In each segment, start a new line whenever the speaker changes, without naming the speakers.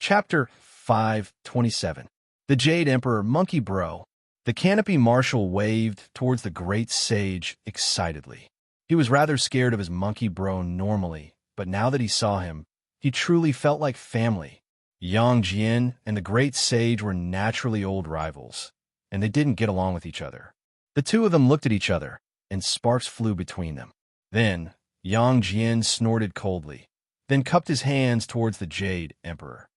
Chapter 527. The Jade Emperor Monkey Bro. The canopy marshal waved towards the great sage excitedly. He was rather scared of his monkey bro normally, but now that he saw him, he truly felt like family. Yang Jian and the great sage were naturally old rivals, and they didn't get along with each other. The two of them looked at each other, and sparks flew between them. Then, Yang Jian snorted coldly, then cupped his hands towards the Jade Emperor.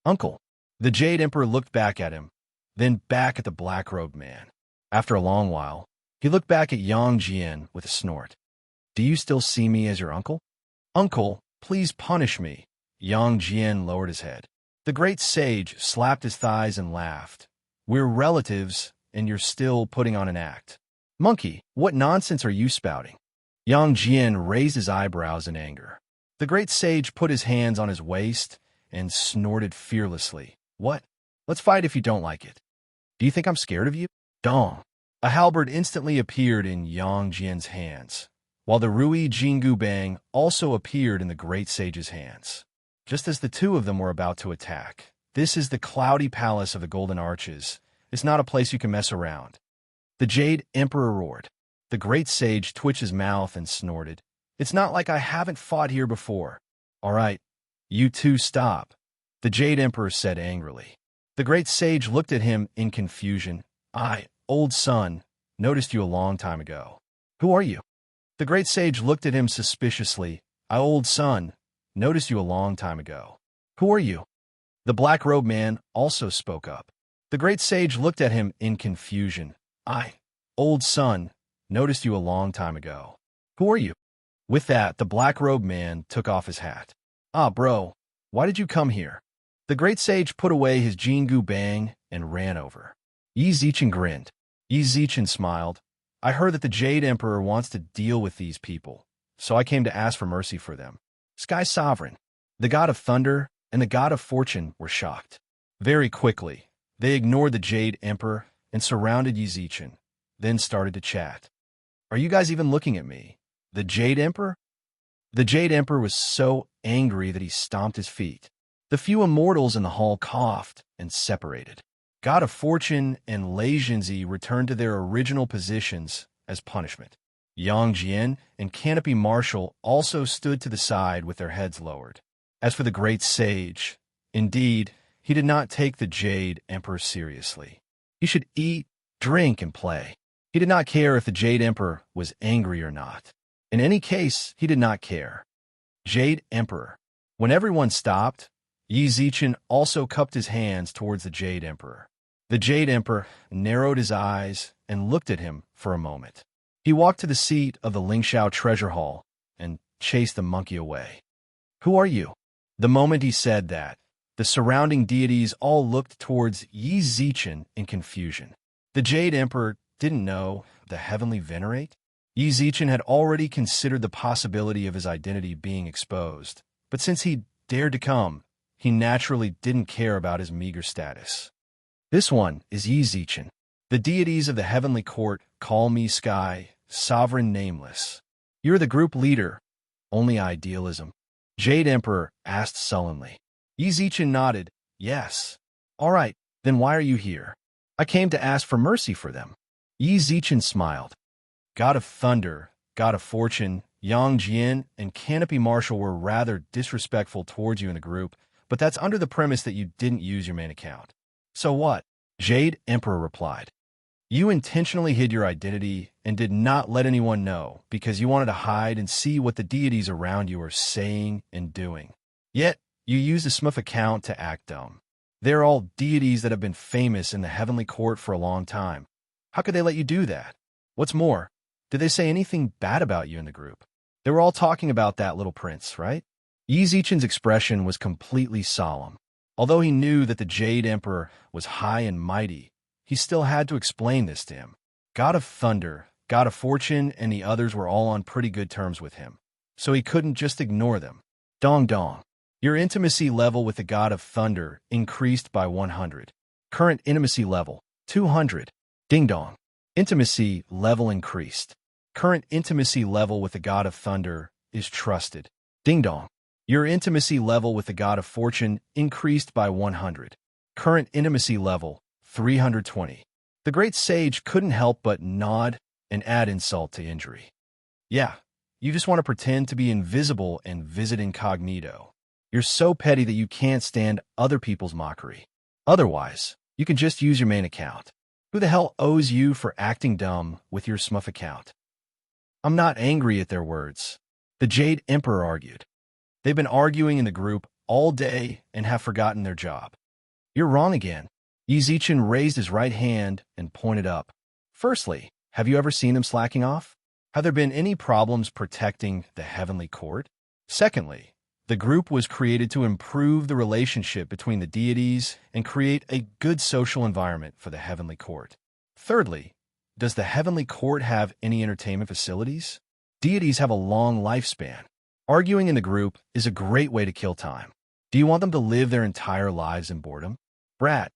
"Uncle." The Jade Emperor looked back at him, then back at the black-robed man. After a long while, he looked back at Yang Jian with a snort. "Do you still see me as your uncle?" "Uncle, please punish me." Yang Jian lowered his head. The great sage slapped his thighs and laughed. "We're relatives, and you're still putting on an act. Monkey, what nonsense are you spouting?" Yang Jian raised his eyebrows in anger. The great sage put his hands on his waist and snorted fearlessly. "What? Let's fight if you don't like it. Do you think I'm scared of you?" Dong. A halberd instantly appeared in Yang Jian's hands, while the Rui Jingu Bang also appeared in the great sage's hands. Just as the two of them were about to attack. This is the cloudy palace of the Golden Arches. It's not a place you can mess around. The Jade Emperor roared. The great sage twitched his mouth and snorted. "It's not like I haven't fought here before." "All right, you two stop," the Jade Emperor said angrily. The great sage looked at him in confusion. "I, old son, noticed you a long time ago." "Who are you?" The great sage looked at him suspiciously. "I, old son, noticed you a long time ago." "Who are you?" The black-robed man also spoke up. The great sage looked at him in confusion. "I, old son, noticed you a long time ago." "Who are you?" With that, the black-robed man took off his hat. "Ah, bro, why did you come here?" The great sage put away his Jingu Bang and ran over. Yi Zichen grinned. Yi Zichen smiled. "I heard that the Jade Emperor wants to deal with these people, so I came to ask for mercy for them." Sky Sovereign, the god of thunder, and the god of fortune were shocked. Very quickly, they ignored the Jade Emperor and surrounded Yi Zichen, then started to chat. "Are you guys even looking at me? The Jade Emperor?" The Jade Emperor was so angry that he stomped his feet. The few immortals in the hall coughed and separated. God of Fortune and Lei Jinzi returned to their original positions as punishment. Yang Jian and Canopy Marshal also stood to the side with their heads lowered. As for the great sage, indeed, he did not take the Jade Emperor seriously. He should eat, drink, and play. He did not care if the Jade Emperor was angry or not. In any case, he did not care. Jade Emperor. When everyone stopped, Yi Zichen also cupped his hands towards the Jade Emperor. The Jade Emperor narrowed his eyes and looked at him for a moment. He walked to the seat of the Lingxiao Treasure Hall and chased the monkey away. "Who are you?" The moment he said that, the surrounding deities all looked towards Yi Zichen in confusion. The Jade Emperor didn't know the heavenly venerate. Yi Zichen had already considered the possibility of his identity being exposed, but since he dared to come, he naturally didn't care about his meager status. "This one is Yi Zichen. The deities of the heavenly court call me Sky, Sovereign Nameless. You're the group leader. Only idealism?" Jade Emperor asked sullenly. Yi Zichen nodded. "Yes." "All right, then why are you here?" "I came to ask for mercy for them." Yi Zichen smiled. God of Thunder, God of Fortune, Yang Jian, and Canopy Marshal were rather disrespectful towards you in the group, but that's under the premise that you didn't use your main account. "So what?" Jade Emperor replied. "You intentionally hid your identity and did not let anyone know because you wanted to hide and see what the deities around you are saying and doing. Yet, you used a Smurf account to act dumb. They're all deities that have been famous in the heavenly court for a long time. How could they let you do that? What's more, did they say anything bad about you in the group? They were all talking about that little prince, right?" Yi Zichen's expression was completely solemn. Although he knew that the Jade Emperor was high and mighty, he still had to explain this to him. God of Thunder, God of Fortune, and the others were all on pretty good terms with him, so he couldn't just ignore them. Dong dong. Your intimacy level with the God of Thunder increased by 100. Current intimacy level, 200. Ding dong. Intimacy level increased. Current intimacy level with the God of Thunder is trusted. Ding dong. Your intimacy level with the god of fortune increased by 100. Current intimacy level, 320. The great sage couldn't help but nod and add insult to injury. Yeah, you just want to pretend to be invisible and visit incognito. You're so petty that you can't stand other people's mockery. Otherwise, you can just use your main account. Who the hell owes you for acting dumb with your Smuff account? I'm not angry at their words. The Jade Emperor argued. They've been arguing in the group all day and have forgotten their job. You're wrong again. Yizichin raised his right hand and pointed up. Firstly, have you ever seen them slacking off? Have there been any problems protecting the heavenly court? Secondly, the group was created to improve the relationship between the deities and create a good social environment for the heavenly court. Thirdly, does the heavenly court have any entertainment facilities? Deities have a long lifespan. Arguing in the group is a great way to kill time. Do you want them to live their entire lives in boredom? Brat,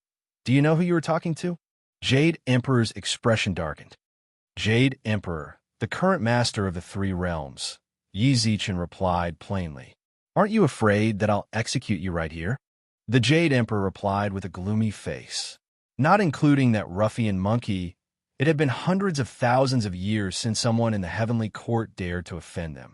do you know who you were talking to? Jade Emperor's expression darkened. Jade Emperor, the current master of the three realms, Yizichin replied plainly. Aren't you afraid that I'll execute you right here? The Jade Emperor replied with a gloomy face. Not including that ruffian monkey, it had been hundreds of thousands of years since someone in the heavenly court dared to offend them.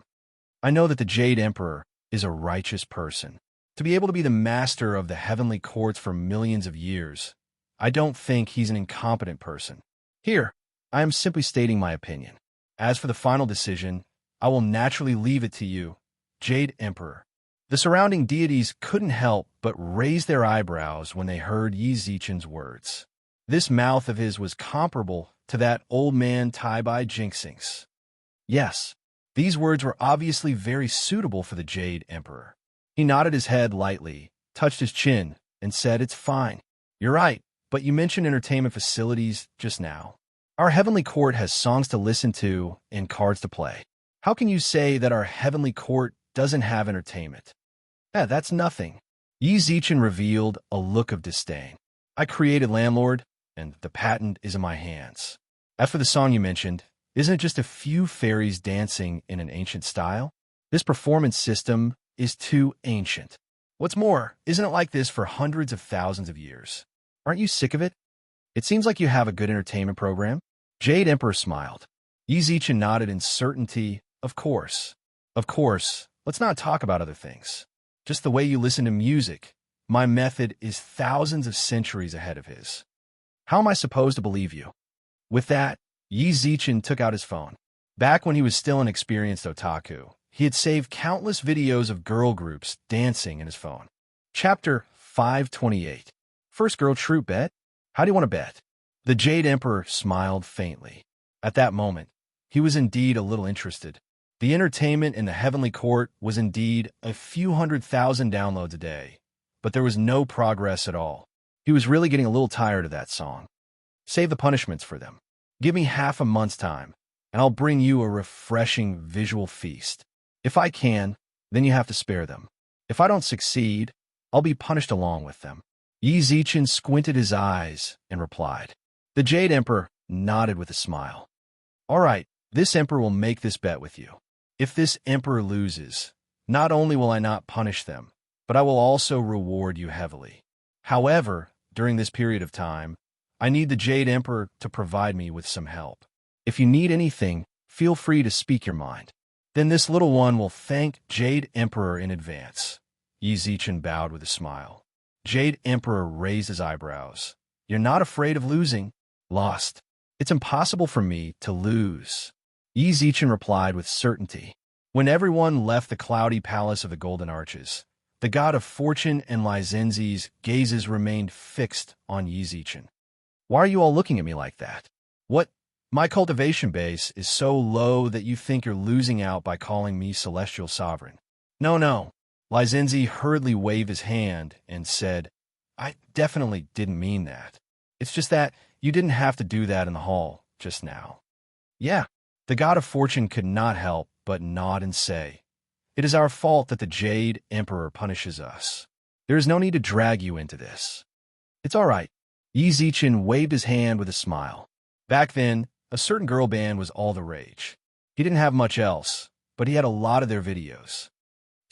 I know that the Jade Emperor is a righteous person. To be able to be the master of the heavenly courts for millions of years, I don't think he's an incompetent person. Here, I am simply stating my opinion. As for the final decision, I will naturally leave it to you, Jade Emperor. The surrounding deities couldn't help but raise their eyebrows when they heard Yizichin's words. This mouth of his was comparable to that old man Tai-Bai Jinxing's. Yes, these words were obviously very suitable for the Jade Emperor. He nodded his head lightly, touched his chin, and said, "It's fine. You're right, but you mentioned entertainment facilities just now. Our heavenly court has songs to listen to and cards to play. How can you say that our heavenly court doesn't have entertainment?" Yeah, that's nothing. Yizichin revealed a look of disdain. I created landlord, and the patent is in my hands. As for the song you mentioned, isn't it just a few fairies dancing in an ancient style? This performance system is too ancient. What's more, isn't it like this for hundreds of thousands of years? Aren't you sick of it? It seems like you have a good entertainment program. Jade Emperor smiled. Yizichin nodded in certainty. Of course. Of course. Let's not talk about other things. Just the way you listen to music. My method is thousands of centuries ahead of his. How am I supposed to believe you? With that, Yizichin took out his phone. Back when he was still an experienced otaku, he had saved countless videos of girl groups dancing in his phone. Chapter 528. First girl troop bet? How do you want to bet? The Jade Emperor smiled faintly. At that moment, he was indeed a little interested. The entertainment in the heavenly court was indeed a few 100,000 downloads a day, but there was no progress at all. He was really getting a little tired of that song. Save the punishments for them. Give me half a month's time, and I'll bring you a refreshing visual feast. If I can, then you have to spare them. If I don't succeed, I'll be punished along with them. Yizichin squinted his eyes and replied. The Jade Emperor nodded with a smile. All right, this emperor will make this bet with you. If this emperor loses, not only will I not punish them, but I will also reward you heavily. However, during this period of time, I need the Jade Emperor to provide me with some help. If you need anything, feel free to speak your mind. Then this little one will thank Jade Emperor in advance. Yizichin bowed with a smile. Jade Emperor raised his eyebrows. You're not afraid of losing? Lost. It's impossible for me to lose. Yizichin replied with certainty. When everyone left the cloudy palace of the Golden Arches, the god of fortune and Lizenzi's gazes remained fixed on Yizichin. Why are you all looking at me like that? What? My cultivation base is so low that you think you're losing out by calling me Celestial Sovereign. No. Lizenzi hurriedly waved his hand and said, I definitely didn't mean that. It's just that you didn't have to do that in the hall just now. Yeah, the god of fortune could not help but nod and say, It is our fault that the Jade Emperor punishes us. There is no need to drag you into this. It's all right. Yizichin waved his hand with a smile. Back then, a certain girl band was all the rage. He didn't have much else, but he had a lot of their videos.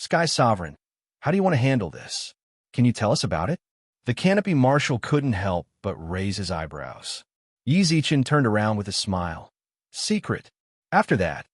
Sky Sovereign, how do you want to handle this? Can you tell us about it? The canopy marshal couldn't help but raise his eyebrows. Yi Zichen turned around with a smile. Secret. After that,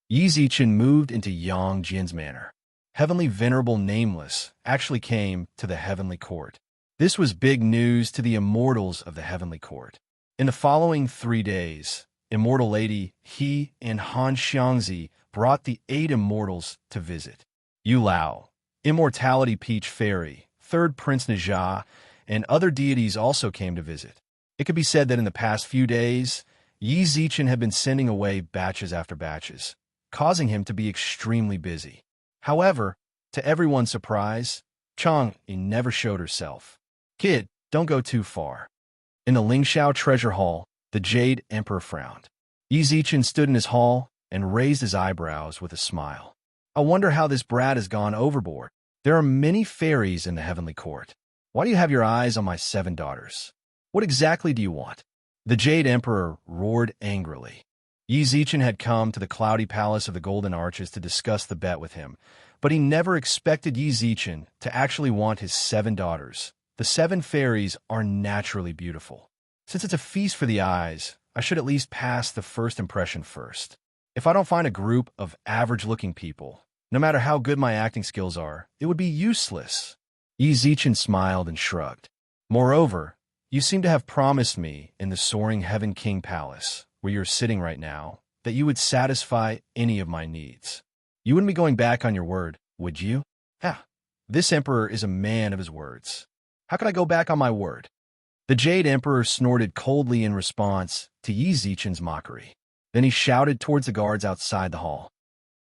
Yi Zichen moved into Yang Jin's manor. Heavenly Venerable Nameless actually came to the Heavenly Court. This was big news to the immortals of the Heavenly Court. In the following 3 days, Immortal Lady He and Han Xiangzi brought the 8 immortals to visit. Yu Lao, Immortality Peach Fairy, Third Prince Najah, and other deities also came to visit. It could be said that in the past few days, Yi Zichen had been sending away batches after batches, causing him to be extremely busy. However, to everyone's surprise, Chang'e never showed herself. Kid, don't go too far. In the Lingxiao Treasure Hall, the Jade Emperor frowned. Yi Zichen stood in his hall and raised his eyebrows with a smile. I wonder how this brat has gone overboard. There are many fairies in the Heavenly Court. Why do you have your eyes on my 7 daughters? What exactly do you want? The Jade Emperor roared angrily. Yi Zichen had come to the cloudy palace of the Golden Arches to discuss the bet with him, but he never expected Yi Zichen to actually want his 7 daughters. The 7 fairies are naturally beautiful. Since it's a feast for the eyes, I should at least pass the first impression first. If I don't find a group of average-looking people, no matter how good my acting skills are, it would be useless. Yi Zichen smiled and shrugged. Moreover, you seem to have promised me in the Soaring Heaven King Palace, where you're sitting right now, that you would satisfy any of my needs. You wouldn't be going back on your word, would you? This emperor is a man of his words. How could I go back on my word? The Jade Emperor snorted coldly in response to Yi Zichen's mockery. Then he shouted towards the guards outside the hall.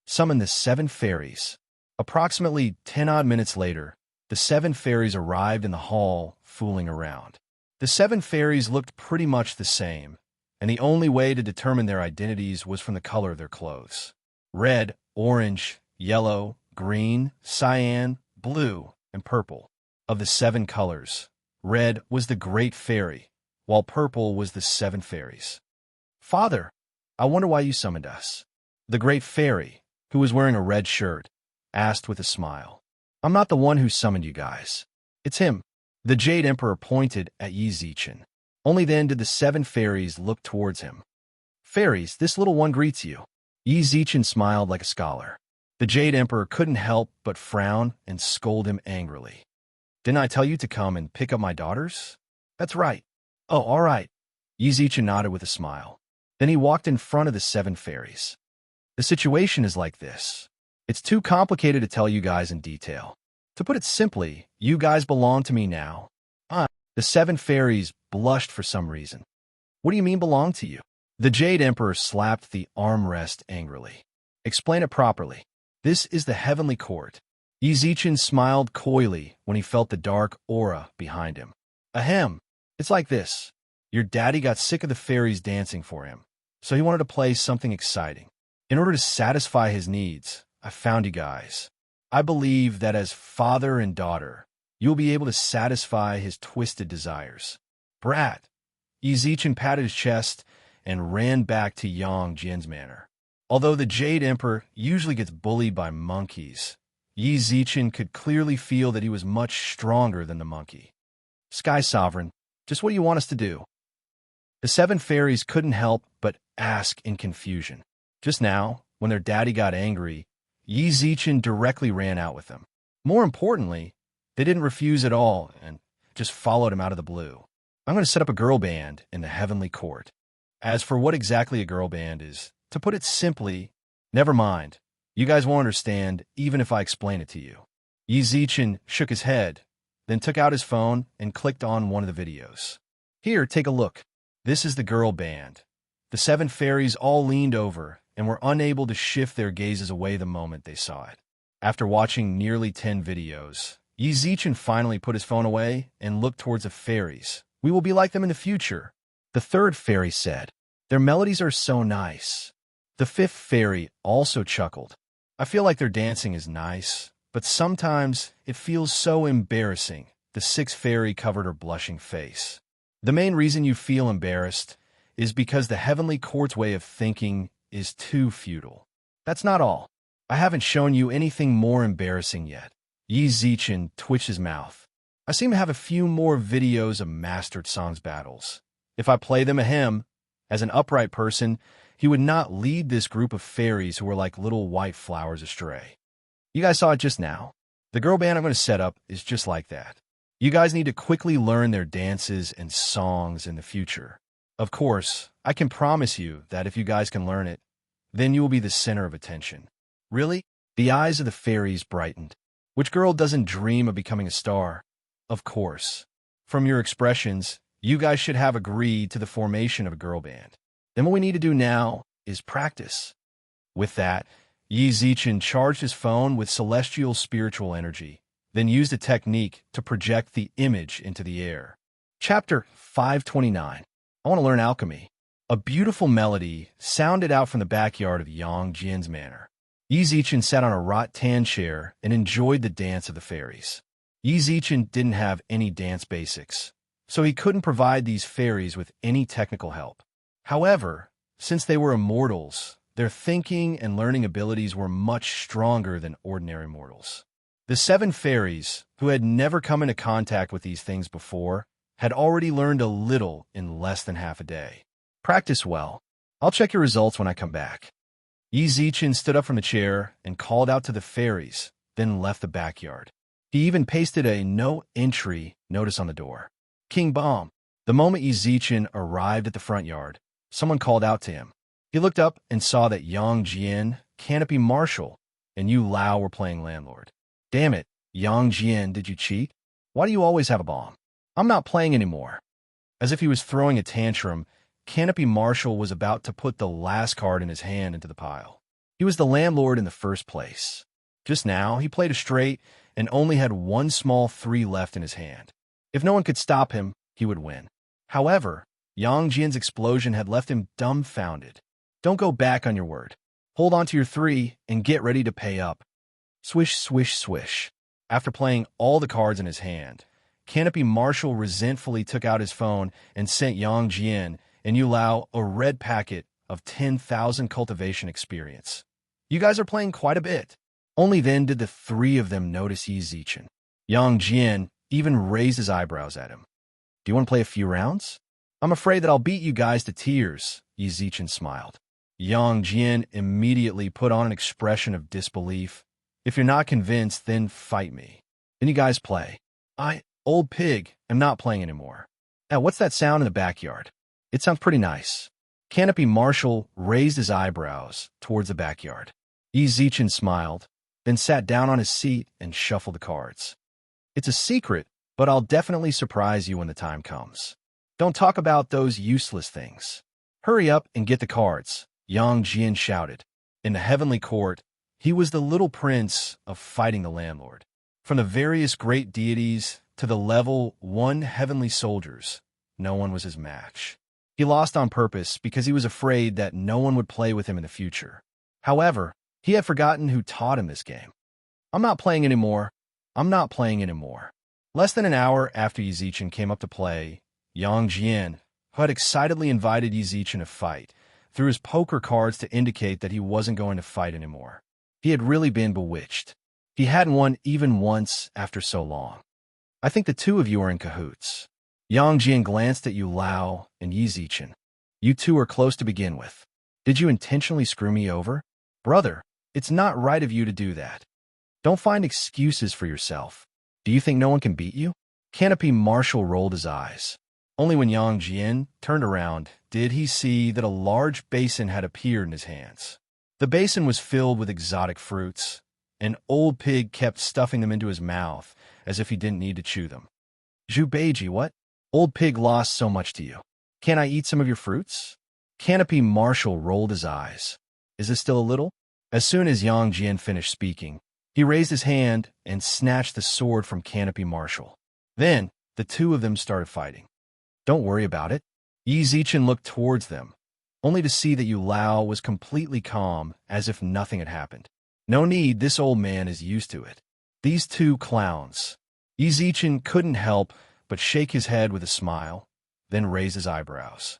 Summon the 7 fairies. Approximately 10-odd minutes later, the 7 fairies arrived in the hall, fooling around. The 7 fairies looked pretty much the same, and the only way to determine their identities was from the color of their clothes. Red, orange, yellow, green, cyan, blue, and purple. Of the 7 colors, red was the Great Fairy, while purple was the 7 fairies. Father, I wonder why you summoned us. The Great Fairy, who was wearing a red shirt, asked with a smile. I'm not the one who summoned you guys. It's him. The Jade Emperor pointed at Yi Zichen. Only then did the 7 fairies look towards him. Fairies, this little one greets you. Yi Zichen smiled like a scholar. The Jade Emperor couldn't help but frown and scold him angrily. Didn't I tell you to come and pick up my daughters? That's right. Oh, all right. Yi Zichen nodded with a smile. Then he walked in front of the 7 fairies. The situation is like this. It's too complicated to tell you guys in detail. To put it simply, you guys belong to me now. The 7 fairies blushed for some reason. What do you mean belong to you? The Jade Emperor slapped the armrest angrily. Explain it properly. This is the Heavenly Court. Yi Zichen smiled coyly when he felt the dark aura behind him. Ahem. It's like this. Your daddy got sick of the fairies dancing for him, so he wanted to play something exciting. In order to satisfy his needs, I found you guys. I believe that as father and daughter, you'll be able to satisfy his twisted desires. Brat. Yi Zichen patted his chest and ran back to Yang Jin's manor. Although the Jade Emperor usually gets bullied by monkeys, Yi Zichen could clearly feel that he was much stronger than the monkey. Sky Sovereign, just what do you want us to do? The 7 fairies couldn't help but ask in confusion. Just now, when their daddy got angry, Yi Zichen directly ran out with them. More importantly, they didn't refuse at all and just followed him out of the blue. I'm going to set up a girl band in the Heavenly Court. As for what exactly a girl band is, to put it simply, never mind. You guys won't understand even if I explain it to you. Yi Zichen shook his head, then took out his phone and clicked on one of the videos. Here, take a look. This is the girl band. The 7 fairies all leaned over and were unable to shift their gazes away the moment they saw it. After watching nearly 10 videos, Yi Zichen finally put his phone away and looked towards the fairies. We will be like them in the future. The 3rd fairy said, their melodies are so nice. The 5th fairy also chuckled. I feel like their dancing is nice, but sometimes it feels so embarrassing. The 6th fairy covered her blushing face. The main reason you feel embarrassed is because the Heavenly Court's way of thinking is too feudal. That's not all. I haven't shown you anything more embarrassing yet. Yi Zichen twitched his mouth. I seem to have a few more videos of mastered songs battles. If I play them a hymn, as an upright person, he would not lead this group of fairies who were like little white flowers astray. You guys saw it just now. The girl band I'm going to set up is just like that. You guys need to quickly learn their dances and songs in the future. Of course, I can promise you that if you guys can learn it, then you will be the center of attention. Really? The eyes of the fairies brightened. Which girl doesn't dream of becoming a star? Of course. From your expressions, you guys should have agreed to the formation of a girl band. Then what we need to do now is practice. With that, Yi Zichen charged his phone with celestial spiritual energy, then used a technique to project the image into the air. Chapter 529. I want to learn alchemy. A beautiful melody sounded out from the backyard of Yang Jian's manor. Yi Zichen sat on a rattan chair and enjoyed the dance of the fairies. Yi Zichen didn't have any dance basics, so he couldn't provide these fairies with any technical help. However, since they were immortals, their thinking and learning abilities were much stronger than ordinary mortals. The 7 fairies, who had never come into contact with these things before, had already learned a little in less than half a day. Practice well. I'll check your results when I come back. Yi Zichen stood up from the chair and called out to the fairies, then left the backyard. He even pasted a no entry notice on the door. King Bomb. The moment Yi Zichen arrived at the front yard, someone called out to him. He looked up and saw that Yang Jian, Canopy Marshal, and Yu Lao were playing landlord. Damn it, Yang Jian, did you cheat? Why do you always have a bomb? I'm not playing anymore. As if he was throwing a tantrum, Canopy Marshal was about to put the last card in his hand into the pile. He was the landlord in the first place. Just now, he played a straight and only had one small 3 left in his hand. If no one could stop him, he would win. However, Yang Jian's explosion had left him dumbfounded. Don't go back on your word. Hold on to your 3 and get ready to pay up. Swish, swish, swish. After playing all the cards in his hand, Canopy Marshal resentfully took out his phone and sent Yang Jian and Yu Lao a red packet of 10,000 cultivation experience. You guys are playing quite a bit. Only then did the 3 of them notice Yi Zichen. Yang Jian even raised his eyebrows at him. Do you want to play a few rounds? I'm afraid that I'll beat you guys to tears, Yi Zichen smiled. Yang Jian immediately put on an expression of disbelief. If you're not convinced, then fight me. Then you guys play. Old pig, am not playing anymore. Now, what's that sound in the backyard? It sounds pretty nice. Canopy Marshal raised his eyebrows towards the backyard. Yi Zichen smiled, then sat down on his seat and shuffled the cards. It's a secret, but I'll definitely surprise you when the time comes. Don't talk about those useless things. Hurry up and get the cards, Yang Jian shouted. In the heavenly court, he was the little prince of fighting the landlord. From the various great deities to the level 1 heavenly soldiers, no one was his match. He lost on purpose because he was afraid that no one would play with him in the future. However, he had forgotten who taught him this game. I'm not playing anymore. I'm not playing anymore. Less than an hour after Yi Zichen came up to play, Yang Jian, who had excitedly invited Yi Zichen to fight, threw his poker cards to indicate that he wasn't going to fight anymore. He had really been bewitched. He hadn't won even once after so long. I think the 2 of you are in cahoots. Yang Jian glanced at Yu Lao and Yi Zichen. You 2 are close to begin with. Did you intentionally screw me over? Brother, it's not right of you to do that. Don't find excuses for yourself. Do you think no one can beat you? Canopy Marshal rolled his eyes. Only when Yang Jian turned around did he see that a large basin had appeared in his hands. The basin was filled with exotic fruits. An old pig kept stuffing them into his mouth as if he didn't need to chew them. Zhu Beiji, what? Old pig lost so much to you. Can I eat some of your fruits? Canopy Marshal rolled his eyes. Is this still a little? As soon as Yang Jian finished speaking, he raised his hand and snatched the sword from Canopy Marshal. Then, the 2 of them started fighting. Don't worry about it. Yi Zichen looked towards them, only to see that Yu Lao was completely calm, as if nothing had happened. No need, this old man is used to it. These 2 clowns. Yi Zichen couldn't help but shake his head with a smile, then raise his eyebrows.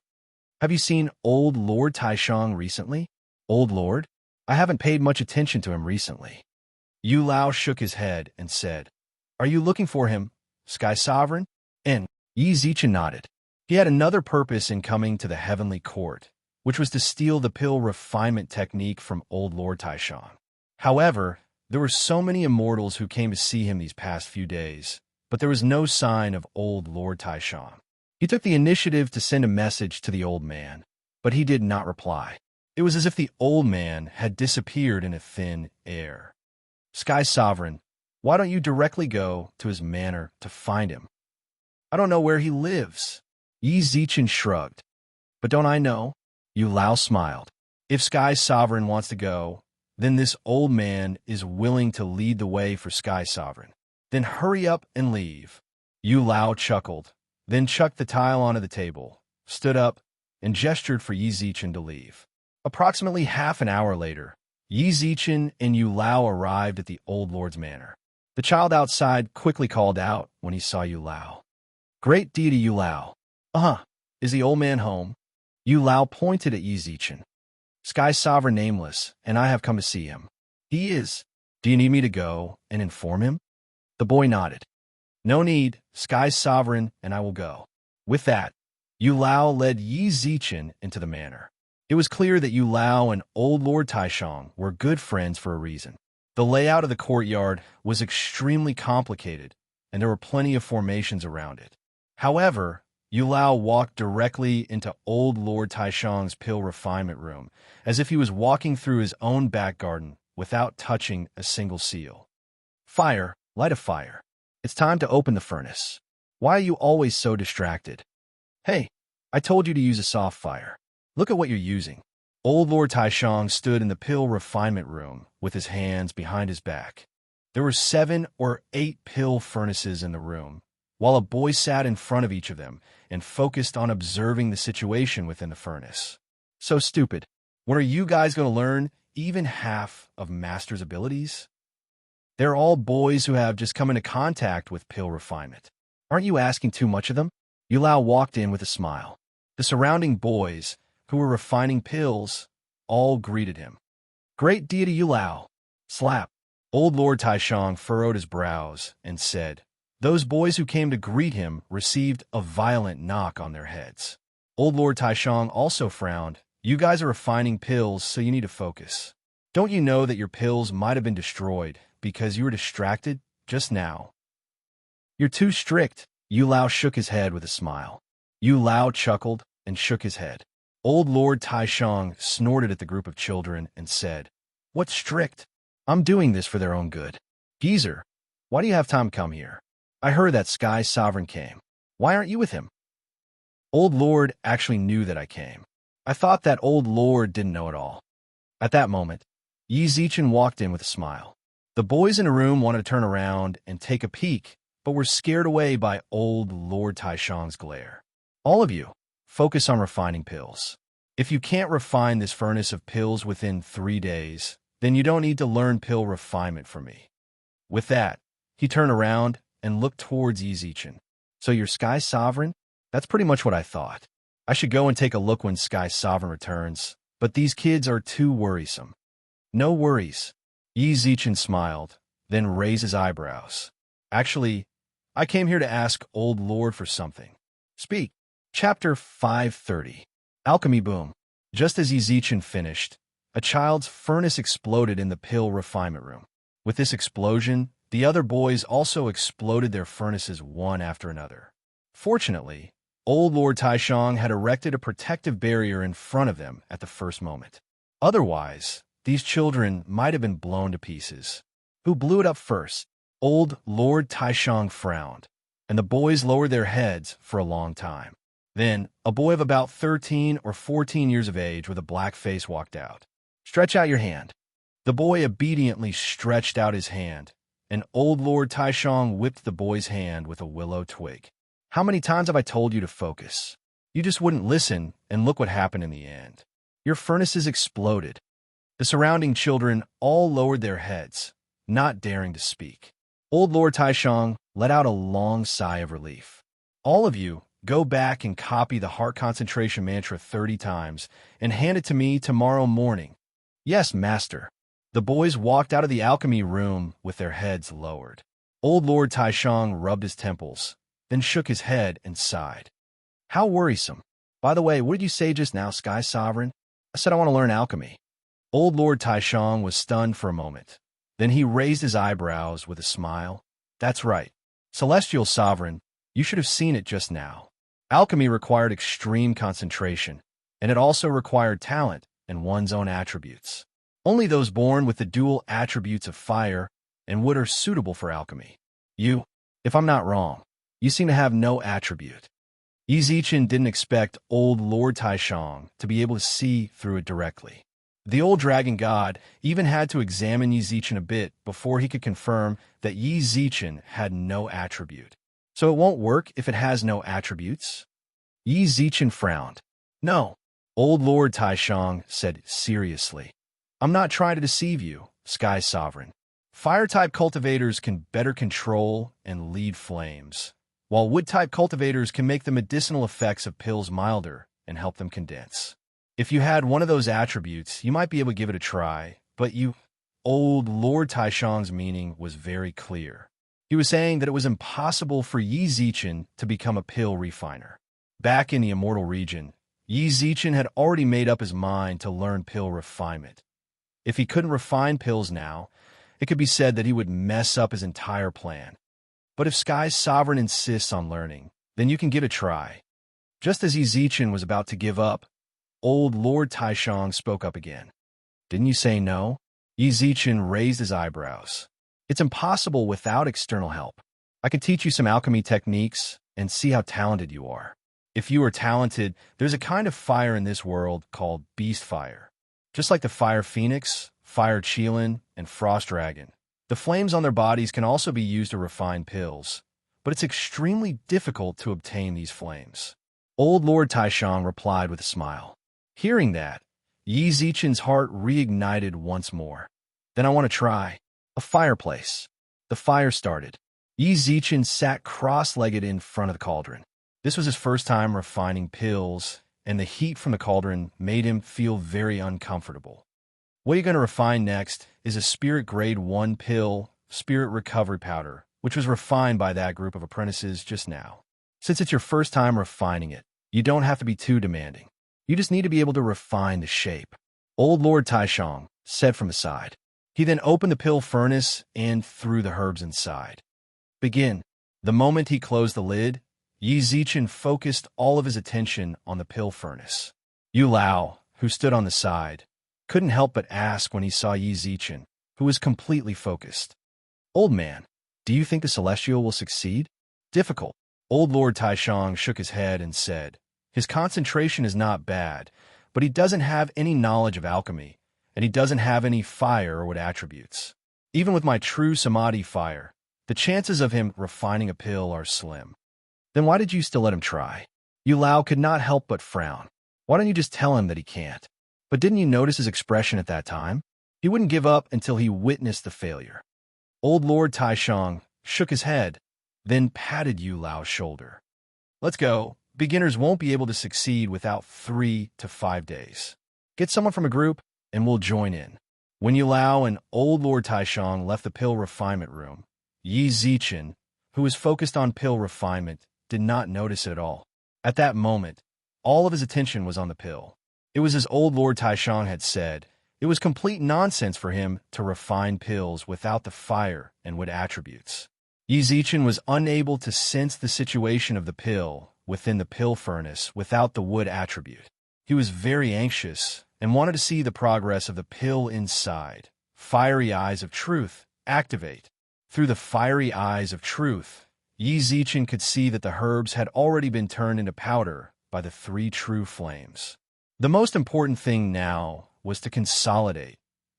Have you seen Old Lord Taishang recently? Old Lord? I haven't paid much attention to him recently. Yu Lao shook his head and said, Are you looking for him, Sky Sovereign? And Yi Zichen nodded. He had another purpose in coming to the heavenly court, which was to steal the pill refinement technique from old Lord Taishang. However, there were so many immortals who came to see him these past few days, but there was no sign of old Lord Taishang. He took the initiative to send a message to the old man, but he did not reply. It was as if the old man had disappeared in a thin air. Sky Sovereign, why don't you directly go to his manor to find him? I don't know where he lives. Yi Zichen shrugged. But don't I know? Yu Lao smiled. If Sky Sovereign wants to go, then this old man is willing to lead the way for Sky Sovereign. Then hurry up and leave. Yu Lao chuckled, then chucked the tile onto the table, stood up, and gestured for Yi Zichen to leave. Approximately half an hour later, Yi Zichen and Yu Lao arrived at the old lord's manor. The child outside quickly called out when he saw Yu Lao. Great deity Yu Lao. Is the old man home? Yu Lao pointed at Yi Zichen. Sky Sovereign Nameless, and I have come to see him. He is. Do you need me to go and inform him? The boy nodded. No need, Sky Sovereign, and I will go. With that, Yu Lao led Yi Zichen into the manor. It was clear that Yu Lao and old Lord Taishang were good friends for a reason. The layout of the courtyard was extremely complicated, and there were plenty of formations around it. However, Yu Lao walked directly into old Lord Taishang's pill refinement room, as if he was walking through his own back garden without touching a single seal. Fire, light a fire. It's time to open the furnace. Why are you always so distracted? Hey, I told you to use a soft fire. Look at what you're using. Old Lord Taishang stood in the pill refinement room with his hands behind his back. There were 7 or 8 pill furnaces in the room, while a boy sat in front of each of them and focused on observing the situation within the furnace. So stupid. When are you guys going to learn even half of Master's abilities? They're all boys who have just come into contact with pill refinement. Aren't you asking too much of them? Yu Lao walked in with a smile. The surrounding boys, who were refining pills, all greeted him. Great deity Yu Lao. Slap. Old Lord Taishang furrowed his brows and said, Those boys who came to greet him received a violent knock on their heads. Old Lord Taishang also frowned. You guys are refining pills, so you need to focus. Don't you know that your pills might have been destroyed because you were distracted just now? You're too strict. Yu Lao shook his head with a smile. Yu Lao chuckled and shook his head. Old Lord Taishang snorted at the group of children and said, What's strict? I'm doing this for their own good. Geezer, why do you have time to come here? I heard that Sky Sovereign came. Why aren't you with him? Old Lord actually knew that I came. I thought that old Lord didn't know it all. At that moment, Yi Zichen walked in with a smile. The boys in the room wanted to turn around and take a peek, but were scared away by old Lord Taishang's glare. All of you, focus on refining pills. If you can't refine this furnace of pills within 3 days, then you don't need to learn pill refinement from me. With that, he turned around and looked towards Yi Zichen. So you're Sky Sovereign? That's pretty much what I thought. I should go and take a look when Sky Sovereign returns, but these kids are too worrisome. No worries. Yi Zichen smiled, then raised his eyebrows. Actually, I came here to ask Old Lord for something. Speak. Chapter 530. Alchemy Boom. Just as Yi Zichen finished, a child's furnace exploded in the pill refinement room. With this explosion, the other boys also exploded their furnaces one after another. Fortunately, old Lord Taishang had erected a protective barrier in front of them at the first moment. Otherwise, these children might have been blown to pieces. Who blew it up first? Old Lord Taishang frowned, and the boys lowered their heads for a long time. Then, a boy of about 13 or 14 years of age with a black face walked out. Stretch out your hand. The boy obediently stretched out his hand, and old Lord Taishang whipped the boy's hand with a willow twig. How many times have I told you to focus? You just wouldn't listen, and look what happened in the end. Your furnaces exploded. The surrounding children all lowered their heads, not daring to speak. Old Lord Taishang let out a long sigh of relief. All of you, go back and copy the heart concentration mantra 30 times and hand it to me tomorrow morning. Yes, master. The boys walked out of the alchemy room with their heads lowered. Old Lord Taishang rubbed his temples, then shook his head and sighed. How worrisome. By the way, what did you say just now, Sky Sovereign? I said I want to learn alchemy. Old Lord Taishang was stunned for a moment. Then he raised his eyebrows with a smile. That's right. Celestial Sovereign, you should have seen it just now. Alchemy required extreme concentration, and it also required talent and one's own attributes. Only those born with the dual attributes of fire and wood are suitable for alchemy. You, if I'm not wrong, you seem to have no attribute. Yi Zichen didn't expect old Lord Taishang to be able to see through it directly. The old dragon god even had to examine Yi Zichen a bit before he could confirm that Yi Zichen had no attribute. So it won't work if it has no attributes? Yi Zichen frowned. No, old Lord Taishang said seriously. I'm not trying to deceive you, Sky Sovereign. Fire-type cultivators can better control and lead flames, while wood-type cultivators can make the medicinal effects of pills milder and help them condense. If you had one of those attributes, you might be able to give it a try, but you... Old Lord Taishang's meaning was very clear. He was saying that it was impossible for Yi Zichen to become a pill refiner. Back in the immortal region, Yi Zichen had already made up his mind to learn pill refinement. If he couldn't refine pills now, it could be said that he would mess up his entire plan. But if Sky's Sovereign insists on learning, then you can give it a try. Just as Yi Zichen was about to give up, old Lord Taishang spoke up again. Didn't you say no? Yi Zichen raised his eyebrows. It's impossible without external help. I can teach you some alchemy techniques and see how talented you are. If you are talented, there's a kind of fire in this world called beast fire. Just like the fire phoenix, fire qilin, and frost dragon, the flames on their bodies can also be used to refine pills, but it's extremely difficult to obtain these flames. Old Lord Taishang replied with a smile. Hearing that, Yi Zichen's heart reignited once more. Then I want to try. A fireplace. The fire started. Yi Zichen sat cross-legged in front of the cauldron. This was his first time refining pills, and the heat from the cauldron made him feel very uncomfortable. What you're going to refine next is a Spirit Grade 1 pill, Spirit Recovery Powder, which was refined by that group of apprentices just now. Since it's your first time refining it, you don't have to be too demanding. You just need to be able to refine the shape. Old Lord Taishang said from the side. He then opened the pill furnace and threw the herbs inside. Begin. The moment he closed the lid, Yi Zichen focused all of his attention on the pill furnace. Yu Lao, who stood on the side, couldn't help but ask when he saw Yi Zichen, who was completely focused. Old man, do you think the Celestial will succeed? Difficult. Old Lord Taishang shook his head and said, his concentration is not bad, but he doesn't have any knowledge of alchemy, and he doesn't have any fire or wood attributes. Even with my true Samadhi fire, the chances of him refining a pill are slim. Then why did you still let him try? Yu Lao could not help but frown. Why don't you just tell him that he can't? But didn't you notice his expression at that time? He wouldn't give up until he witnessed the failure. Old Lord Taishang shook his head, then patted Yu Lao's shoulder. Let's go. Beginners won't be able to succeed without 3 to 5 days. Get someone from a group, and we'll join in. When Yu Lao and Old Lord Taishang left the pill refinement room, Yi Zichen, who was focused on pill refinement, did not notice it at all. At that moment, all of his attention was on the pill. It was as Old Lord Taishang had said, it was complete nonsense for him to refine pills without the fire and wood attributes. Yi Zichen was unable to sense the situation of the pill within the pill furnace without the wood attribute. He was very anxious and wanted to see the progress of the pill inside. Fiery eyes of truth, activate. Through the fiery eyes of truth, Yi Zichen could see that the herbs had already been turned into powder by the 3 true flames. The most important thing now was to consolidate.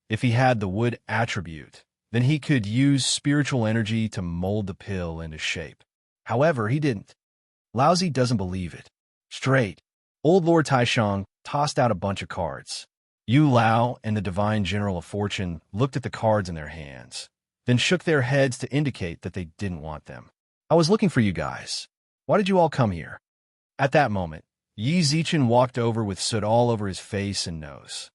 If he had the wood attribute, then he could use spiritual energy to mold the pill into shape. However, he didn't. Laozi doesn't believe it. Straight. Old Lord Taishang tossed out a bunch of cards. Yu Lao and the Divine General of Fortune looked at the cards in their hands, then shook their heads to indicate that they didn't want them. I was looking for you guys. Why did you all come here? At that moment, Yi Zichen walked over with soot all over his face and nose.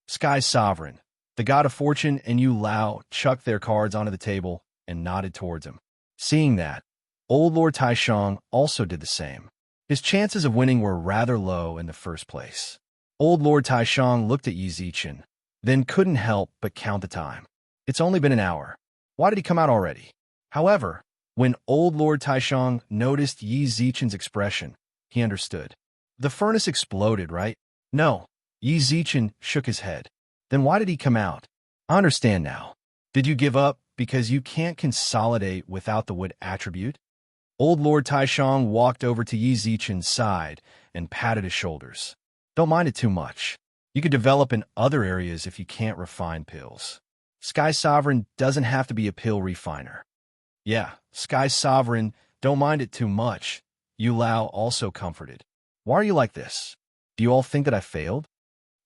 Sky Sovereign, The god of fortune and Yu Lao chucked their cards onto the table and nodded towards him. Seeing that, old Lord Taishang also did the same. His chances of winning were rather low in the first place. Old Lord Taishang looked at Yi Zichen, then couldn't help but count the time. It's only been an hour. Why did he come out already? However, when old Lord Taishang noticed Yi Zichen's expression, he understood. The furnace exploded, right? No. Yi Zichen shook his head. Then why did he come out? I understand now. Did you give up because you can't consolidate without the wood attribute? Old Lord Taishang walked over to Yi Zichen's side and patted his shoulders. Don't mind it too much. You could develop in other areas if you can't refine pills. Sky Sovereign doesn't have to be a pill refiner. Yeah, Sky Sovereign, don't mind it too much. Yu Lao also comforted. Why are you like this? Do you all think that I failed?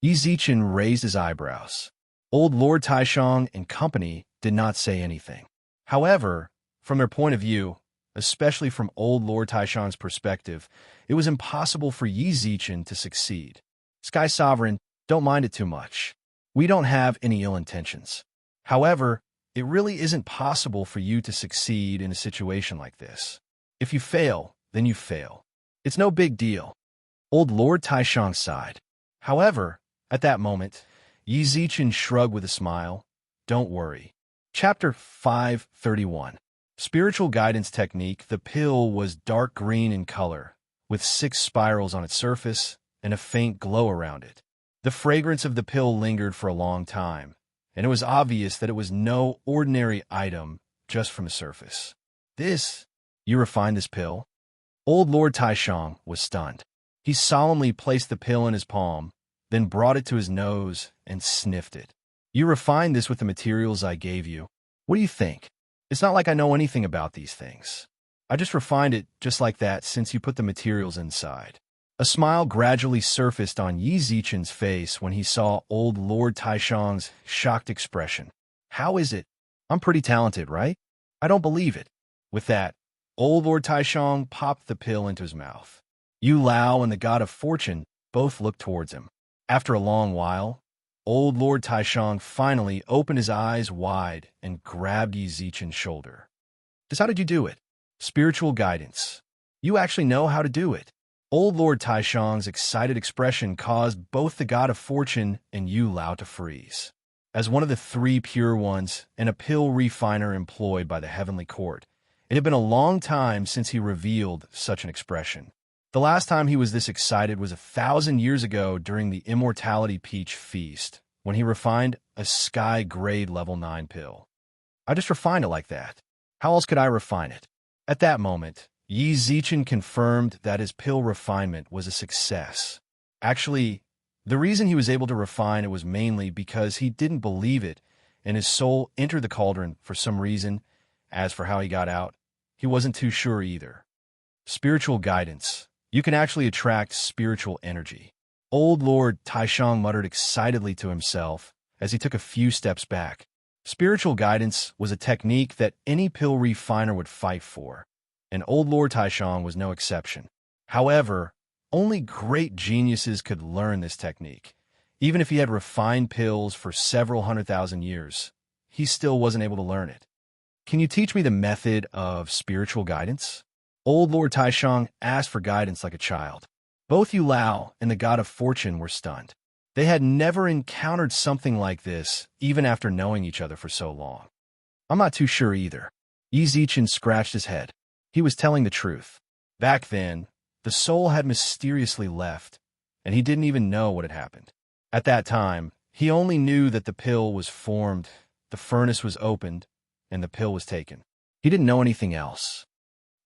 Yi Zichen raised his eyebrows. Old Lord Taishang and company did not say anything. However, from their point of view, especially from old Lord Taishang's perspective, it was impossible for Yi Zichen to succeed. Sky Sovereign, don't mind it too much. We don't have any ill intentions. However, it really isn't possible for you to succeed in a situation like this. If you fail, then you fail. It's no big deal. Old Lord Taishang sighed. However, at that moment, Yi Zichen shrugged with a smile. Don't worry. Chapter 531. Spiritual Guidance Technique. The pill was dark green in color, with 6 spirals on its surface and a faint glow around it. The fragrance of the pill lingered for a long time, and it was obvious that it was no ordinary item just from the surface. You refined this pill? Old Lord Taishang was stunned. He solemnly placed the pill in his palm, then brought it to his nose and sniffed it. You refined this with the materials I gave you. What do you think? It's not like I know anything about these things. I just refined it just like that since you put the materials inside. A smile gradually surfaced on Yi Zichen's face when he saw old Lord Taishang's shocked expression. How is it? I'm pretty talented, right? I don't believe it. With that, old Lord Taishang popped the pill into his mouth. Yu Lao and the god of fortune both looked towards him. After a long while, old Lord Taishang finally opened his eyes wide and grabbed Yi Zichen's shoulder. How did you do it? Spiritual guidance. You actually know how to do it. Old Lord Taishang's excited expression caused both the god of fortune and Yu Lao to freeze. As one of the 3 pure ones and a pill refiner employed by the heavenly court, it had been a long time since he revealed such an expression. The last time he was this excited was 1,000 years ago during the Immortality Peach Feast, when he refined a Sky Grade Level 9 pill. I just refined it like that. How else could I refine it? At that moment, Yi Zichen confirmed that his pill refinement was a success. Actually, the reason he was able to refine it was mainly because he didn't believe it, and his soul entered the cauldron for some reason. As for how he got out, he wasn't too sure either. Spiritual guidance. You can actually attract spiritual energy. Old Lord Taishang muttered excitedly to himself as he took a few steps back. Spiritual guidance was a technique that any pill refiner would fight for, and old Lord Taishang was no exception. However, only great geniuses could learn this technique. Even if he had refined pills for several 100,000 years, he still wasn't able to learn it. Can you teach me the method of spiritual guidance? Old Lord Taishang asked for guidance like a child. Both Yu Lao and the god of fortune were stunned. They had never encountered something like this, even after knowing each other for so long. I'm not too sure either. Yi Zichen scratched his head. He was telling the truth. Back then, the soul had mysteriously left, and he didn't even know what had happened. At that time, he only knew that the pill was formed, the furnace was opened, and the pill was taken. He didn't know anything else.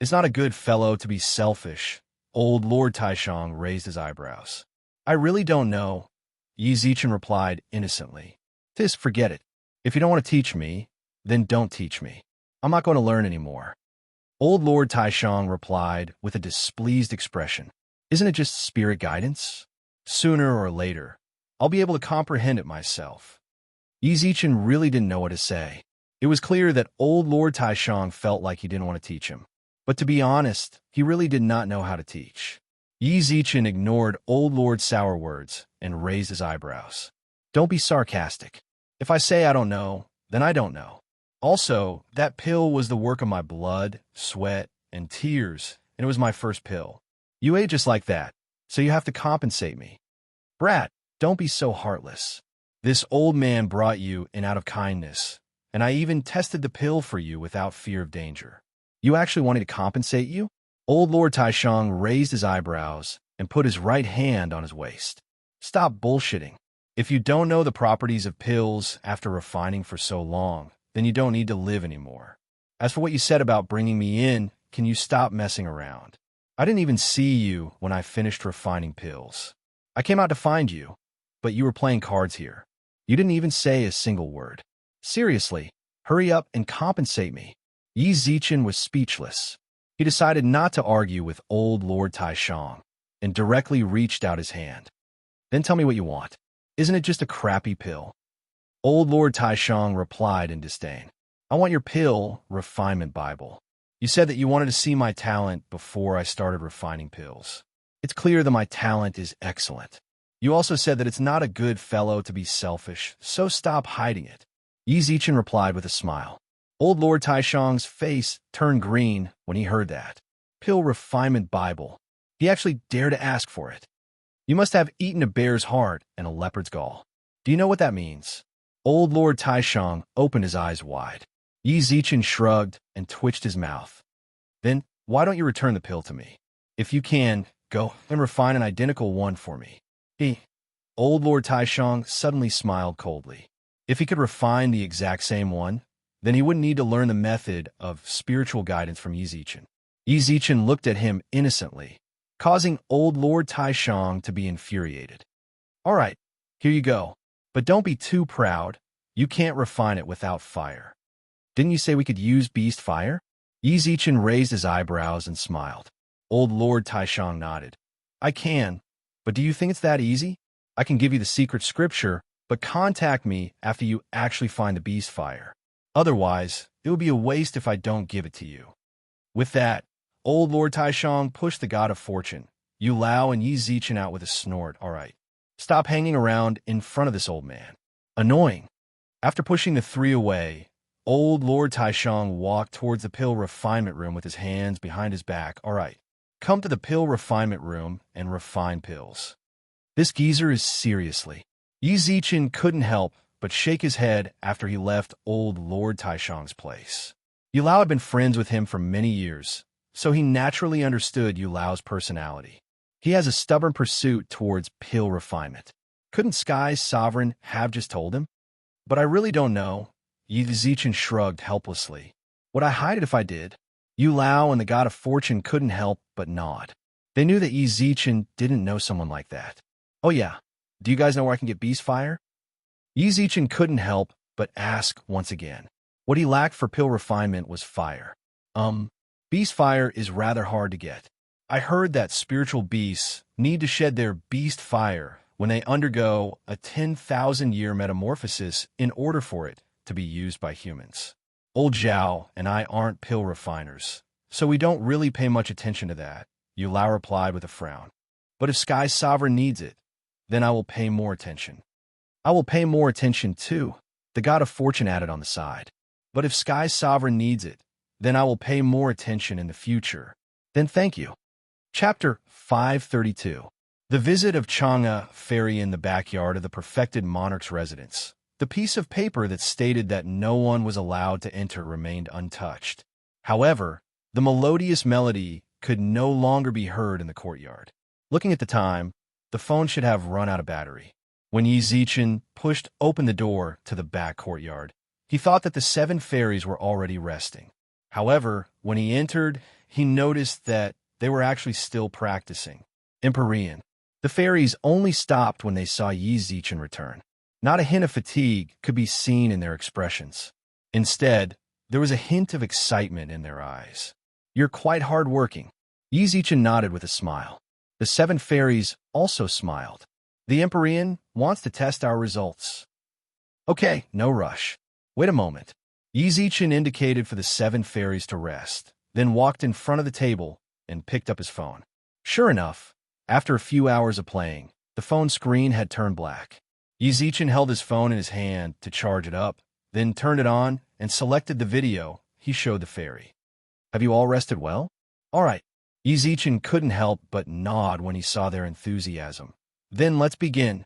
It's not a good fellow to be selfish. Old Lord Taishang raised his eyebrows. I really don't know. Yi Zichen replied innocently. Forget it. If you don't want to teach me, then don't teach me. I'm not going to learn anymore. Old Lord Taishang replied with a displeased expression. Isn't it just spirit guidance? Sooner or later, I'll be able to comprehend it myself. Yi Zichen really didn't know what to say. It was clear that old Lord Taishang felt like he didn't want to teach him. But to be honest, he really did not know how to teach. Yi Zichen ignored old Lord's sour words and raised his eyebrows. Don't be sarcastic. If I say I don't know, then I don't know. Also, that pill was the work of my blood, sweat, and tears, and it was my first pill. You ate just like that, so you have to compensate me. Brat, don't be so heartless. This old man brought you in out of kindness, and I even tested the pill for you without fear of danger. You actually want me to compensate you? Old Lord Taishang raised his eyebrows and put his right hand on his waist. Stop bullshitting. If you don't know the properties of pills after refining for so long, then you don't need to live anymore. As for what you said about bringing me in, can you stop messing around? I didn't even see you when I finished refining pills. I came out to find you, but you were playing cards here. You didn't even say a single word. Seriously, hurry up and compensate me. Yi Zichen was speechless. He decided not to argue with old Lord Taishang and directly reached out his hand. Then tell me what you want. Isn't it just a crappy pill? Old Lord Taishang replied in disdain. I want your pill, Refinement Bible. You said that you wanted to see my talent before I started refining pills. It's clear that my talent is excellent. You also said that it's not a good fellow to be selfish, so stop hiding it. Yi Zichen replied with a smile. Old Lord Taishang's face turned green when he heard that. Pill Refinement Bible. He actually dared to ask for it. You must have eaten a bear's heart and a leopard's gall. Do you know what that means? Old Lord Taishang opened his eyes wide. Yi Zichen shrugged and twitched his mouth. Then, why don't you return the pill to me? If you can, go and refine an identical one for me. Old Lord Taishang suddenly smiled coldly. If he could refine the exact same one, then he wouldn't need to learn the method of spiritual guidance from Yi Zichen. Yi Zichen looked at him innocently, causing old Lord Taishang to be infuriated. All right, here you go. But don't be too proud. You can't refine it without fire. Didn't you say we could use beast fire? Yi Zichen raised his eyebrows and smiled. Old Lord Taishang nodded. I can, but do you think it's that easy? I can give you the secret scripture, but contact me after you actually find the beast fire. Otherwise, it will be a waste if I don't give it to you. With that, old Lord Taishang pushed the god of fortune, Yu Lao and Yi Zichen out with a snort. All right, stop hanging around in front of this old man. Annoying. After pushing the three away, old Lord Taishang walked towards the pill refinement room with his hands behind his back. All right, come to the pill refinement room and refine pills. This geezer is seriously. Yi Zichen couldn't help but shake his head after he left old Lord Taishang's place. Yu Lao had been friends with him for many years, so he naturally understood Yu Lao's personality. He has a stubborn pursuit towards pill refinement. Couldn't Sky's sovereign have just told him? But I really don't know. Yi Zichen shrugged helplessly. Would I hide it if I did? Yu Lao and the god of fortune couldn't help but nod. They knew that Yi Zichen didn't know someone like that. Oh yeah, do you guys know where I can get beast fire? Yi Zichen couldn't help but ask once again. What he lacked for pill refinement was fire. Beast fire is rather hard to get. I heard that spiritual beasts need to shed their beast fire when they undergo a 10,000-year metamorphosis in order for it to be used by humans. Old Zhao and I aren't pill refiners, so we don't really pay much attention to that, Yu Lao replied with a frown. But if Sky's sovereign needs it, then I will pay more attention. I will pay more attention too, the god of fortune added on the side. But if Sky's sovereign needs it, then I will pay more attention in the future. Then thank you. Chapter 532. The visit of Chang'e fairy in the backyard of the perfected monarch's residence. The piece of paper that stated that no one was allowed to enter remained untouched. However, the melodious melody could no longer be heard in the courtyard. Looking at the time, the phone should have run out of battery. When Yi Zichen pushed open the door to the back courtyard, he thought that the 7 fairies were already resting. However, when he entered, he noticed that they were actually still practicing. Empyrean. The fairies only stopped when they saw Yi Zichen return. Not a hint of fatigue could be seen in their expressions. Instead, there was a hint of excitement in their eyes. You're quite hard-working. Yi Zichen nodded with a smile. The 7 fairies also smiled. The Empyrean wants to test our results. Okay, no rush. Wait a moment. Yi Zichen indicated for the 7 fairies to rest, then walked in front of the table and picked up his phone. Sure enough, after a few hours of playing, the phone screen had turned black. Yi Zichen held his phone in his hand to charge it up, then turned it on and selected the video he showed the fairy. Have you all rested well? All right. Yi Zichen couldn't help but nod when he saw their enthusiasm. Then let's begin.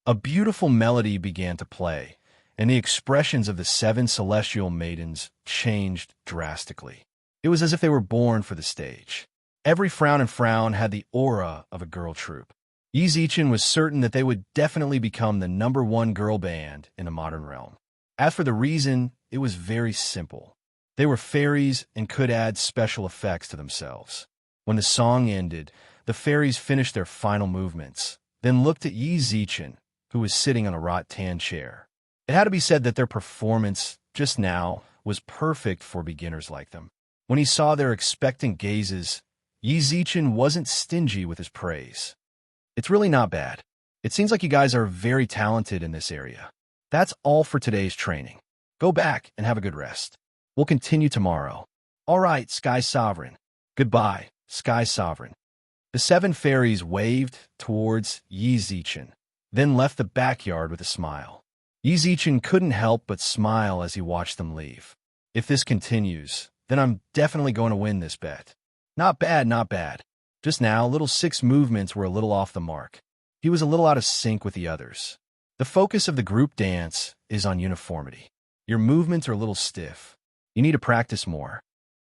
A beautiful melody began to play, and the expressions of the 7 celestial maidens changed drastically. It was as if they were born for the stage. Every frown and frown had the aura of a girl troupe. Yi Zichen was certain that they would definitely become the #1 girl band in the modern realm. As for the reason, it was very simple. They were fairies and could add special effects to themselves. When the song ended, the fairies finished their final movements, then looked at Yi Zichen, who was sitting on a rattan chair. It had to be said that their performance, just now, was perfect for beginners like them. When he saw their expectant gazes, Yi Zichen wasn't stingy with his praise. It's really not bad. It seems like you guys are very talented in this area. That's all for today's training. Go back and have a good rest. We'll continue tomorrow. All right, Sky Sovereign. Goodbye, Sky Sovereign. The 7 fairies waved towards Yi Zichen, then left the backyard with a smile. Yi Zichen couldn't help but smile as he watched them leave. If this continues, then I'm definitely going to win this bet. Not bad, not bad. Just now, little 6 movements were a little off the mark. He was a little out of sync with the others. The focus of the group dance is on uniformity. Your movements are a little stiff. You need to practice more.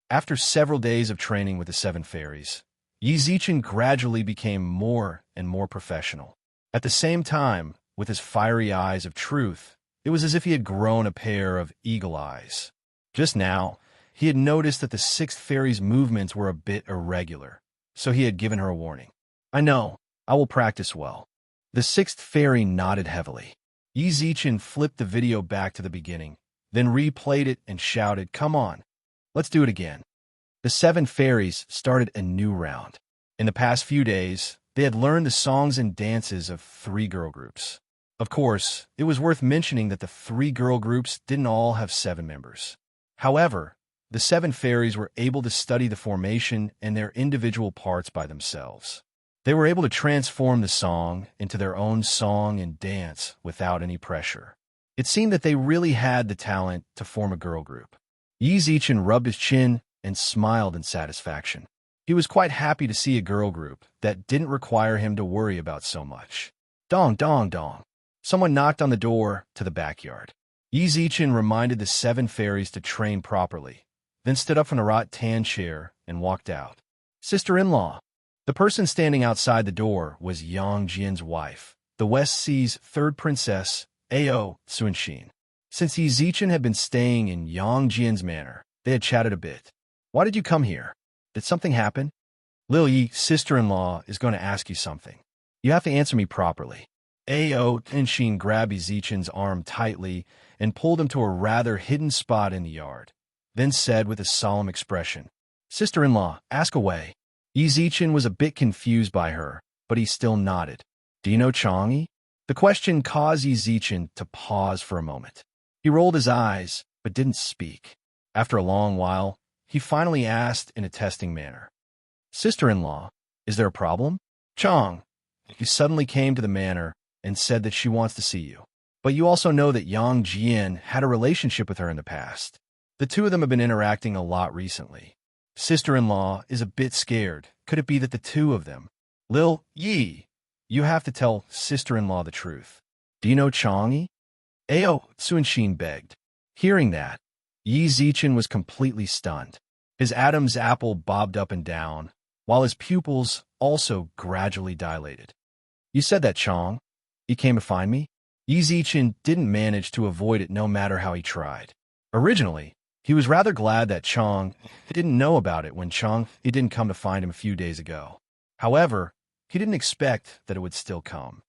After several days of training with the 7 fairies, Yi Zichen gradually became more and more professional. At the same time, with his fiery eyes of truth, it was as if he had grown a pair of eagle eyes. Just now, he had noticed that the 6th fairy's movements were a bit irregular, so he had given her a warning. I know, I will practice well. The 6th fairy nodded heavily. Yi Zichen flipped the video back to the beginning, then replayed it and shouted, "Come on, let's do it again." The 7 fairies started a new round. In the past few days, they had learned the songs and dances of 3 girl groups. Of course, it was worth mentioning that the 3 girl groups didn't all have 7 members. However, the 7 fairies were able to study the formation and their individual parts by themselves. They were able to transform the song into their own song and dance without any pressure. It seemed that they really had the talent to form a girl group. Yi Zichen rubbed his chin and smiled in satisfaction. He was quite happy to see a girl group that didn't require him to worry about so much. Dong, dong, dong. Someone knocked on the door to the backyard. Yi Zichen reminded the 7 fairies to train properly, then stood up from the rattan chair and walked out. Sister-in-law. The person standing outside the door was Yang Jian's wife, the West Sea's 3rd princess, Ao Sunshin. Since Yi Zichen had been staying in Yang Jian's manor, they had chatted a bit. Why did you come here? Did something happen? Lil Yi, sister-in-law, is going to ask you something. You have to answer me properly. Ao Sunshin grabbed Yi Zichen's arm tightly and pulled him to a rather hidden spot in the yard, then said with a solemn expression, Sister-in-law, ask away. Yi Zichen was a bit confused by her, but he still nodded. Do you know Chang'e? The question caused Yi Zichen to pause for a moment. He rolled his eyes, but didn't speak. After a long while, he finally asked in a testing manner, Sister-in-law, is there a problem? Chang, you suddenly came to the manor and said that she wants to see you. But you also know that Yang Jian had a relationship with her in the past. The 2 of them have been interacting a lot recently. Sister-in-law is a bit scared. Could it be that the 2 of them? Lil Yi, you have to tell sister-in-law the truth. Do you know Chang'e? Ao Sunshin begged. Hearing that, Yi Zichen was completely stunned. His Adam's apple bobbed up and down, while his pupils also gradually dilated. You said that, Chang. You came to find me? Yi Zichen didn't manage to avoid it no matter how he tried. Originally, he was rather glad that Chang didn't know about it when Chang didn't come to find him a few days ago. However, he didn't expect that it would still come.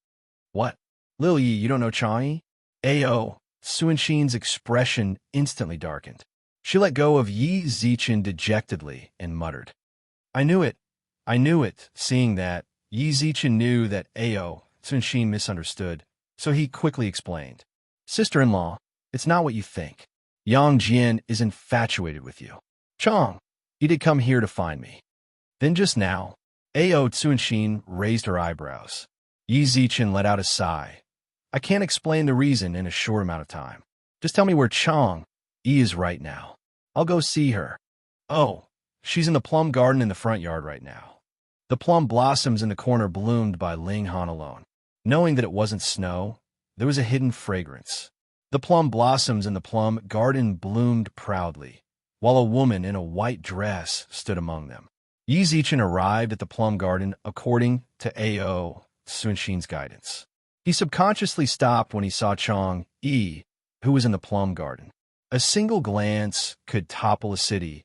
What? Lil Yi, you don't know Chang'e? Ao Sunshin's expression instantly darkened. She let go of Yi Zichen dejectedly and muttered, I knew it. Seeing that, Yi Zichen knew that Ao Sunshin misunderstood, so he quickly explained. Sister-in-law, it's not what you think. Yang Jian is infatuated with you. Chang, you did come here to find me. Then just now, Ao Sunshin raised her eyebrows. Yi Zichen let out a sigh, I can't explain the reason in a short amount of time. Just tell me where Chang Yi is right now. I'll go see her. Oh, she's in the plum garden in the front yard right now. The plum blossoms in the corner bloomed by Ling Han alone. Knowing that it wasn't snow, there was a hidden fragrance. The plum blossoms in the plum garden bloomed proudly, while a woman in a white dress stood among them. Yi Zichen arrived at the plum garden according to A.O. Sunshin's guidance. He subconsciously stopped when he saw Chang Yi, who was in the plum garden. A single glance could topple a city,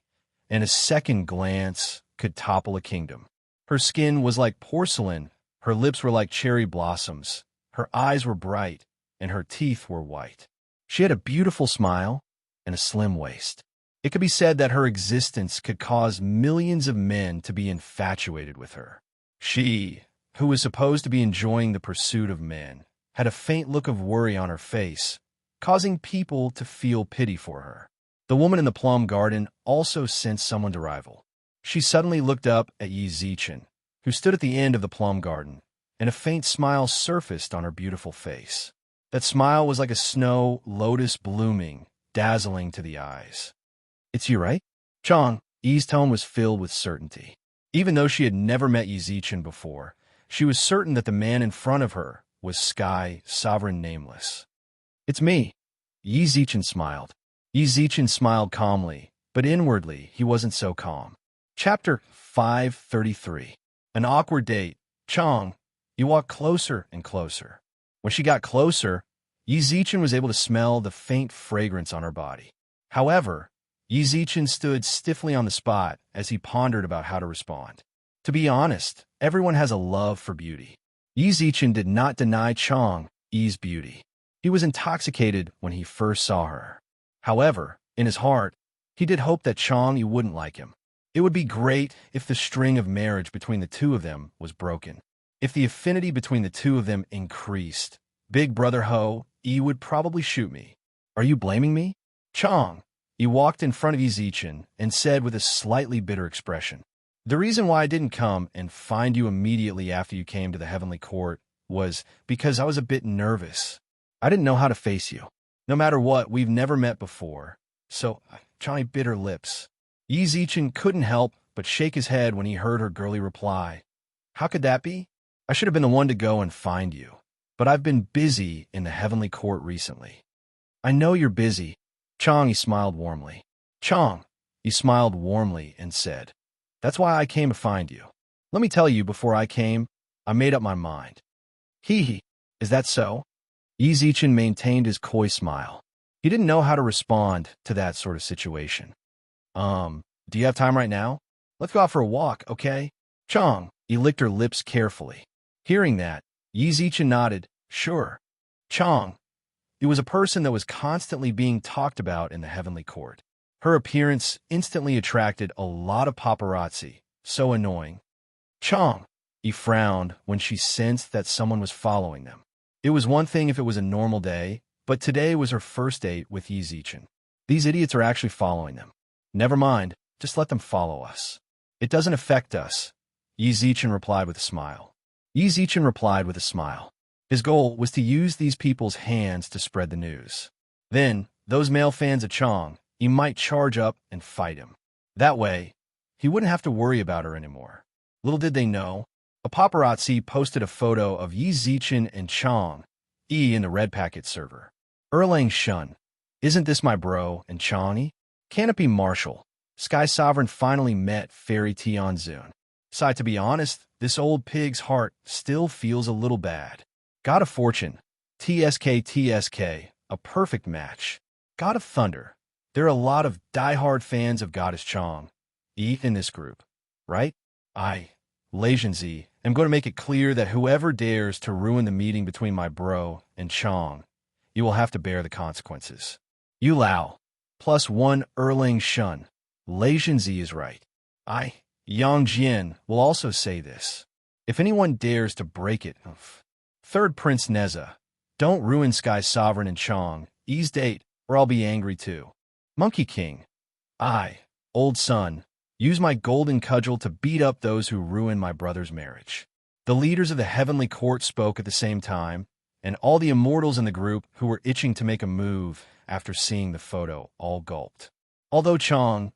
and a second glance could topple a kingdom. Her skin was like porcelain, her lips were like cherry blossoms, her eyes were bright, and her teeth were white. She had a beautiful smile and a slim waist. It could be said that her existence could cause millions of men to be infatuated with her. She, who was supposed to be enjoying the pursuit of men, had a faint look of worry on her face, causing people to feel pity for her. The woman in the plum garden also sensed someone's arrival. She suddenly looked up at Yi Zichen, who stood at the end of the plum garden, and a faint smile surfaced on her beautiful face. That smile was like a snow lotus blooming, dazzling to the eyes. It's you, right? Chang Yi's tone was filled with certainty. Even though she had never met Yi Zichen before, she was certain that the man in front of her was Sky Sovereign Nameless. It's me. Yi Zichen smiled. Yi Zichen smiled calmly, but inwardly he wasn't so calm. Chapter 533. An awkward date. Chang Yi walked closer and closer. When she got closer, Yi Zichen was able to smell the faint fragrance on her body. However, Yi Zichen stood stiffly on the spot as he pondered about how to respond. To be honest, everyone has a love for beauty. Yi Zichen did not deny Chang Yi's beauty. He was intoxicated when he first saw her. However, in his heart, he did hope that Chang Yi wouldn't like him. It would be great if the string of marriage between the two of them was broken. If the affinity between the two of them increased, Big Brother Ho Yi would probably shoot me. Are you blaming me? Chang Yi walked in front of Yi Zichen and said with a slightly bitter expression, "The reason why I didn't come and find you immediately after you came to the heavenly court was because I was a bit nervous. I didn't know how to face you. No matter what, we've never met before." So, Chang Yi bit her lips. Yi Zichen couldn't help but shake his head when he heard her girly reply. "How could that be? I should have been the one to go and find you. But I've been busy in the heavenly court recently." "I know you're busy." Chang Yi smiled warmly. Chang Yi smiled warmly and said, "That's why I came to find you. Let me tell you, before I came, I made up my mind." Hee, is that so?" Yi Zichen maintained his coy smile. He didn't know how to respond to that sort of situation. Do you have time right now? Let's go out for a walk, okay?" Chang Yi licked her lips carefully. Hearing that, Yi Zichen nodded, "Sure." Chang Yi was a person that was constantly being talked about in the heavenly court. Her appearance instantly attracted a lot of paparazzi, so annoying. Chang Yi frowned when she sensed that someone was following them. It was one thing if it was a normal day, but today was her first date with Yi Zichen. These idiots are actually following them. Never mind, just let them follow us. It doesn't affect us, Yi Zichen replied with a smile. Yi Zichen replied with a smile. His goal was to use these people's hands to spread the news. Then, those male fans of Chang Yi might charge up and fight him. That way, he wouldn't have to worry about her anymore. Little did they know, a paparazzi posted a photo of Yi Zichen and Chang Yi in the Red Packet server. Erlang Shun, isn't this my bro and Chang Yi? Canopy Marshall, Sky Sovereign finally met Fairy Tianzun. Sigh, to be honest, this old pig's heart still feels a little bad. God of Fortune, TSK, a perfect match. God of Thunder, there are a lot of die-hard fans of Goddess Chang Yi in this group, right? I, Lazenzi, am going to make it clear that whoever dares to ruin the meeting between my bro and Chang, you will have to bear the consequences. Yu Lao, +1 Erlang Shun, Lazenzi is right. I, Yang Jian, will also say this. If anyone dares to break it, Third Prince Neza, don't ruin Sky Sovereign and Chang Yi's date, or I'll be angry too. Monkey King, I, Old Sun, use my golden cudgel to beat up those who ruin my brother's marriage. The leaders of the heavenly court spoke at the same time, and all the immortals in the group who were itching to make a move after seeing the photo all gulped. Although Chong,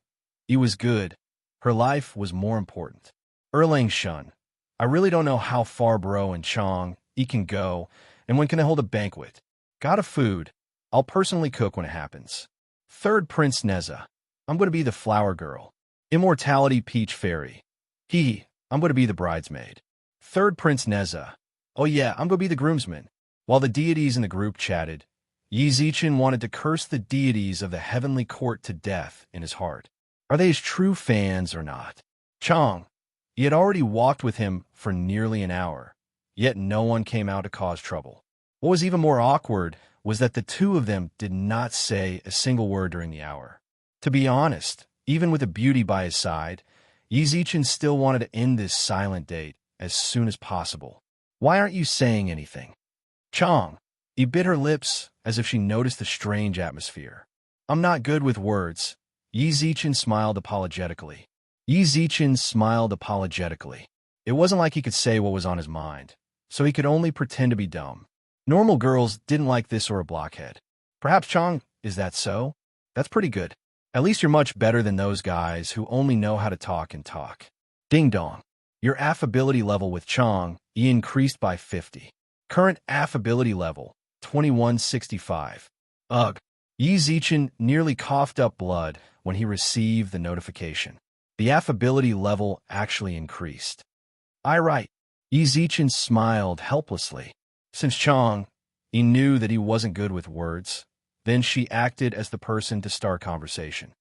he was good, her life was more important. Erlang Shun, I really don't know how far bro and Chong, he can go, and when can I hold a banquet? Got a food. I'll personally cook when it happens. Third Prince Neza, I'm going to be the flower girl. Immortality Peach Fairy. I'm going to be the bridesmaid. Third Prince Neza, oh yeah, I'm going to be the groomsman. While the deities in the group chatted, Yi Zichen wanted to curse the deities of the heavenly court to death in his heart. Are they his true fans or not? Chong, he had already walked with him for nearly an hour, yet no one came out to cause trouble. What was even more awkward was that the two of them did not say a single word during the hour. To be honest, even with a beauty by his side, Yi Zichen still wanted to end this silent date as soon as possible. Why aren't you saying anything? Chong, he bit her lips as if she noticed the strange atmosphere. I'm not good with words. Yi Zichen smiled apologetically. It wasn't like he could say what was on his mind, so he could only pretend to be dumb. Normal girls didn't like this or a blockhead. Perhaps Chong, is that so? That's pretty good. At least you're much better than those guys who only know how to talk and talk. Ding dong. Your affability level with Chong, increased by 50. Current affability level, 2165. Ugh. Yi Zichen nearly coughed up blood when he received the notification. The affability level actually increased. Right. Yi Zichen smiled helplessly. Since Chong, he knew that he wasn't good with words, then she acted as the person to start conversation.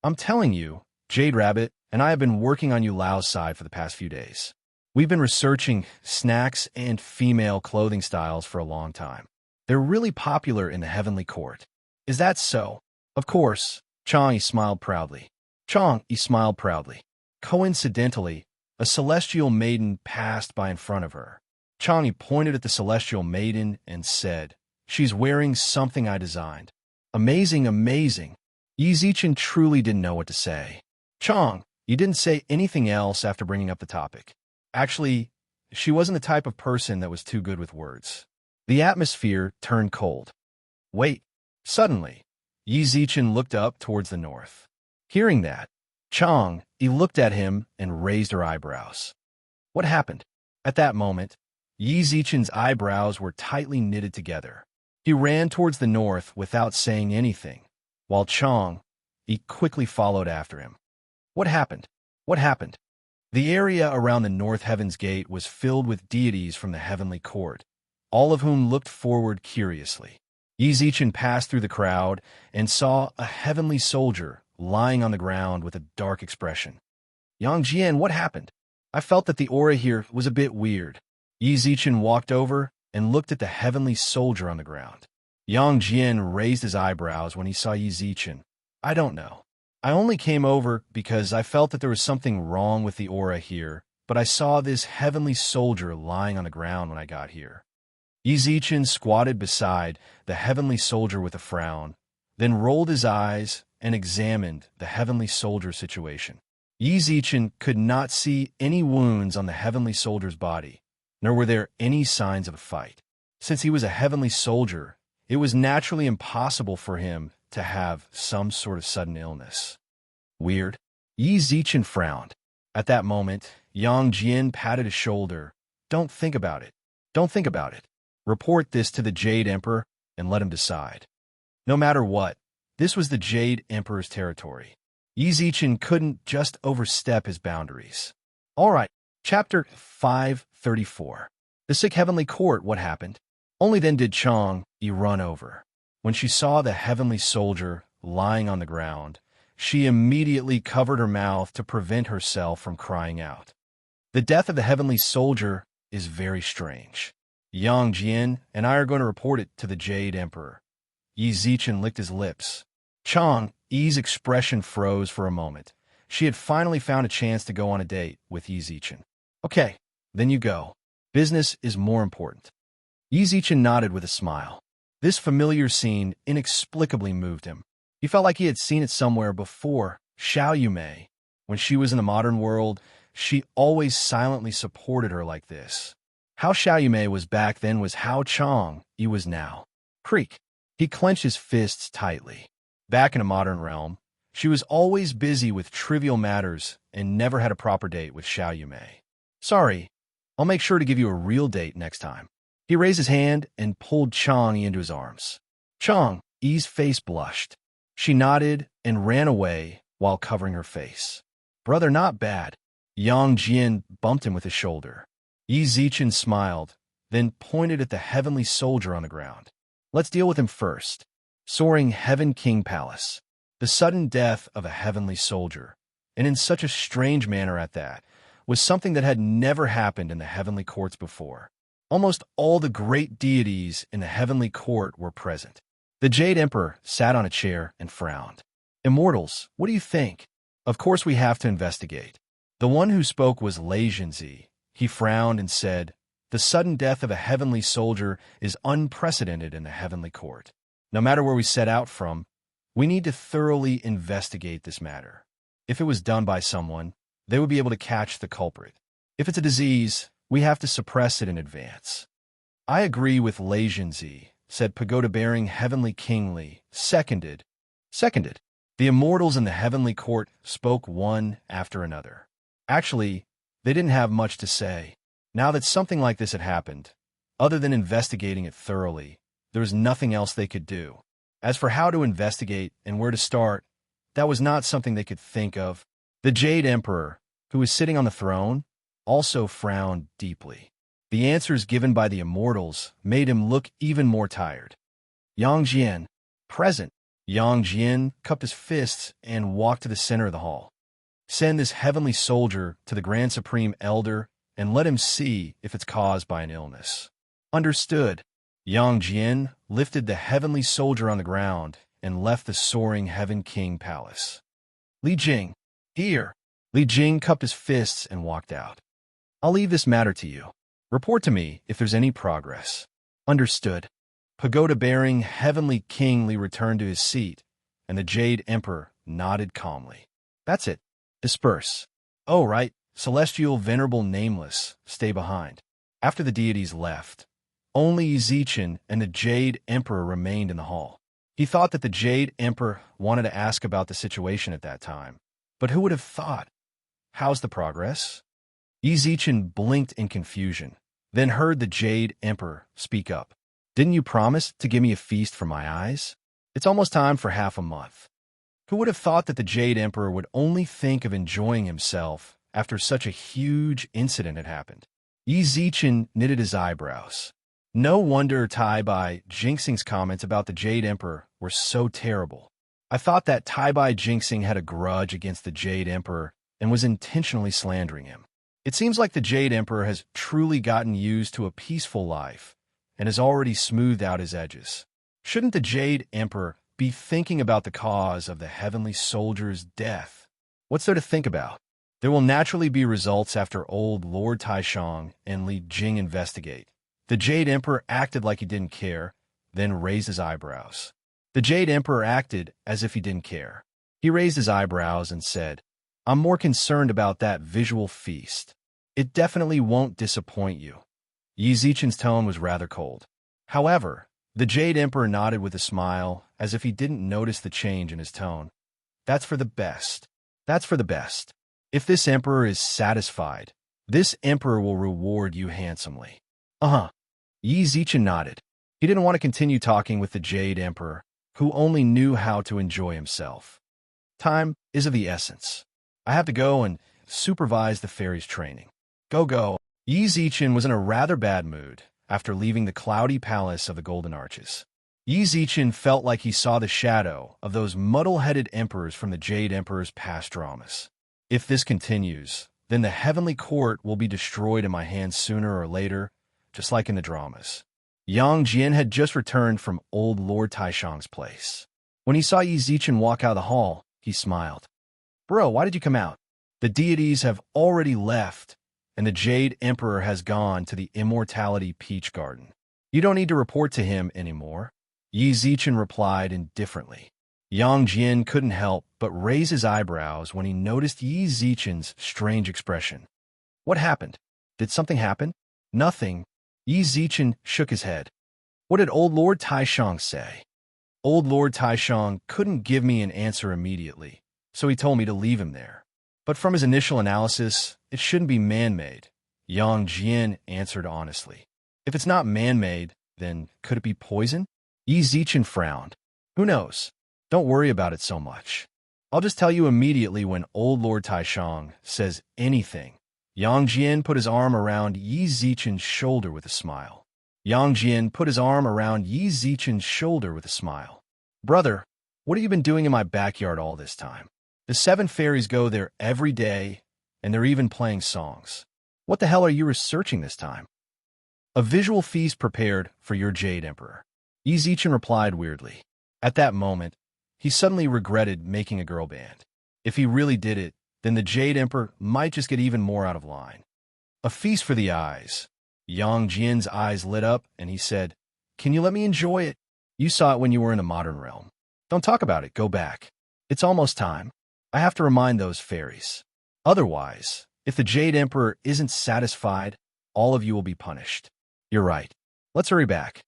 I'm telling you, Jade Rabbit and I have been working on Lao's side for the past few days. We've been researching snacks and female clothing styles for a long time. They're really popular in the heavenly court. Is that so? Of course, Chong smiled proudly. Coincidentally, a celestial maiden passed by in front of her. Chong pointed at the celestial maiden and said, she's wearing something I designed. Amazing. Yi Zichen truly didn't know what to say. Chong, you didn't say anything else after bringing up the topic. Actually, she wasn't the type of person that was too good with words. The atmosphere turned cold. Wait. Suddenly, Yi Zichen looked up towards the north. Hearing that, Chong, he looked at him and raised her eyebrows. What happened? At that moment, Yi Zichen's eyebrows were tightly knitted together. He ran towards the north without saying anything, while Chong, he quickly followed after him. What happened? The area around the North Heaven's Gate was filled with deities from the heavenly court, all of whom looked forward curiously. Yi Zichen passed through the crowd and saw a heavenly soldier lying on the ground with a dark expression. Yang Jian, what happened? I felt that the aura here was a bit weird. Yi Zichen walked over and looked at the heavenly soldier on the ground. Yang Jian raised his eyebrows when he saw Yi Zichen. I don't know. I only came over because I felt that there was something wrong with the aura here, but I saw this heavenly soldier lying on the ground when I got here. Yi Zichen squatted beside the heavenly soldier with a frown, then rolled his eyes and examined the heavenly soldier's situation. Yi Zichen could not see any wounds on the heavenly soldier's body, nor were there any signs of a fight. Since he was a heavenly soldier, it was naturally impossible for him to have some sort of sudden illness. Weird. Yi Zichen frowned. At that moment, Yang Jian patted his shoulder. Don't think about it. Report this to the Jade Emperor and let him decide. No matter what, this was the Jade Emperor's territory. Yi Zichen couldn't just overstep his boundaries. All right, Chapter 534. The Sick Heavenly Court, what happened? Only then did Chong run over. When she saw the heavenly soldier lying on the ground, she immediately covered her mouth to prevent herself from crying out. The death of the heavenly soldier is very strange. Yang Jian and I are going to report it to the Jade Emperor. Yi Zichen licked his lips. Chong Yi's expression froze for a moment. She had finally found a chance to go on a date with Yi Zichen. Okay, then you go. Business is more important. Yi Zichen nodded with a smile. This familiar scene inexplicably moved him. He felt like he had seen it somewhere before. Xiao Yumei, when she was in the modern world, she always silently supported her like this. How Xiaoyumei was back then was how Chong Yi was now. Creak. He clenched his fists tightly. Back in a modern realm, she was always busy with trivial matters and never had a proper date with Xiaoyumei. Sorry, I'll make sure to give you a real date next time. He raised his hand and pulled Chong Yi into his arms. Chong Yi's face blushed. She nodded and ran away while covering her face. Brother, not bad. Yang Jian bumped him with his shoulder. Yi Zichen smiled, then pointed at the heavenly soldier on the ground. Let's deal with him first. Soaring Heaven King Palace. The sudden death of a heavenly soldier, and in such a strange manner at that, was something that had never happened in the heavenly courts before. Almost all the great deities in the heavenly court were present. The Jade Emperor sat on a chair and frowned. Immortals, what do you think? Of course we have to investigate. The one who spoke was Lei Jinzi. He frowned and said, the sudden death of a heavenly soldier is unprecedented in the heavenly court. No matter where we set out from, we need to thoroughly investigate this matter. If it was done by someone, they would be able to catch the culprit. If it's a disease, we have to suppress it in advance. I agree with Lei Jinzi, said pagoda-bearing Heavenly Kingly. Seconded. The immortals in the heavenly court spoke one after another. Actually, they didn't have much to say. Now that something like this had happened, other than investigating it thoroughly, there was nothing else they could do. As for how to investigate and where to start, that was not something they could think of. The Jade Emperor, who was sitting on the throne, also frowned deeply. The answers given by the immortals made him look even more tired. Yang Jian, present. Yang Jian cupped his fists and walked to the center of the hall. Send this heavenly soldier to the Grand Supreme Elder and let him see if it's caused by an illness. Understood. Yang Jian lifted the heavenly soldier on the ground and left the soaring Heaven King Palace. Li Jing, here. Li Jing cupped his fists and walked out. I'll leave this matter to you. Report to me if there's any progress. Understood. Pagoda-bearing Heavenly King Li returned to his seat, and the Jade Emperor nodded calmly. That's it. Disperse. Oh, right. Celestial Venerable Nameless, stay behind. After the deities left, only Zichen and the Jade Emperor remained in the hall. He thought that the Jade Emperor wanted to ask about the situation at that time. But who would have thought? How's the progress? Zichen blinked in confusion, then heard the Jade Emperor speak up. Didn't you promise to give me a feast for my eyes? It's almost time for half a month. Who would have thought that the Jade Emperor would only think of enjoying himself after such a huge incident had happened? Zichen knitted his eyebrows. No wonder Tai Bai Jinxing's comments about the Jade Emperor were so terrible. I thought that Tai Bai Jinxing had a grudge against the Jade Emperor and was intentionally slandering him. It seems like the Jade Emperor has truly gotten used to a peaceful life and has already smoothed out his edges. Shouldn't the Jade Emperor be thinking about the cause of the heavenly soldier's death? What's there to think about? There will naturally be results after old Lord Taishang and Li Jing investigate. The Jade Emperor acted like he didn't care, then raised his eyebrows. The Jade Emperor acted as if he didn't care. He raised his eyebrows and said, I'm more concerned about that visual feast. It definitely won't disappoint you. Zichen's tone was rather cold. However, the Jade Emperor nodded with a smile, as if he didn't notice the change in his tone. That's for the best. That's for the best. If this emperor is satisfied, this emperor will reward you handsomely. Zichen nodded. He didn't want to continue talking with the Jade Emperor, who only knew how to enjoy himself. Time is of the essence. I have to go and supervise the fairies' training. Go. Zichen was in a rather bad mood after leaving the cloudy palace of the Golden Arches. Zichen felt like he saw the shadow of those muddle-headed emperors from the Jade Emperor's past dramas. If this continues, then the heavenly court will be destroyed in my hands sooner or later, just like in the dramas. Yang Jian had just returned from old Lord Taishang's place. When he saw Zichen walk out of the hall, he smiled. Bro, why did you come out? The deities have already left, and the Jade Emperor has gone to the Immortality Peach Garden. You don't need to report to him anymore. Zichen replied indifferently. Yang Jian couldn't help but raise his eyebrows when he noticed Zichen's strange expression. What happened? Did something happen? Nothing. Yi Zichen shook his head. What did old Lord Taishang say? Old Lord Taishang couldn't give me an answer immediately, so he told me to leave him there. But from his initial analysis, it shouldn't be man-made. Yang Jian answered honestly. If it's not man-made, then could it be poison? Yi Zichen frowned. Who knows? Don't worry about it so much. I'll just tell you immediately when old Lord Taishang says anything. Yang Jian put his arm around Yi Zichen's shoulder with a smile. Yang Jian put his arm around Yi Zichen's shoulder with a smile. Brother, what have you been doing in my backyard all this time? The 7 fairies go there every day, and they're even playing songs. What the hell are you researching this time? A visual feast prepared for your Jade Emperor. Yi Zichen replied weirdly. At that moment, he suddenly regretted making a girl band. If he really did it, then the Jade Emperor might just get even more out of line. A feast for the eyes. Yang Jian's eyes lit up, and he said, Can you let me enjoy it? You saw it when you were in the modern realm. Don't talk about it, go back. It's almost time. I have to remind those fairies. Otherwise, if the Jade Emperor isn't satisfied, all of you will be punished. You're right. Let's hurry back.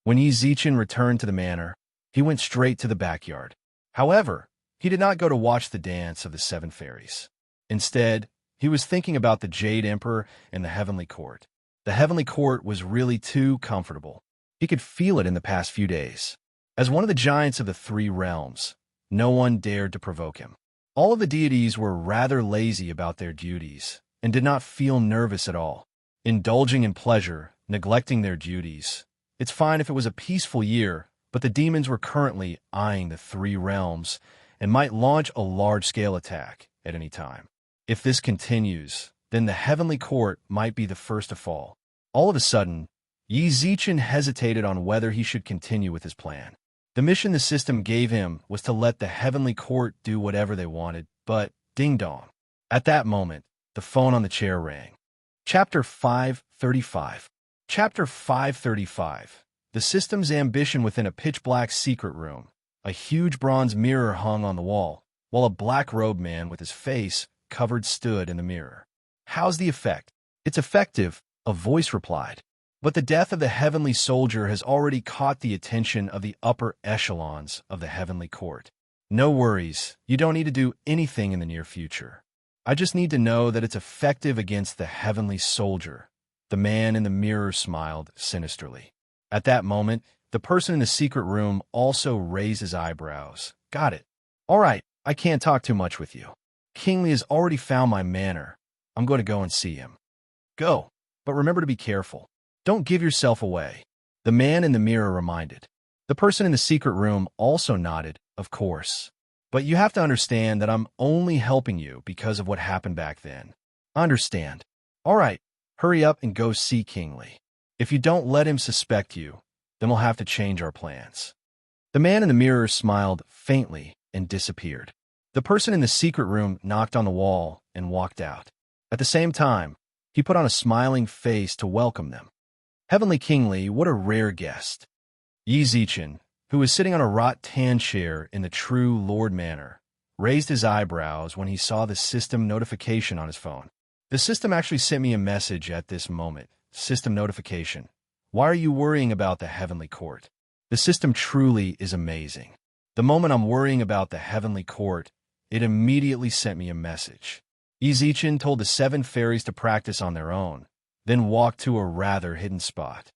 When Yi Zichen returned to the manor, he went straight to the backyard. However, he did not go to watch the dance of the 7 fairies. Instead, he was thinking about the Jade Emperor and the Heavenly Court. The Heavenly Court was really too comfortable. He could feel it in the past few days. As one of the giants of the 3 realms, no one dared to provoke him. All of the deities were rather lazy about their duties and did not feel nervous at all. Indulging in pleasure, neglecting their duties. It's fine if it was a peaceful year, but the demons were currently eyeing the 3 realms and might launch a large-scale attack at any time. If this continues, then the Heavenly Court might be the first to fall. All of a sudden, Yi Zichen hesitated on whether he should continue with his plan. The mission the system gave him was to let the Heavenly Court do whatever they wanted, but ding-dong. At that moment, the phone on the chair rang. Chapter 535. Chapter 535. The system's ambition within a pitch-black secret room. A huge bronze mirror hung on the wall, while a black-robed man with his face covered stood in the mirror. How's the effect? It's effective, a voice replied. But the death of the heavenly soldier has already caught the attention of the upper echelons of the Heavenly Court. No worries, you don't need to do anything in the near future. I just need to know that it's effective against the heavenly soldier. The man in the mirror smiled sinisterly. At that moment, the person in the secret room also raised his eyebrows. Got it. All right, I can't talk too much with you. Kingly has already found my manor. I'm going to go and see him. Go, but remember to be careful. Don't give yourself away. The man in the mirror reminded. The person in the secret room also nodded, of course. But you have to understand that I'm only helping you because of what happened back then. Understand. All right, hurry up and go see Kingly. If you don't let him suspect you, then we'll have to change our plans. The man in the mirror smiled faintly and disappeared. The person in the secret room knocked on the wall and walked out. At the same time, he put on a smiling face to welcome them. Heavenly Kingly, what a rare guest. Yi Zichen, who was sitting on a rattan chair in the true Lord Manor, raised his eyebrows when he saw the system notification on his phone. The system actually sent me a message at this moment. System notification. Why are you worrying about the Heavenly Court? The system truly is amazing. The moment I'm worrying about the Heavenly Court, it immediately sent me a message. Yi Zichen told the 7 fairies to practice on their own, then walked to a rather hidden spot.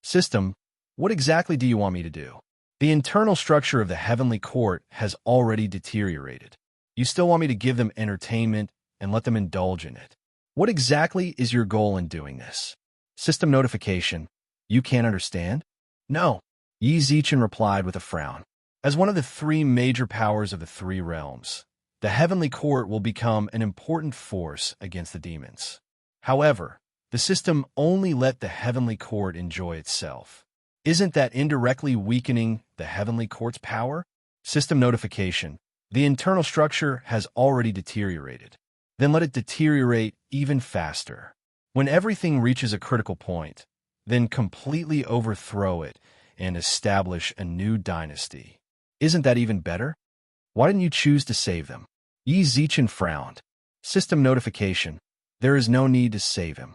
System, what exactly do you want me to do? The internal structure of the Heavenly Court has already deteriorated. You still want me to give them entertainment and let them indulge in it. What exactly is your goal in doing this? System notification. You can't understand? No. Yi Zichen replied with a frown. As one of the 3 major powers of the 3 realms, the Heavenly Court will become an important force against the demons. However, the system only let the Heavenly Court enjoy itself. Isn't that indirectly weakening the Heavenly Court's power? System notification. The internal structure has already deteriorated. Then let it deteriorate even faster. When everything reaches a critical point, then completely overthrow it and establish a new dynasty. Isn't that even better? Why didn't you choose to save them? Yi Zichen frowned. System notification. There is no need to save him.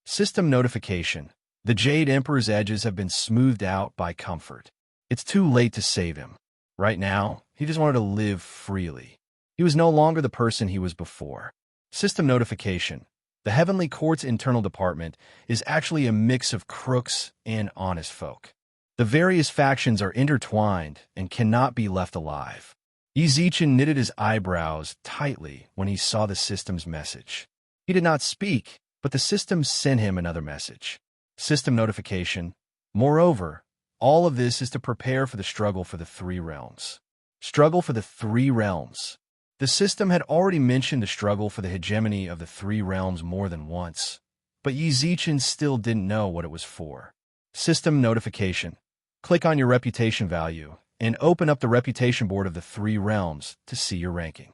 System notification. The Jade Emperor's edges have been smoothed out by comfort. It's too late to save him. Right now, he just wanted to live freely. He was no longer the person he was before. System notification. The Heavenly Court's internal department is actually a mix of crooks and honest folk. The various factions are intertwined and cannot be left alive. Ezichin knitted his eyebrows tightly when he saw the system's message. He did not speak, but the system sent him another message. System notification. Moreover, all of this is to prepare for the struggle for the three realms. Struggle for the three realms. The system had already mentioned the struggle for the hegemony of the three realms more than once, but Ezichin still didn't know what it was for. System notification. Click on your reputation value and open up the reputation board of the three realms to see your ranking.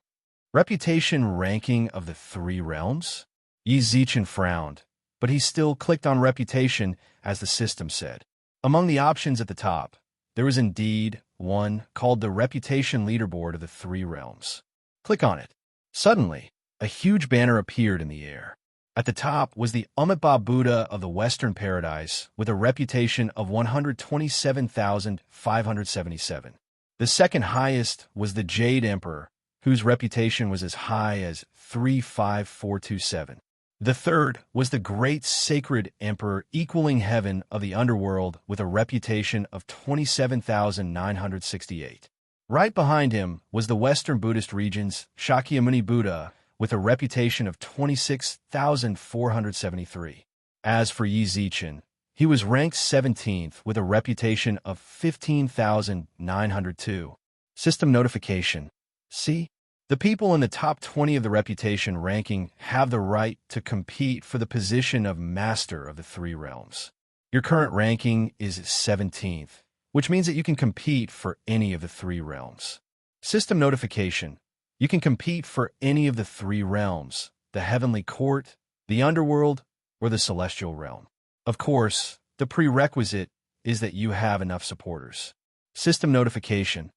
Reputation ranking of the three realms? Ezichin frowned, but he still clicked on reputation as the system said. Among the options at the top, there was indeed one called the Reputation Leaderboard of the Three Realms. Click on it. Suddenly, a huge banner appeared in the air. At the top was the Amitabha Buddha of the Western Paradise with a reputation of 127,577. The second highest was the Jade Emperor, whose reputation was as high as 35427. The third was the Great Sacred Emperor equaling heaven of the underworld with a reputation of 27,968. Right behind him was the Western Buddhist region's Shakyamuni Buddha with a reputation of 26,473. As for Ezichin, he was ranked 17th with a reputation of 15,902. System notification. See? The people in the top 20 of the reputation ranking have the right to compete for the position of Master of the Three Realms. Your current ranking is 17th, which means that you can compete for any of the three realms. System notification. You can compete for any of the three realms, the Heavenly Court, the Underworld, or the Celestial Realm. Of course, the prerequisite is that you have enough supporters. System notification.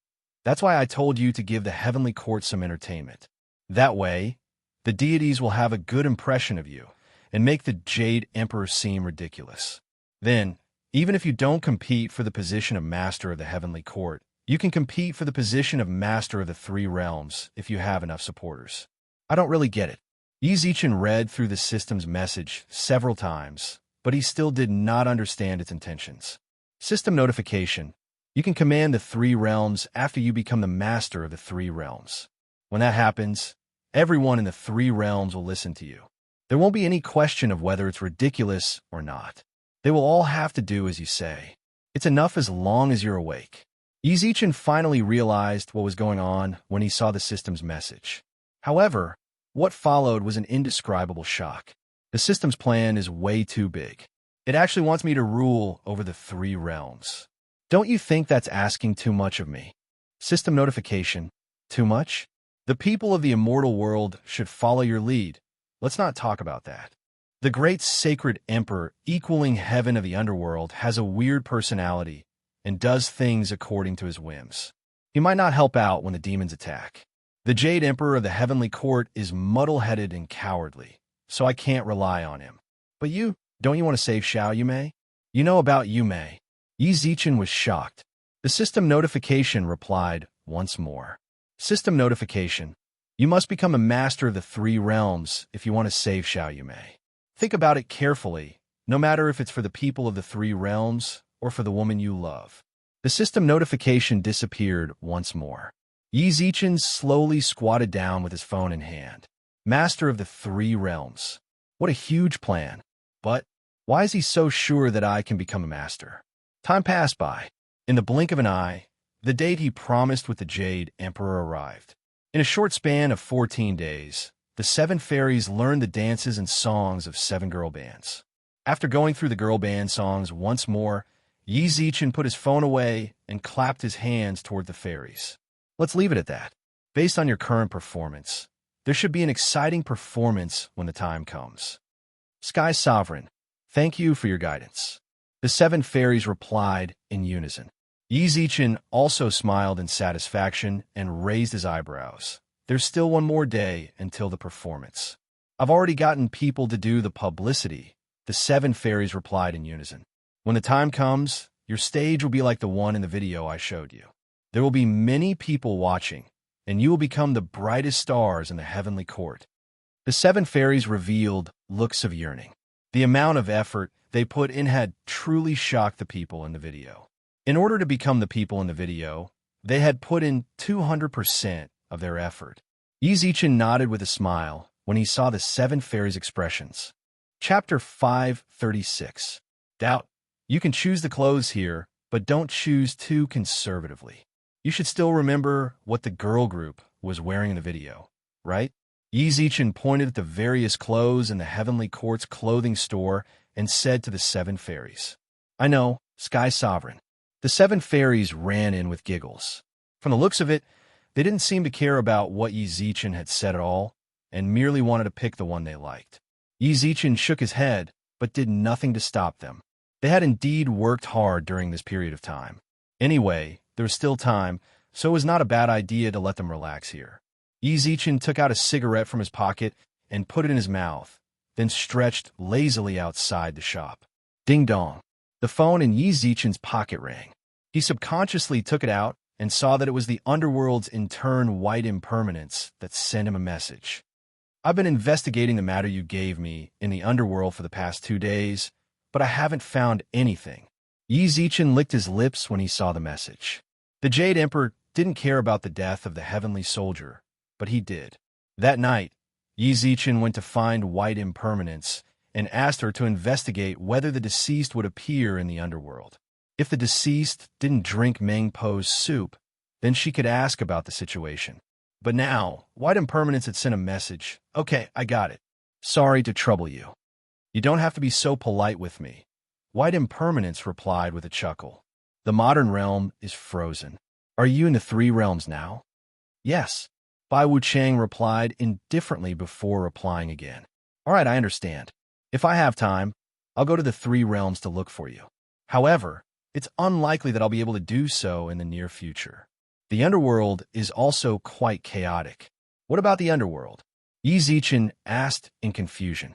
That's why I told you to give the Heavenly Court some entertainment. That way, the deities will have a good impression of you and make the Jade Emperor seem ridiculous. Then, even if you don't compete for the position of Master of the Heavenly Court, you can compete for the position of Master of the Three Realms if you have enough supporters. I don't really get it. Ezichin read through the system's message several times, but he still did not understand its intentions. System notification. You can command the three realms after you become the master of the three realms. When that happens, everyone in the three realms will listen to you. There won't be any question of whether it's ridiculous or not. They will all have to do as you say. It's enough as long as you're awake. Ezichin finally realized what was going on when he saw the system's message. However, what followed was an indescribable shock. The system's plan is way too big. It actually wants me to rule over the three realms. Don't you think that's asking too much of me? System notification. Too much? The people of the immortal world should follow your lead. Let's not talk about that. The Great Sacred Emperor equaling heaven of the underworld has a weird personality and does things according to his whims. He might not help out when the demons attack. The Jade Emperor of the Heavenly Court is muddle-headed and cowardly, so I can't rely on him. But don't you want to save Xiao Yumei? You know about Yumei. Ezichin was shocked. The system notification replied once more. System notification. You must become a master of the three realms if you want to save Xiao Yumei. Think about it carefully, no matter if it's for the people of the three realms or for the woman you love. The system notification disappeared once more. Ezichin slowly squatted down with his phone in hand. Master of the three realms. What a huge plan. But why is he so sure that I can become a master? Time passed by. In the blink of an eye, the date he promised with the Jade Emperor arrived. In a short span of 14 days, the 7 fairies learned the dances and songs of 7 girl bands. After going through the girl band songs once more, Ezichin put his phone away and clapped his hands toward the fairies. Let's leave it at that. Based on your current performance, there should be an exciting performance when the time comes. Sky Sovereign, thank you for your guidance. The 7 fairies replied in unison. Ezichin also smiled in satisfaction and raised his eyebrows. There's still one more day until the performance. I've already gotten people to do the publicity, The 7 fairies replied in unison. When the time comes, your stage will be like the one in the video I showed you. There will be many people watching, and you will become the brightest stars in the heavenly court. The 7 fairies revealed looks of yearning. The amount of effort they put in had truly shocked the people in the video. In order to become the people in the video, they had put in 200% of their effort. Yizichin nodded with a smile when he saw the 7 fairies' expressions. Chapter 536. Doubt. You can choose the clothes here, but don't choose too conservatively. You should still remember what the girl group was wearing in the video, right? Yizichin pointed at the various clothes in the Heavenly Court's clothing store and said to the 7 fairies, I know, Sky Sovereign. The 7 fairies ran in with giggles. From the looks of it, they didn't seem to care about what Yizichin had said at all, and merely wanted to pick the one they liked. Yizichin shook his head, but did nothing to stop them. They had indeed worked hard during this period of time. Anyway, there was still time, so it was not a bad idea to let them relax here. Yizichin took out a cigarette from his pocket and put it in his mouth, then stretched lazily outside the shop. Ding-dong. The phone in Yizichin's pocket rang. He subconsciously took it out and saw that it was the underworld's intern White Impermanence that sent him a message. I've been investigating the matter you gave me in the underworld for the past 2 days, but I haven't found anything. Yizichin licked his lips when he saw the message. The Jade Emperor didn't care about the death of the heavenly soldier, but he did. That night, Yizichin went to find White Impermanence and asked her to investigate whether the deceased would appear in the underworld. If the deceased didn't drink Meng Po's soup, then she could ask about the situation. But now, White Impermanence had sent a message. Okay, I got it. Sorry to trouble you. You don't have to be so polite with me. White Impermanence replied with a chuckle. The modern realm is frozen. Are you in the 3 realms now? Yes. Bai Wuchang replied indifferently before replying again. All right, I understand. If I have time, I'll go to the 3 realms to look for you. However, it's unlikely that I'll be able to do so in the near future. The underworld is also quite chaotic. What about the underworld? Yizichin asked in confusion.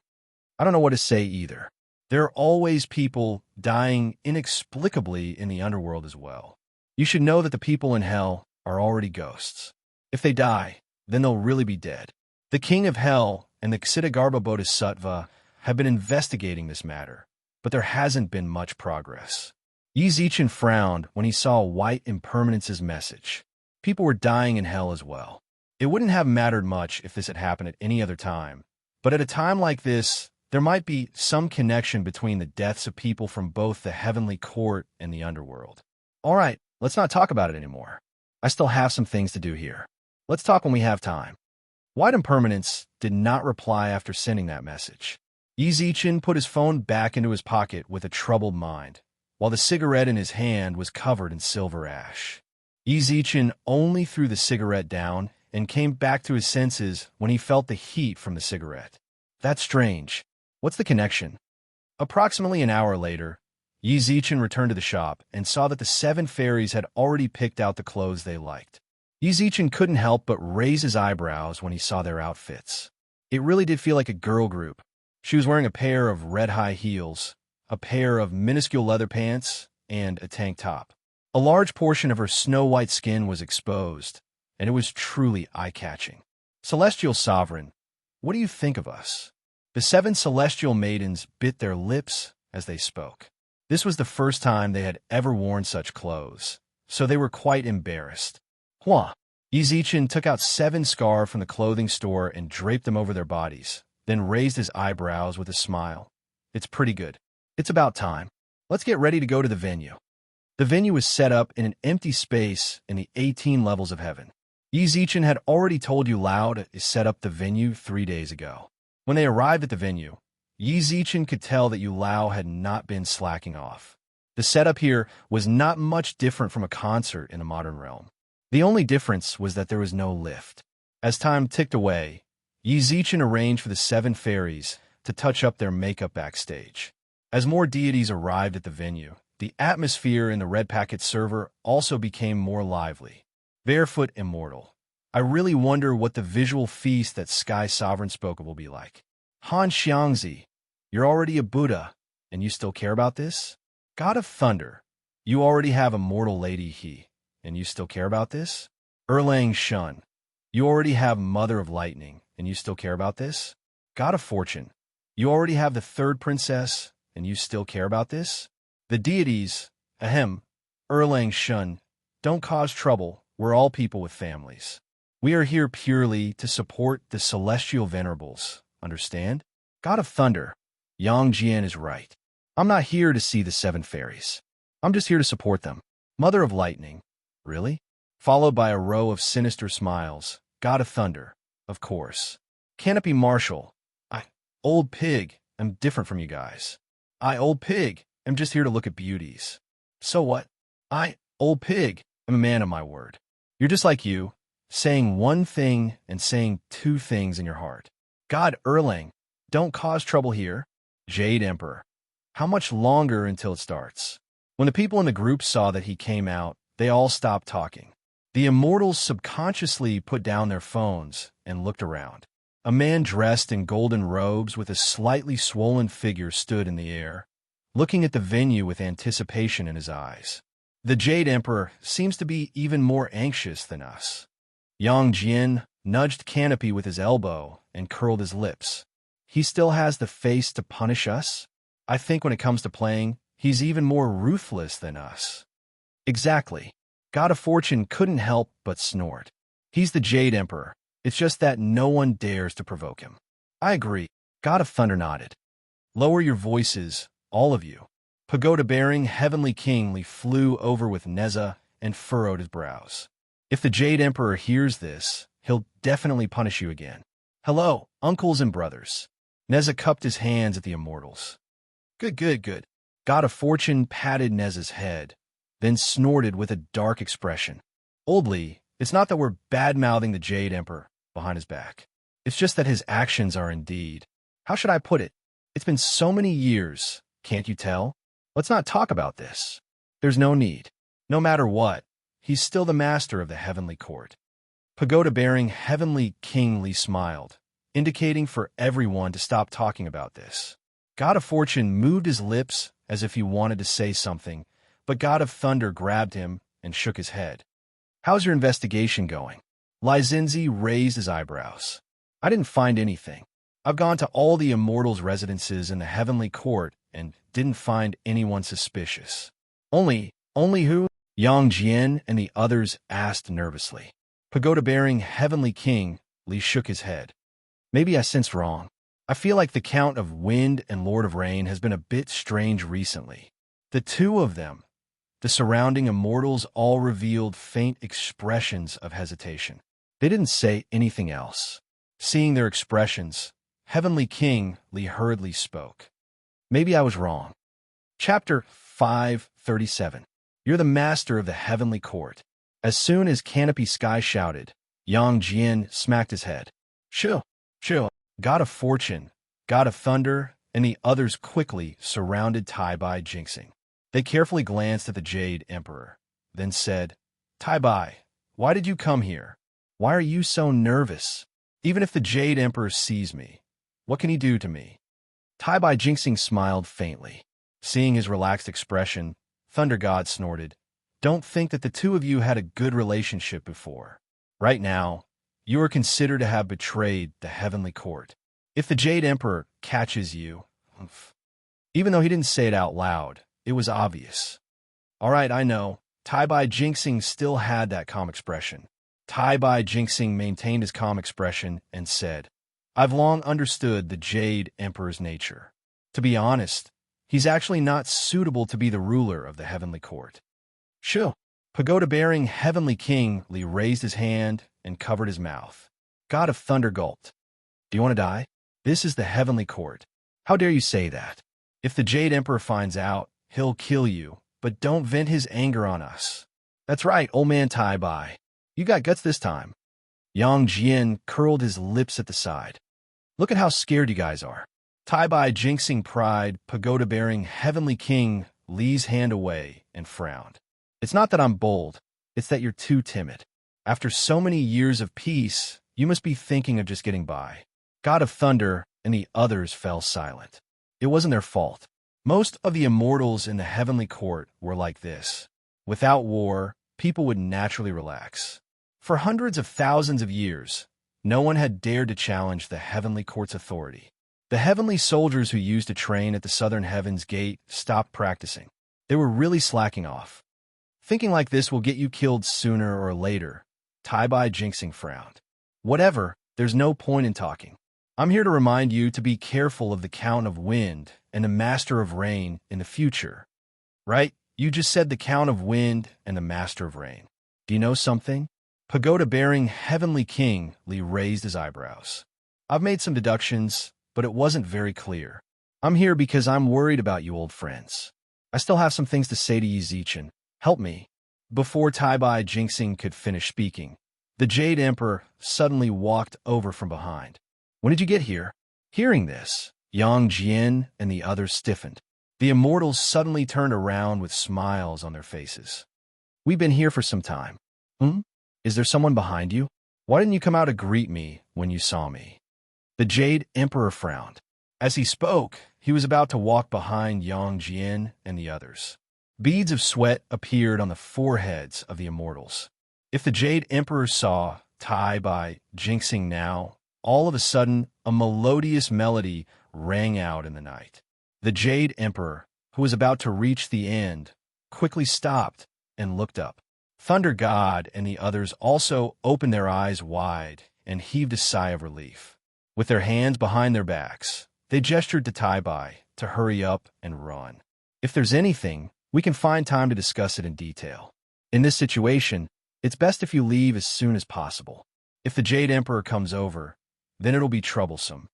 I don't know what to say either. There are always people dying inexplicably in the underworld as well. You should know that the people in hell are already ghosts. If they die, then they'll really be dead. The king of hell and the Ksitigarbha Bodhisattva have been investigating this matter, but there hasn't been much progress. Yizichin frowned when he saw White Impermanence's message. People were dying in hell as well. It wouldn't have mattered much if this had happened at any other time, but at a time like this, there might be some connection between the deaths of people from both the heavenly court and the underworld. All right, let's not talk about it anymore. I still have some things to do here. Let's talk when we have time. White Impermanence did not reply after sending that message. Yizichin put his phone back into his pocket with a troubled mind, while the cigarette in his hand was covered in silver ash. Yizichin only threw the cigarette down and came back to his senses when he felt the heat from the cigarette. That's strange. What's the connection? Approximately an hour later, Yizichin returned to the shop and saw that the 7 fairies had already picked out the clothes they liked. Yizichin couldn't help but raise his eyebrows when he saw their outfits. It really did feel like a girl group. She was wearing a pair of red high heels, a pair of minuscule leather pants, and a tank top. A large portion of her snow-white skin was exposed, and it was truly eye-catching. Celestial Sovereign, what do you think of us? The 7 celestial maidens bit their lips as they spoke. This was the first time they had ever worn such clothes, so they were quite embarrassed. Hua! Yizichin took out 7 scarves from the clothing store and draped them over their bodies, then raised his eyebrows with a smile. It's pretty good. It's about time. Let's get ready to go to the venue. The venue was set up in an empty space in the 18 levels of heaven. Yizichin had already told Yu Lao to set up the venue 3 days ago. When they arrived at the venue, Yizichin could tell that Yu Lao had not been slacking off. The setup here was not much different from a concert in the modern realm. The only difference was that there was no lift. As time ticked away, Yizichin arranged for the 7 fairies to touch up their makeup backstage. As more deities arrived at the venue, the atmosphere in the Red Packet server also became more lively. Barefoot Immortal. I really wonder what the visual feast that Sky Sovereign spoke of will be like. Han Xiangzi. You're already a Buddha, and you still care about this? God of Thunder, you already have a mortal lady He, and you still care about this? Erlang Shun, you already have Mother of Lightning, and you still care about this? God of Fortune, you already have the third princess, and you still care about this? The deities, ahem, Erlang Shun, don't cause trouble. We're all people with families. We are here purely to support the celestial venerables, understand? God of Thunder, Yang Jian is right. I'm not here to see the seven fairies. I'm just here to support them. Mother of Lightning, really? Followed by a row of sinister smiles. God of Thunder, of course. Canopy Marshal, old pig, am different from you guys. Old pig, am just here to look at beauties. So what? Old pig, am a man of my word. You're just like you, saying one thing and saying two things in your heart. God Erlang, don't cause trouble here. Jade Emperor, how much longer until it starts? When the people in the group saw that he came out, they all stopped talking. The immortals subconsciously put down their phones and looked around. A man dressed in golden robes with a slightly swollen figure stood in the air, looking at the venue with anticipation in his eyes. The Jade Emperor seems to be even more anxious than us. Yang Jian nudged Canopy with his elbow and curled his lips. He still has the face to punish us? I think when it comes to playing, he's even more ruthless than us. Exactly. God of Fortune couldn't help but snort. He's the Jade Emperor. It's just that no one dares to provoke him. I agree. God of Thunder nodded. Lower your voices, all of you. Pagoda-bearing Heavenly King flew over with Neza and furrowed his brows. If the Jade Emperor hears this, he'll definitely punish you again. Hello, uncles and brothers. Neza cupped his hands at the immortals. Good. God of Fortune patted Neza's head, then snorted with a dark expression. Oldly, it's not that we're bad-mouthing the Jade Emperor behind his back. It's just that his actions are indeed. How should I put it? It's been so many years, can't you tell? Let's not talk about this. There's no need. No matter what, he's still the master of the heavenly court. Pagoda-bearing Heavenly King smiled, indicating for everyone to stop talking about this. God of Fortune moved his lips as if he wanted to say something, but God of Thunder grabbed him and shook his head. How's your investigation going? Lizinzi raised his eyebrows. I didn't find anything. I've gone to all the immortals' residences in the heavenly court and didn't find anyone suspicious. Only who? Yang Jian and the others asked nervously. Pagoda-bearing Heavenly King shook his head. Maybe I sensed wrong. I feel like the Count of Wind and Lord of Rain has been a bit strange recently. The two of them, the surrounding immortals, all revealed faint expressions of hesitation. They didn't say anything else. Seeing their expressions, Heavenly King hurriedly spoke. Maybe I was wrong. Chapter 537. You're the master of the heavenly court. As soon as Canopy Sky shouted, Yang Jian smacked his head. Chill. God of Fortune, God of Thunder, and the others quickly surrounded Tai Bai Jinxing. They carefully glanced at the Jade Emperor, then said, Tai Bai, why did you come here? Why are you so nervous? Even if the Jade Emperor sees me, what can he do to me? Tai Bai Jinxing smiled faintly. Seeing his relaxed expression, Thunder God snorted, Don't think that the two of you had a good relationship before. Right now, you are considered to have betrayed the heavenly court. If the Jade Emperor catches you, even though he didn't say it out loud, it was obvious. All right, I know. Tai Bai Jinxing still had that calm expression. Tai Bai Jinxing maintained his calm expression and said, I've long understood the Jade Emperor's nature. To be honest, he's actually not suitable to be the ruler of the heavenly court. Shoo! Pagoda-bearing Heavenly King raised his hand and covered his mouth. God of Thunder gulped. Do you want to die? This is the heavenly court. How dare you say that? If the Jade Emperor finds out, he'll kill you, but don't vent his anger on us. That's right, old man Tai Bai. You got guts this time. Yang Jian curled his lips at the side. Look at how scared you guys are. Tai Bai Jinxing pride, Pagoda-bearing Heavenly King Li's hand away and frowned. It's not that I'm bold, it's that you're too timid. After so many years of peace, you must be thinking of just getting by. God of Thunder and the others fell silent. It wasn't their fault. Most of the immortals in the heavenly court were like this. Without war, people would naturally relax. For hundreds of thousands of years, no one had dared to challenge the heavenly court's authority. The heavenly soldiers who used to train at the southern heaven's gate stopped practicing. They were really slacking off. Thinking like this will get you killed sooner or later, Tai-Bai Jinxing frowned. Whatever, there's no point in talking. I'm here to remind you to be careful of the Count of Wind and the Master of Rain in the future. Right? You just said the Count of Wind and the Master of Rain. Do you know something? Pagoda-bearing Heavenly King Li raised his eyebrows. I've made some deductions, but it wasn't very clear. I'm here because I'm worried about you old friends. I still have some things to say to Yi Zichen. Help me. Before Tai-Bai Jinxing could finish speaking, the Jade Emperor suddenly walked over from behind. When did you get here? Hearing this, Yang Jian and the others stiffened. The immortals suddenly turned around with smiles on their faces. We've been here for some time. Is there someone behind you? Why didn't you come out to greet me when you saw me? The Jade Emperor frowned. As he spoke, he was about to walk behind Yang Jian and the others. Beads of sweat appeared on the foreheads of the immortals. If the Jade Emperor saw Tai-Bai Jinxing now, all of a sudden, a melodious melody rang out in the night. The Jade Emperor, who was about to reach the end, quickly stopped and looked up. Thunder God and the others also opened their eyes wide and heaved a sigh of relief. With their hands behind their backs, they gestured to Tai-Bai to hurry up and run. If there's anything, we can find time to discuss it in detail. In this situation, it's best if you leave as soon as possible. If the Jade Emperor comes over, then it'll be troublesome.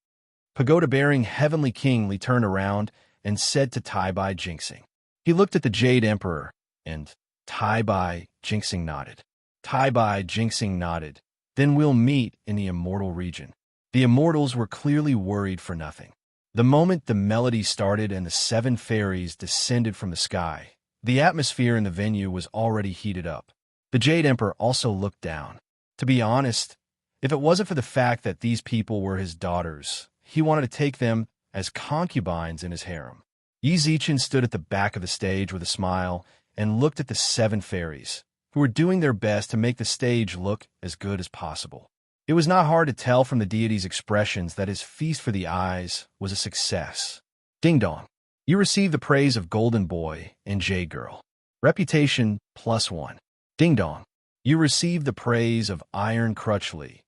Pagoda-bearing Heavenly King Li turned around and said to Tai-Bai Jinxing. He looked at the Jade Emperor, and Tai-Bai Jinxing nodded. Tai-Bai Jinxing nodded. Then we'll meet in the immortal region. The immortals were clearly worried for nothing. The moment the melody started and the 7 fairies descended from the sky, the atmosphere in the venue was already heated up. The Jade Emperor also looked down. To be honest, if it wasn't for the fact that these people were his daughters, he wanted to take them as concubines in his harem. Yi Zichen stood at the back of the stage with a smile and looked at the 7 fairies, who were doing their best to make the stage look as good as possible. It was not hard to tell from the deity's expressions that his feast for the eyes was a success. Ding dong. You received the praise of Golden Boy and Jade Girl. Reputation +1. Ding dong. You received the praise of Iron Crutchley.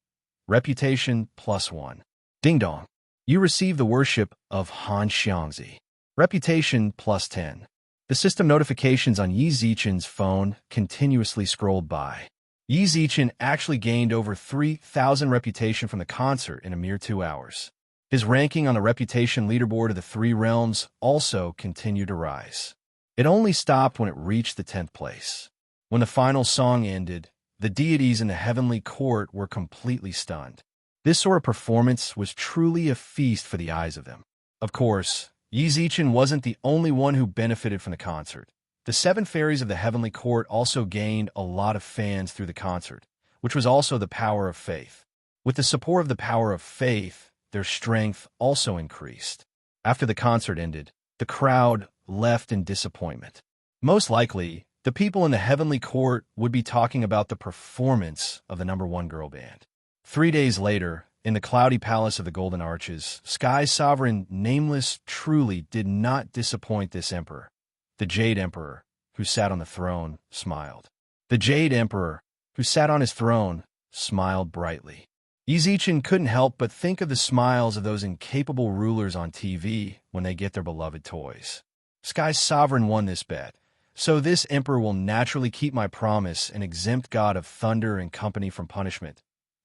Reputation +1. Ding dong. You received the worship of Han Xiangzi. Reputation +10. The system notifications on Yi Zichen's phone continuously scrolled by. Yi Zichen actually gained over 3,000 reputation from the concert in a mere 2 hours. His ranking on the reputation leaderboard of the 3 realms also continued to rise. It only stopped when it reached the 10th place. When the final song ended, the deities in the heavenly court were completely stunned. This sort of performance was truly a feast for the eyes of them. Of course, Yi Zichen wasn't the only one who benefited from the concert. The 7 fairies of the heavenly court also gained a lot of fans through the concert, which was also the power of faith. With the support of the power of faith, their strength also increased. After the concert ended, the crowd left in disappointment. Most likely, the people in the heavenly court would be talking about the performance of the #1 girl band. 3 days later, in the cloudy palace of the Golden Arches, Sky's sovereign, Nameless, truly did not disappoint this emperor. The Jade Emperor, who sat on the throne, smiled. The Jade Emperor, who sat on his throne, smiled brightly. Yi Zichen couldn't help but think of the smiles of those incapable rulers on TV when they get their beloved toys. Sky's sovereign won this bet, so this emperor will naturally keep my promise and exempt God of Thunder and company from punishment.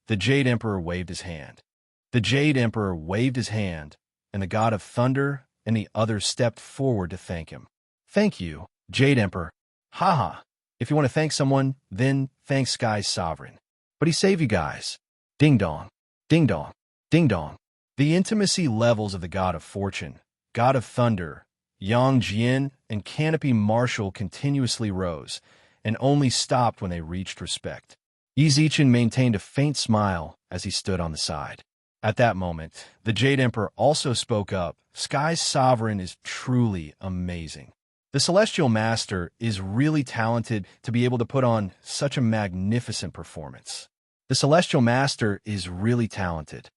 The Jade Emperor waved his hand. The Jade Emperor waved his hand, and the God of Thunder and the others stepped forward to thank him. Thank you, Jade Emperor. Haha. If you want to thank someone, then thank Sky's sovereign. But he saved you guys. Ding dong. Ding dong. Ding dong. The intimacy levels of the God of Fortune, God of Thunder, Yang Jian, and Canopy Marshal continuously rose, and only stopped when they reached respect. Yi Zichen maintained a faint smile as he stood on the side. At that moment, the Jade Emperor also spoke up. Sky's sovereign is truly amazing. The Celestial Master is really talented to be able to put on such a magnificent performance. The Celestial Master is really talented.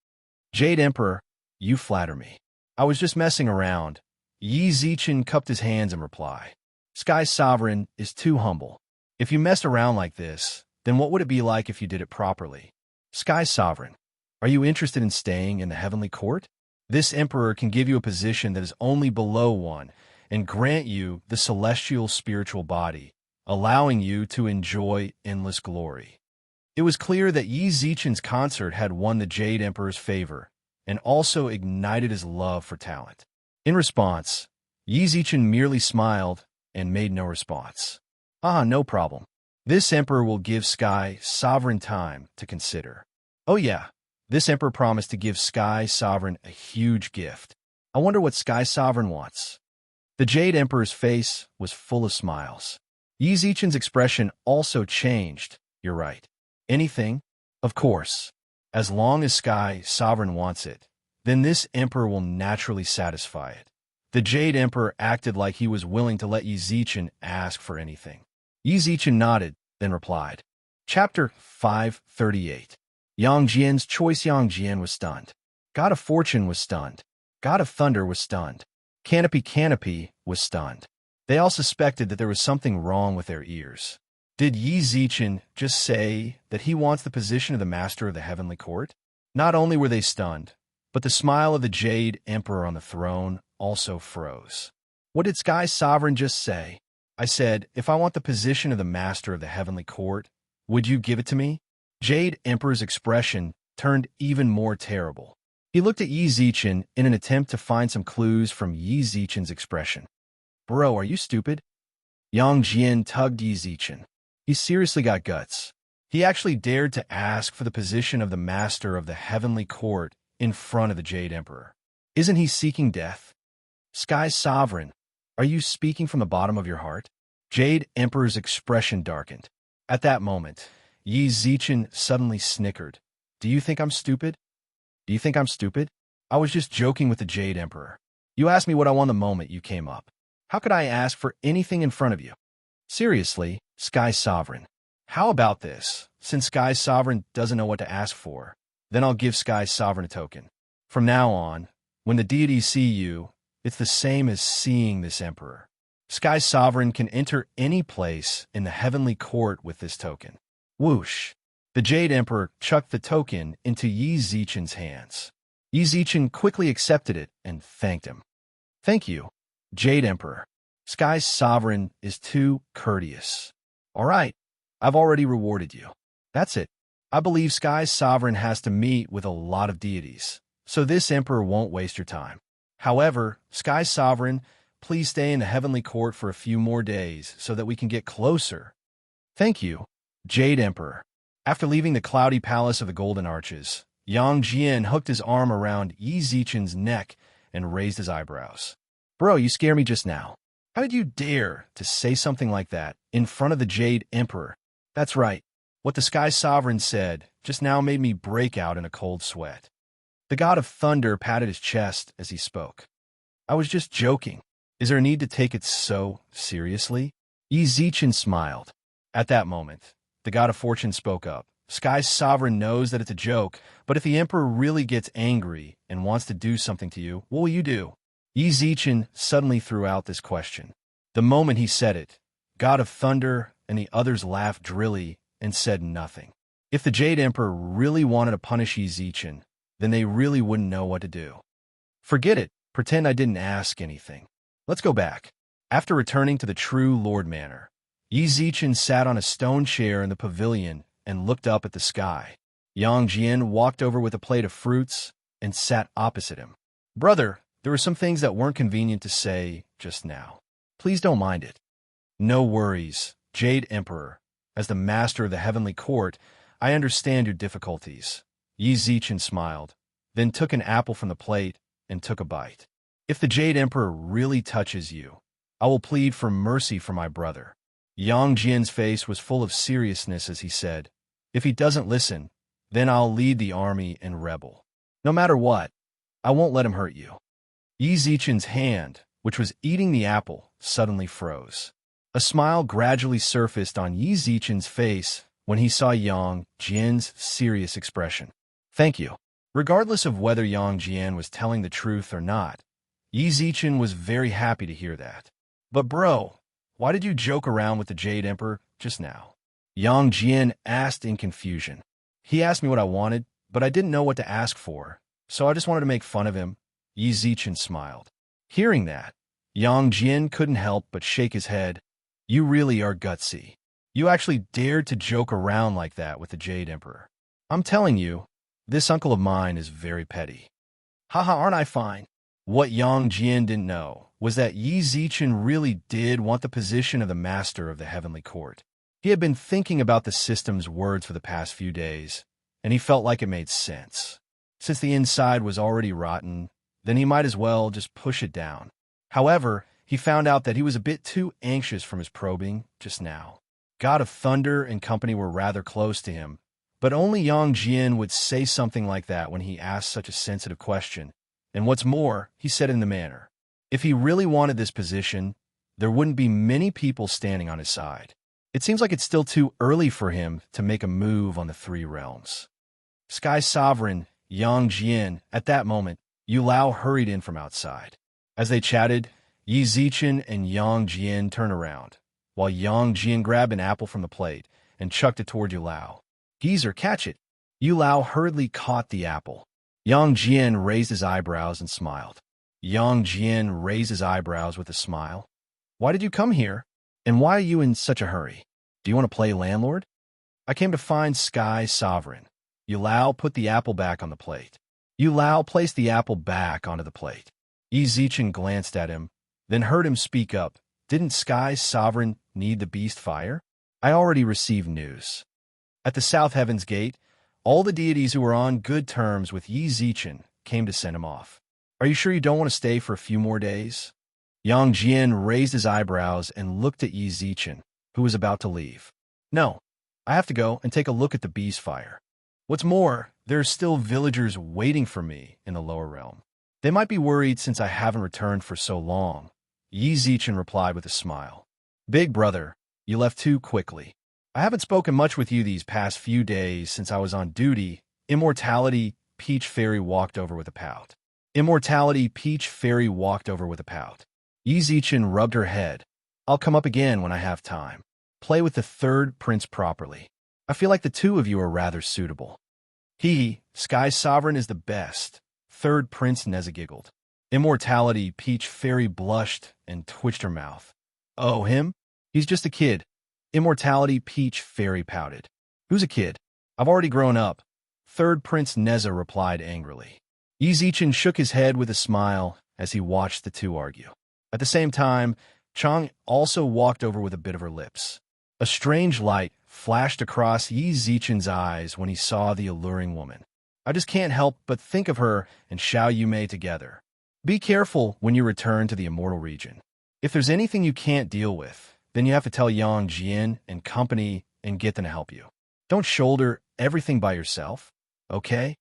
Jade Emperor, you flatter me. I was just messing around. Yi Zichen cupped his hands in reply. Sky's sovereign is too humble. If you messed around like this, then what would it be like if you did it properly? Sky's sovereign, are you interested in staying in the heavenly court? This emperor can give you a position that is only below one and grant you the celestial spiritual body, allowing you to enjoy endless glory. It was clear that Yi Zichen's concert had won the Jade Emperor's favor and also ignited his love for talent. In response, Yi Zichen merely smiled and made no response. No problem. This emperor will give Sky sovereign time to consider. Oh yeah, this emperor promised to give Sky sovereign a huge gift. I wonder what Sky sovereign wants. The Jade Emperor's face was full of smiles. Yi Zichen's expression also changed. You're right. Anything? Of course. As long as Sky sovereign wants it, then this emperor will naturally satisfy it. The Jade Emperor acted like he was willing to let Yi Zichen ask for anything. Yi Zichen nodded, then replied. Chapter 538. Yang Jian's choice. Yang Jian was stunned. God of Fortune was stunned. God of Thunder was stunned. Canopy was stunned. They all suspected that there was something wrong with their ears. Did Yi Zichen just say that he wants the position of the Master of the Heavenly Court? Not only were they stunned, but the smile of the Jade Emperor on the throne also froze. What did Sky Sovereign just say? I said, if I want the position of the Master of the Heavenly Court, would you give it to me? Jade Emperor's expression turned even more terrible. He looked at Yi Zichen in an attempt to find some clues from Yi Zichen's expression. Bro, are you stupid? Yang Jian tugged Yi Zichen. He seriously got guts. He actually dared to ask for the position of the Master of the Heavenly Court in front of the Jade Emperor. Isn't he seeking death? Sky Sovereign, are you speaking from the bottom of your heart? Jade Emperor's expression darkened. At that moment, Yi Zichen suddenly snickered. Do you think I'm stupid? Do you think I'm stupid? I was just joking with the Jade Emperor. You asked me what I want the moment you came up. How could I ask for anything in front of you? Seriously, Sky Sovereign. How about this? Since Sky Sovereign doesn't know what to ask for, then I'll give Sky Sovereign a token. From now on, when the deities see you, it's the same as seeing this emperor. Sky Sovereign can enter any place in the heavenly court with this token. Whoosh! The Jade Emperor chucked the token into Yi Zichen's hands. Yi Zichen quickly accepted it and thanked him. Thank you, Jade Emperor. Sky Sovereign is too courteous. All right, I've already rewarded you. That's it. I believe Sky Sovereign has to meet with a lot of deities, so this emperor won't waste your time. However, Sky Sovereign, please stay in the heavenly court for a few more days so that we can get closer. Thank you, Jade Emperor. After leaving the cloudy palace of the Golden Arches, Yang Jian hooked his arm around Yi Zichen's neck and raised his eyebrows. Bro, you scare me just now. How did you dare to say something like that in front of the Jade Emperor? That's right. What the Sky Sovereign said just now made me break out in a cold sweat. The God of Thunder patted his chest as he spoke. I was just joking. Is there a need to take it so seriously? Yi Zichen smiled. At that moment, the God of Fortune spoke up. Sky Sovereign knows that it's a joke, but if the Emperor really gets angry and wants to do something to you, what will you do? Yi Zichen suddenly threw out this question. The moment he said it, God of Thunder and the others laughed drily and said nothing. If the Jade Emperor really wanted to punish Yi Zichen, then they really wouldn't know what to do. Forget it. Pretend I didn't ask anything. Let's go back. After returning to the True Lord Manor, Yi Zichen sat on a stone chair in the pavilion and looked up at the sky. Yang Jian walked over with a plate of fruits and sat opposite him. Brother, there were some things that weren't convenient to say just now. Please don't mind it. No worries, Jade Emperor. As the Master of the Heavenly Court, I understand your difficulties. Yi Zichen smiled, then took an apple from the plate and took a bite. If the Jade Emperor really touches you, I will plead for mercy for my brother. Yang Jian's face was full of seriousness as he said, if he doesn't listen, then I'll lead the army and rebel. No matter what, I won't let him hurt you. Yi Zichen's hand, which was eating the apple, suddenly froze. A smile gradually surfaced on Yi Zichen's face when he saw Yang Jian's serious expression. Thank you. Regardless of whether Yang Jian was telling the truth or not, Yi Zichen was very happy to hear that. But bro, why did you joke around with the Jade Emperor just now? Yang Jian asked in confusion. He asked me what I wanted, but I didn't know what to ask for, so I just wanted to make fun of him. Yi Zichen smiled. Hearing that, Yang Jian couldn't help but shake his head. You really are gutsy. You actually dared to joke around like that with the Jade Emperor. I'm telling you, this uncle of mine is very petty. Haha, aren't I fine? What Yang Jian didn't know was that Yi Zichen really did want the position of the master of the heavenly court. He had been thinking about the system's words for the past few days, and he felt like it made sense. Since the inside was already rotten, then he might as well just push it down. However, he found out that he was a bit too anxious from his probing just now. God of Thunder and company were rather close to him, but only Yang Jian would say something like that when he asked such a sensitive question. And what's more, he said in the manner, if he really wanted this position, there wouldn't be many people standing on his side. It seems like it's still too early for him to make a move on the three realms. Sky Sovereign, Yang Jian, at that moment, Yu Lao hurried in from outside. As they chatted, Yi Zichen and Yang Jian turned around, while Yang Jian grabbed an apple from the plate and chucked it toward Yu Lao. Geezer, catch it! Yu Lao hurriedly caught the apple. Yang Jian raised his eyebrows and smiled. Yang Jian raised his eyebrows with a smile. Why did you come here? And why are you in such a hurry? Do you want to play landlord? I came to find Sky Sovereign. Yu Lao put the apple back on the plate. Yu Lao placed the apple back onto the plate. Yi Zichen glanced at him, then heard him speak up. Didn't Sky Sovereign need the beast fire? I already received news. At the South Heaven's Gate, all the deities who were on good terms with Yi Zichen came to send him off. Are you sure you don't want to stay for a few more days? Yang Jian raised his eyebrows and looked at Yi Zichen, who was about to leave. No, I have to go and take a look at the beast fire. What's more, there are still villagers waiting for me in the lower realm. They might be worried since I haven't returned for so long. Yi Zichen replied with a smile. Big brother, you left too quickly. I haven't spoken much with you these past few days since I was on duty. Immortality, Peach Fairy walked over with a pout. Immortality, Peach Fairy walked over with a pout. Yi Zichen rubbed her head. I'll come up again when I have time. Play with the third prince properly. I feel like the two of you are rather suitable. Sky Sovereign is the best. Third Prince Neza giggled. Immortality, Peach Fairy blushed and twitched her mouth. Oh, him? He's just a kid. Immortality, Peach Fairy pouted. Who's a kid? I've already grown up. Third Prince Neza replied angrily. Yi Zichen shook his head with a smile as he watched the two argue. At the same time, Chang also walked over with a bit of her lips. A strange light flashed across Yi Zichen's eyes when he saw the alluring woman. I just can't help but think of her and Xiao Yumei together. Be careful when you return to the immortal region. If there's anything you can't deal with, then you have to tell Yang Jian and company and get them to help you. Don't shoulder everything by yourself, okay?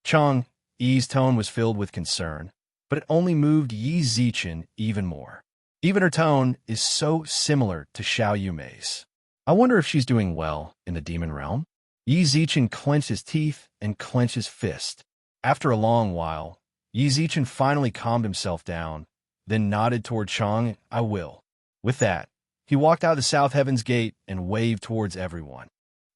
Chang Yi's tone was filled with concern, but it only moved Yi Zichen even more. Even her tone is so similar to Xiao Yumei's. I wonder if she's doing well in the demon realm. Yi Zichen clenched his teeth and clenched his fist. After a long while, Yi Zichen finally calmed himself down, then nodded toward Chang. I will. With that, he walked out of the South Heaven's Gate and waved towards everyone.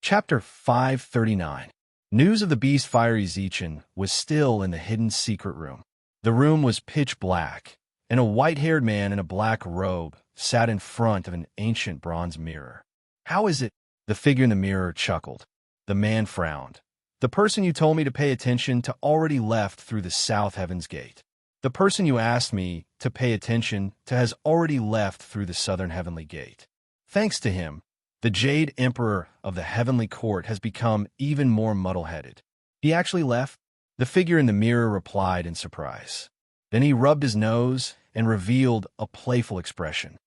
Chapter 539. News of the beast fire. Yi Zichen was still in the hidden secret room. The room was pitch black, and a white-haired man in a black robe sat in front of an ancient bronze mirror. How is it? The figure in the mirror chuckled. The man frowned. The person you told me to pay attention to already left through the South Heaven's Gate. The person you asked me to pay attention to has already left through the Southern Heavenly Gate. Thanks to him, the Jade Emperor of the Heavenly Court has become even more muddle-headed. He actually left? The figure in the mirror replied in surprise. Then he rubbed his nose and revealed a playful expression.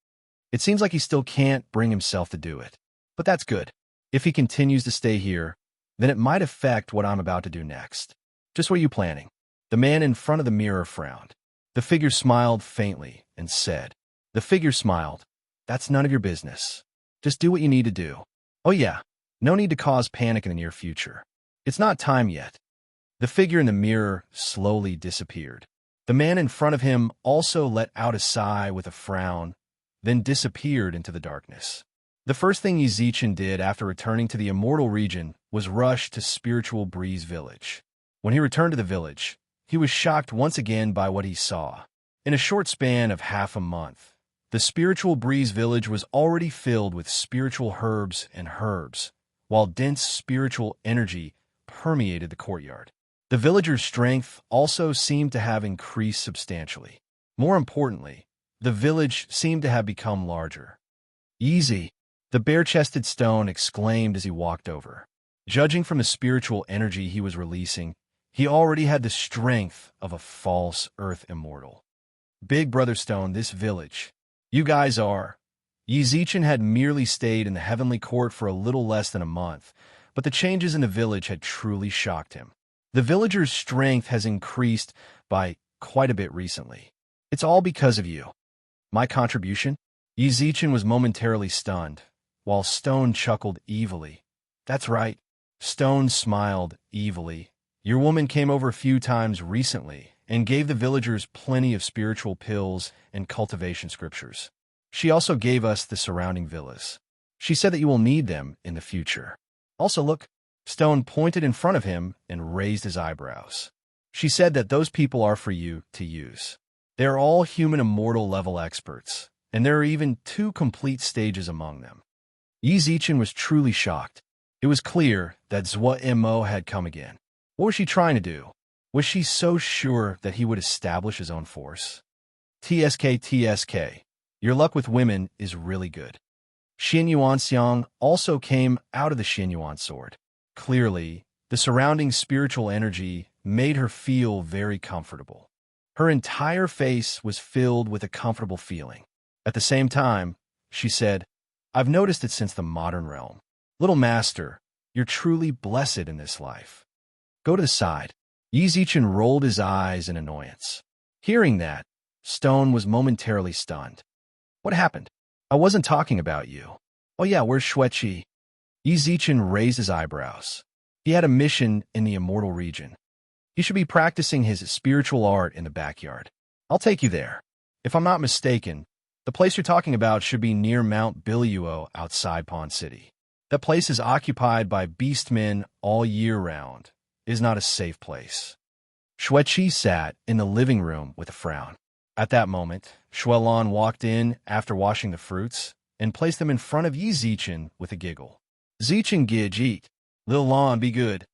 It seems like he still can't bring himself to do it. But that's good. If he continues to stay here, then it might affect what I'm about to do next. Just what are you planning? The man in front of the mirror frowned. The figure smiled faintly and said, The figure smiled, That's none of your business. Just do what you need to do. Oh yeah, no need to cause panic in the near future. It's not time yet. The figure in the mirror slowly disappeared. The man in front of him also let out a sigh with a frown, then disappeared into the darkness. The first thing Yizichin did after returning to the immortal region was rush to Spiritual Breeze Village. When he returned to the village, he was shocked once again by what he saw. In a short span of half a month, the Spiritual Breeze Village was already filled with spiritual herbs and herbs, while dense spiritual energy permeated the courtyard. The villagers' strength also seemed to have increased substantially. More importantly, the village seemed to have become larger. Easy, the bare-chested stone exclaimed as he walked over. Judging from the spiritual energy he was releasing, he already had the strength of a false earth immortal. Big Brother Stone, this village. You guys are. Yizichin had merely stayed in the heavenly court for a little less than a month, but the changes in the village had truly shocked him. The villagers' strength has increased by quite a bit recently. It's all because of you. My contribution? Yizichin was momentarily stunned, while Stone chuckled evilly. That's right. Stone smiled evilly. Your woman came over a few times recently and gave the villagers plenty of spiritual pills and cultivation scriptures. She also gave us the surrounding villas. She said that you will need them in the future. Also look, Stone pointed in front of him and raised his eyebrows. She said that those people are for you to use. They are all human immortal level experts, and there are even 2 complete stages among them. Yizichin was truly shocked. It was clear that Zwa Mo had come again. What was she trying to do? Was she so sure that he would establish his own force? TSK, your luck with women is really good. Xin Yuanxiang also came out of the Xin Yuan sword. Clearly, the surrounding spiritual energy made her feel very comfortable. Her entire face was filled with a comfortable feeling. At the same time, she said, I've noticed it since the modern realm. Little master, you're truly blessed in this life. Go to the side. Yizichin rolled his eyes in annoyance. Hearing that, Stone was momentarily stunned. What happened? I wasn't talking about you. Oh yeah, where's Xueqi? Yizichin raised his eyebrows. He had a mission in the immortal region. He should be practicing his spiritual art in the backyard. I'll take you there. If I'm not mistaken, the place you're talking about should be near Mount Biluo outside Pond City. That place is occupied by beastmen all year round. It is not a safe place. Xueqi sat in the living room with a frown. At that moment, Xuelon walked in after washing the fruits and placed them in front of Yizichin with a giggle. Zichin gidge eat. Lil Lon be good.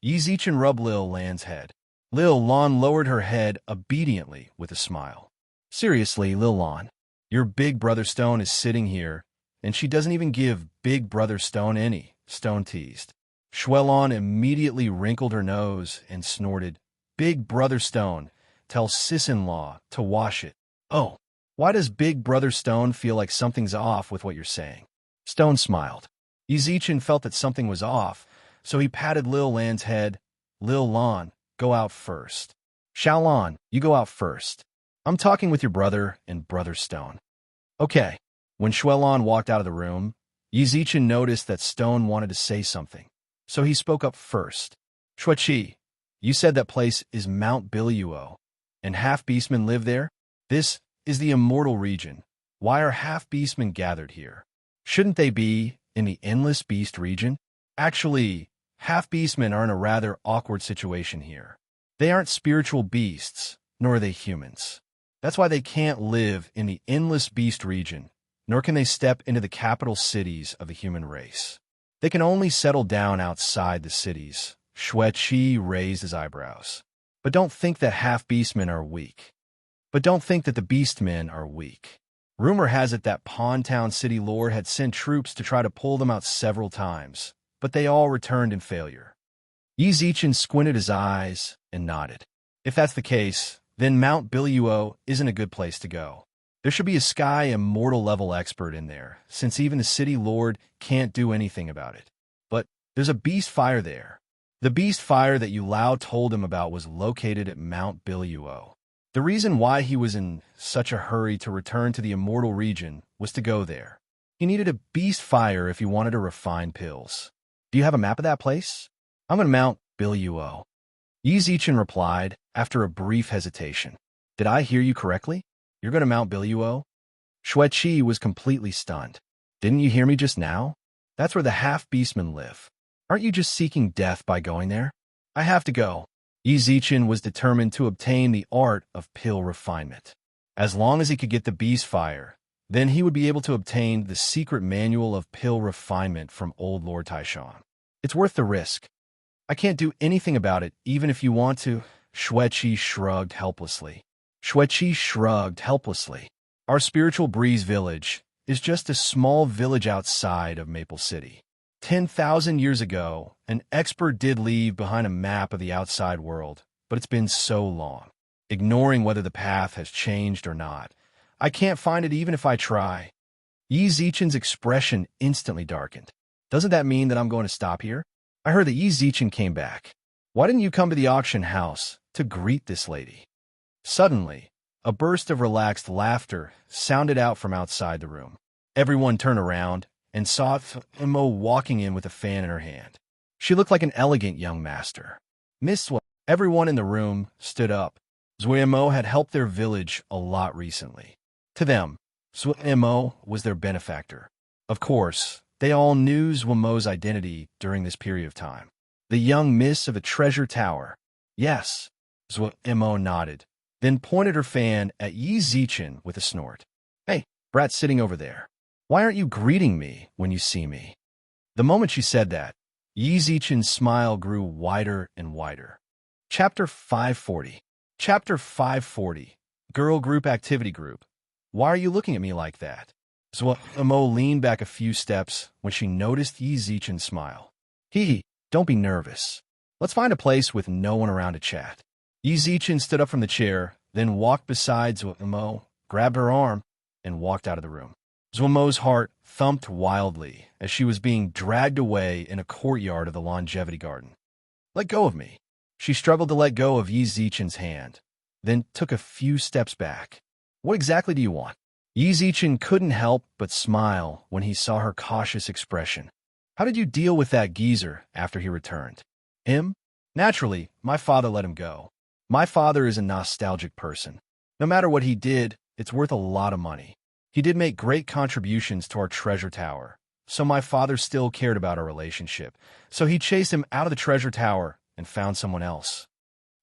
Yizichin rubbed Lil Lan's head. Lil Lon lowered her head obediently with a smile. Seriously, Lil Lon, your big brother Stone is sitting here, and she doesn't even give big brother Stone any, Stone teased. Xuelon immediately wrinkled her nose and snorted, Big Brother Stone, tell sis-in-law to wash it. Oh, why does Big Brother Stone feel like something's off with what you're saying? Stone smiled. Yizichin felt that something was off, so he patted Lil Lan's head. Lil Lan, go out first. Xiaolon, you go out first. I'm talking with your brother and Brother Stone. Okay. When Xuelon walked out of the room, Yizichin noticed that Stone wanted to say something. So he spoke up first. Xueqi, you said that place is Mount Biluo, and half-beastmen live there? This is the immortal region. Why are half-beastmen gathered here? Shouldn't they be in the endless beast region? Actually, half-beastmen are in a rather awkward situation here. They aren't spiritual beasts, nor are they humans. That's why they can't live in the endless beast region, nor can they step into the capital cities of the human race. They can only settle down outside the cities. Xueqi raised his eyebrows. But don't think that half-beastmen are weak. But don't think that the beastmen are weak. Rumor has it that Pond Town City Lord had sent troops to try to pull them out several times, but they all returned in failure. Yizichin squinted his eyes and nodded. If that's the case, then Mount Biluo isn't a good place to go. There should be a sky immortal level expert in there, since even the city lord can't do anything about it. But there's a beast fire there. The beast fire that Yu Lao told him about was located at Mount Biluo. The reason why he was in such a hurry to return to the immortal region was to go there. He needed a beast fire if he wanted to refine pills. Do you have a map of that place? I'm going to Mount Biluo. Yi Zichen replied after a brief hesitation. Did I hear you correctly? You're going to Mount Biluo? Xue Qi was completely stunned. Didn't you hear me just now? That's where the half-beastmen live. Aren't you just seeking death by going there? I have to go. Yi Zichen was determined to obtain the art of pill refinement. As long as he could get the beast fire, then he would be able to obtain the secret manual of pill refinement from old Lord Taishan. It's worth the risk. I can't do anything about it, even if you want to. Xue Qi shrugged helplessly. Xue Qi shrugged helplessly. Our spiritual breeze village is just a small village outside of Maple City. 10,000 years ago, an expert did leave behind a map of the outside world, but it's been so long. Ignoring whether the path has changed or not, I can't find it even if I try. Yi Zichen's expression instantly darkened. Doesn't that mean that I'm going to stop here? I heard that Yi Zichen came back. Why didn't you come to the auction house to greet this lady? Suddenly, a burst of relaxed laughter sounded out from outside the room. Everyone turned around and saw Mo walking in with a fan in her hand. She looked like an elegant young master. Miss Zwe. Everyone in the room stood up. Zwe Mo had helped their village a lot recently. To them, Zwe Mo was their benefactor. Of course, they all knew Zwe Mo's identity during this period of time. The young miss of a treasure tower. Yes, Zwe Mo nodded, then pointed her fan at Yi Zichen with a snort. Hey, brat sitting over there. Why aren't you greeting me when you see me? The moment she said that, Yi Zichen's smile grew wider and wider. Chapter 540. Chapter 540. Girl Group Activity Group. Why are you looking at me like that? Zwe Mo leaned back a few steps when she noticed Yi Zichen's smile. Hee, don't be nervous. Let's find a place with no one around to chat. Yi Zichen stood up from the chair, then walked beside Zwe Mo, grabbed her arm, and walked out of the room. Zwe Mo's heart thumped wildly as she was being dragged away in a courtyard of the longevity garden. Let go of me. She struggled to let go of Yi Zichen's hand, then took a few steps back. What exactly do you want? Yi Zichen couldn't help but smile when he saw her cautious expression. How did you deal with that geezer after he returned? Him? Naturally, my father let him go. My father is a nostalgic person. No matter what he did, it's worth a lot of money. He did make great contributions to our treasure tower, so my father still cared about our relationship. So he chased him out of the treasure tower and found someone else.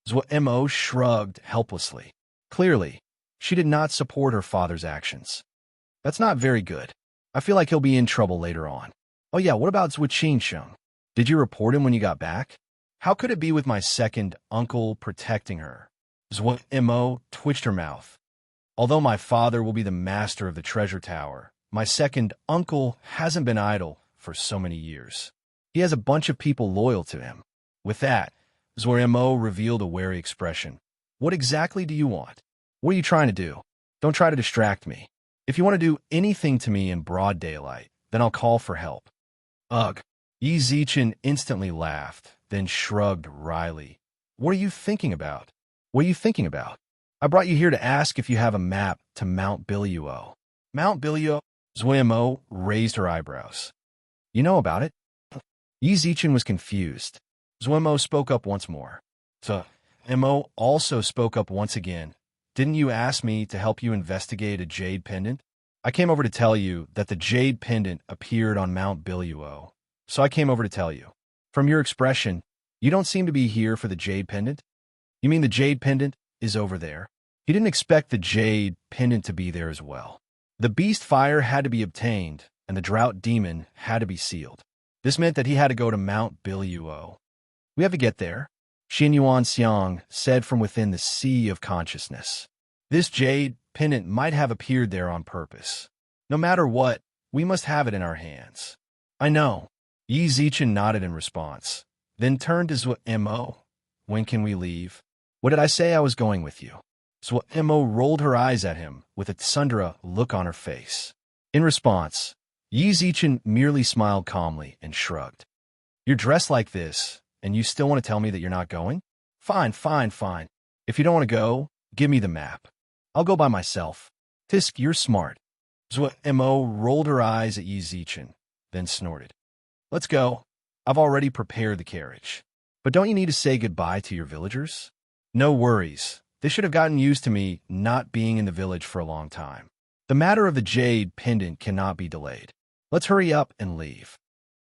Zwe Mo shrugged helplessly. Clearly, she did not support her father's actions. That's not very good. I feel like he'll be in trouble later on. Oh yeah, what about Zwe Qingsheng? Did you report him when you got back? How could it be with my second uncle protecting her? Zwe Mo twitched her mouth. Although my father will be the master of the treasure tower, my second uncle hasn't been idle for so many years. He has a bunch of people loyal to him. With that, Zwe Mo revealed a wary expression. What exactly do you want? What are you trying to do? Don't try to distract me. If you want to do anything to me in broad daylight, then I'll call for help. Ugh. Yi Zichen instantly laughed, then shrugged wryly. What are you thinking about? What are you thinking about? I brought you here to ask if you have a map to Mount Biluo. Mount Biluo? Zwe Mo raised her eyebrows. You know about it? Yi Zichen was confused. Zwe Mo spoke up once more. Zwe Mo also spoke up once again. Didn't you ask me to help you investigate a jade pendant? I came over to tell you that the jade pendant appeared on Mount Biluo. So I came over to tell you. From your expression, you don't seem to be here for the jade pendant? You mean the jade pendant is over there? He didn't expect the jade pendant to be there as well. The beast fire had to be obtained, and the drought demon had to be sealed. This meant that he had to go to Mount Biluo. We have to get there, Xin Yuan Xiang said from within the sea of consciousness. This jade pendant might have appeared there on purpose. No matter what, we must have it in our hands. I know. Yi Zichen nodded in response, then turned to Zwe Mo. When can we leave? What did I say? I was going with you. Zwe Mo rolled her eyes at him with a tsundere look on her face. In response, Yi Zichen merely smiled calmly and shrugged. You're dressed like this And you still want to tell me that you're not going? Fine, fine, fine. If you don't want to go, give me the map. I'll go by myself. Tisk, you're smart. Mo rolled her eyes at Yi Zichen, then snorted. Let's go. I've already prepared the carriage. But don't you need to say goodbye to your villagers? No worries. They should have gotten used to me not being in the village for a long time. The matter of the jade pendant cannot be delayed. Let's hurry up and leave.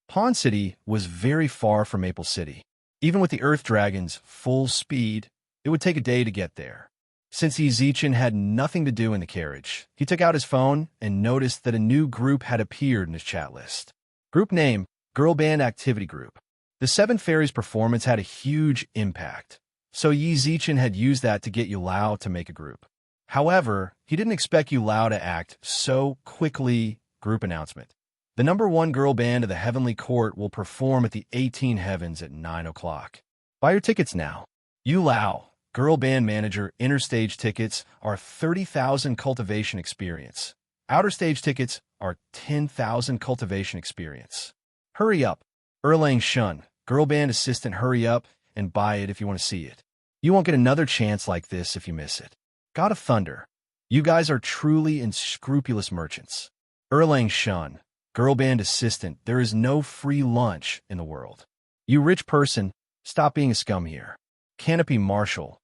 Pawn City was very far from Maple City. Even with the Earth Dragon's full speed, it would take a day to get there. Since Yi Zichen had nothing to do in the carriage, he took out his phone and noticed that a new group had appeared in his chat list. Group name, Girl Band Activity Group. The Seven Fairies performance had a huge impact, so Yi Zichen had used that to get Yulao to make a group. However, he didn't expect Yulao to act so quickly. Group announcement. The #1 girl band of the Heavenly Court will perform at the 18 Heavens at 9 o'clock. Buy your tickets now. Yulao, girl band manager, inner stage tickets are 30,000 cultivation experience. Outer stage tickets are 10,000 cultivation experience. Hurry up. Erlang Shun, girl band assistant, hurry up and buy it if you want to see it. You won't get another chance like this if you miss it. God of Thunder, you guys are truly unscrupulous merchants. Erlang Shun, girl band assistant, there is no free lunch in the world. You rich person, stop being a scum here. Canopy Marshal,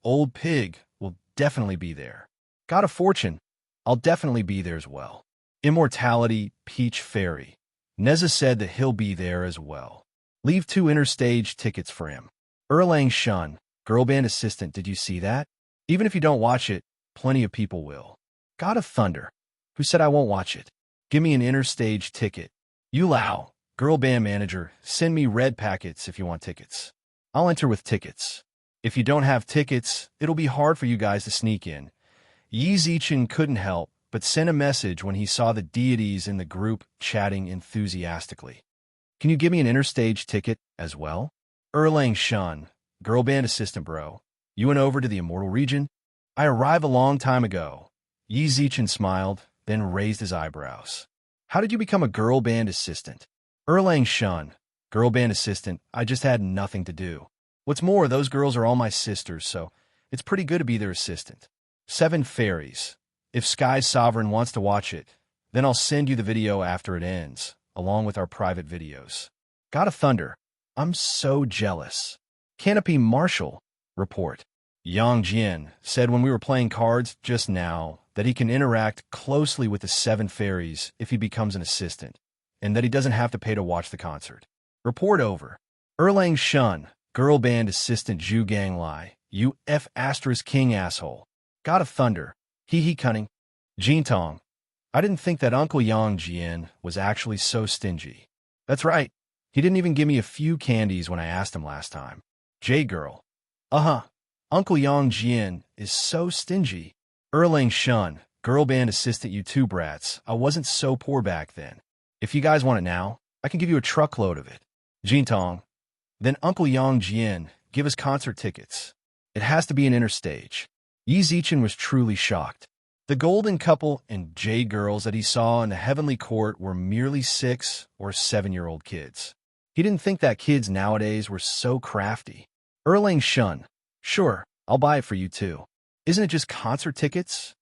old pig, will definitely be there. God of Fortune, I'll definitely be there as well. Immortality, Peach Fairy, Neza said that he'll be there as well. Leave 2 interstage tickets for him. Erlang Shun, girl band assistant, did you see that? Even if you don't watch it, plenty of people will. God of Thunder, who said I won't watch it? Give me an interstage ticket. Yulao, girl band manager, send me red packets if you want tickets. I'll enter with tickets. If you don't have tickets, it'll be hard for you guys to sneak in. Yi Zichen couldn't help but send a message when he saw the deities in the group chatting enthusiastically. Can you give me an interstage ticket as well? Erlang Shun, girl band assistant bro, you went over to the Immortal region? I arrived a long time ago. Yi Zichen smiled, then raised his eyebrows. How did you become a girl band assistant? Erlang Shun, girl band assistant, I just had nothing to do. What's more, those girls are all my sisters, so it's pretty good to be their assistant. 7 Fairies. If Sky Sovereign wants to watch it, then I'll send you the video after it ends, along with our private videos. God of Thunder, I'm so jealous. Canopy Marshal, report. Yang Jian said when we were playing cards just now that he can interact closely with the 7 Fairies if he becomes an assistant, and that he doesn't have to pay to watch the concert. Report over. Erlang Shun, girl band assistant Zhu Gang Lai, you F asterisk king asshole. God of Thunder, hee cunning. Jintong, I didn't think that Uncle Yang Jian was actually so stingy. That's right, he didn't even give me a few candies when I asked him last time. J-Girl, Uncle Yang Jian is so stingy. Erlang Shun, girl band assistant, you 2 brats, I wasn't so poor back then. If you guys want it now, I can give you a truckload of it. Jintong, then Uncle Yang Jian, give us concert tickets. It has to be an interstage. Yi Zichen was truly shocked. The golden couple and jade girls that he saw in the Heavenly Court were merely 6 or 7-year-old kids. He didn't think that kids nowadays were so crafty. Erlang Shun, sure, I'll buy it for you too. Isn't it just concert tickets?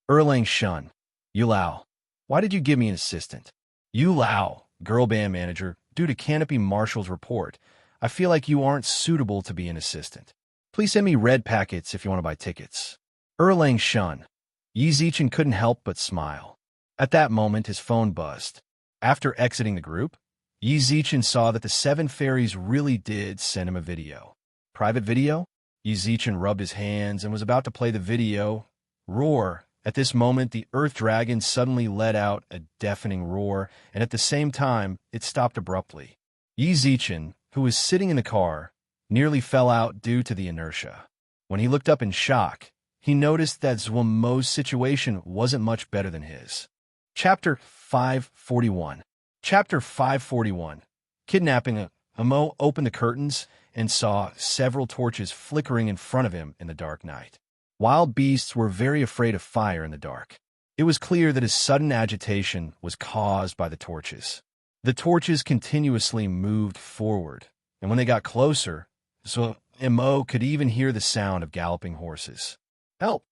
Erlang Shun, Yulao, why did you give me an assistant? Yulao, girl band manager, due to Canopy Marshal's report, I feel like you aren't suitable to be an assistant. Please send me red packets if you want to buy tickets. Erlang Shun, Yi Zichen couldn't help but smile. At that moment, his phone buzzed. After exiting the group, Yi Zichen saw that the 7 Fairies really did send him a video. Private video? Yi Zichen rubbed his hands and was about to play the video. Roar. At this moment, the Earth Dragon suddenly let out a deafening roar, and at the same time, it stopped abruptly. Yi Zichen, who was sitting in the car, nearly fell out due to the inertia. When he looked up in shock, he noticed that Zhumo's situation wasn't much better than his. Chapter 541. Chapter 541. Kidnapping. Mo opened the curtains and saw several torches flickering in front of him in the dark night. Wild beasts were very afraid of fire in the dark. It was clear that his sudden agitation was caused by the torches. The torches continuously moved forward, and when they got closer, Mo could even hear the sound of galloping horses. Help!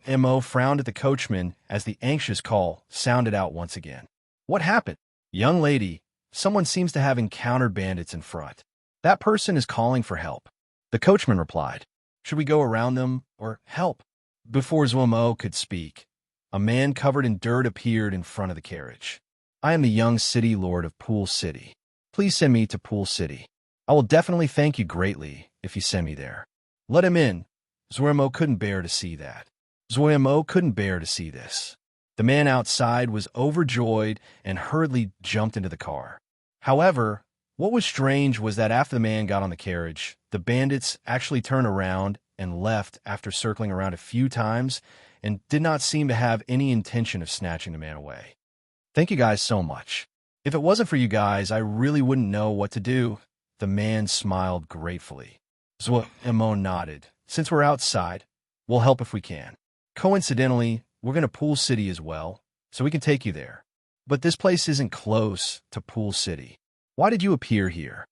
Mo frowned at the coachman as the anxious call sounded out once again. What happened? Young lady, someone seems to have encountered bandits in front. That person is calling for help. The coachman replied. Should we go around them or help? Before Mo could speak, a man covered in dirt appeared in front of the carriage. I am the young city lord of Pool City. Please send me to Pool City. I will definitely thank you greatly if you send me there. Let him in. Mo couldn't bear to see that. Mo couldn't bear to see this. The man outside was overjoyed and hurriedly jumped into the car. However, what was strange was that after the man got on the carriage, the bandits actually turned around and left after circling around a few times and did not seem to have any intention of snatching the man away. Thank you guys so much. If it wasn't for you guys, I really wouldn't know what to do. The man smiled gratefully. Mo nodded. Since we're outside, we'll help if we can. Coincidentally, we're going to Pool City as well, so we can take you there. But this place isn't close to Pool City. Why did you appear here?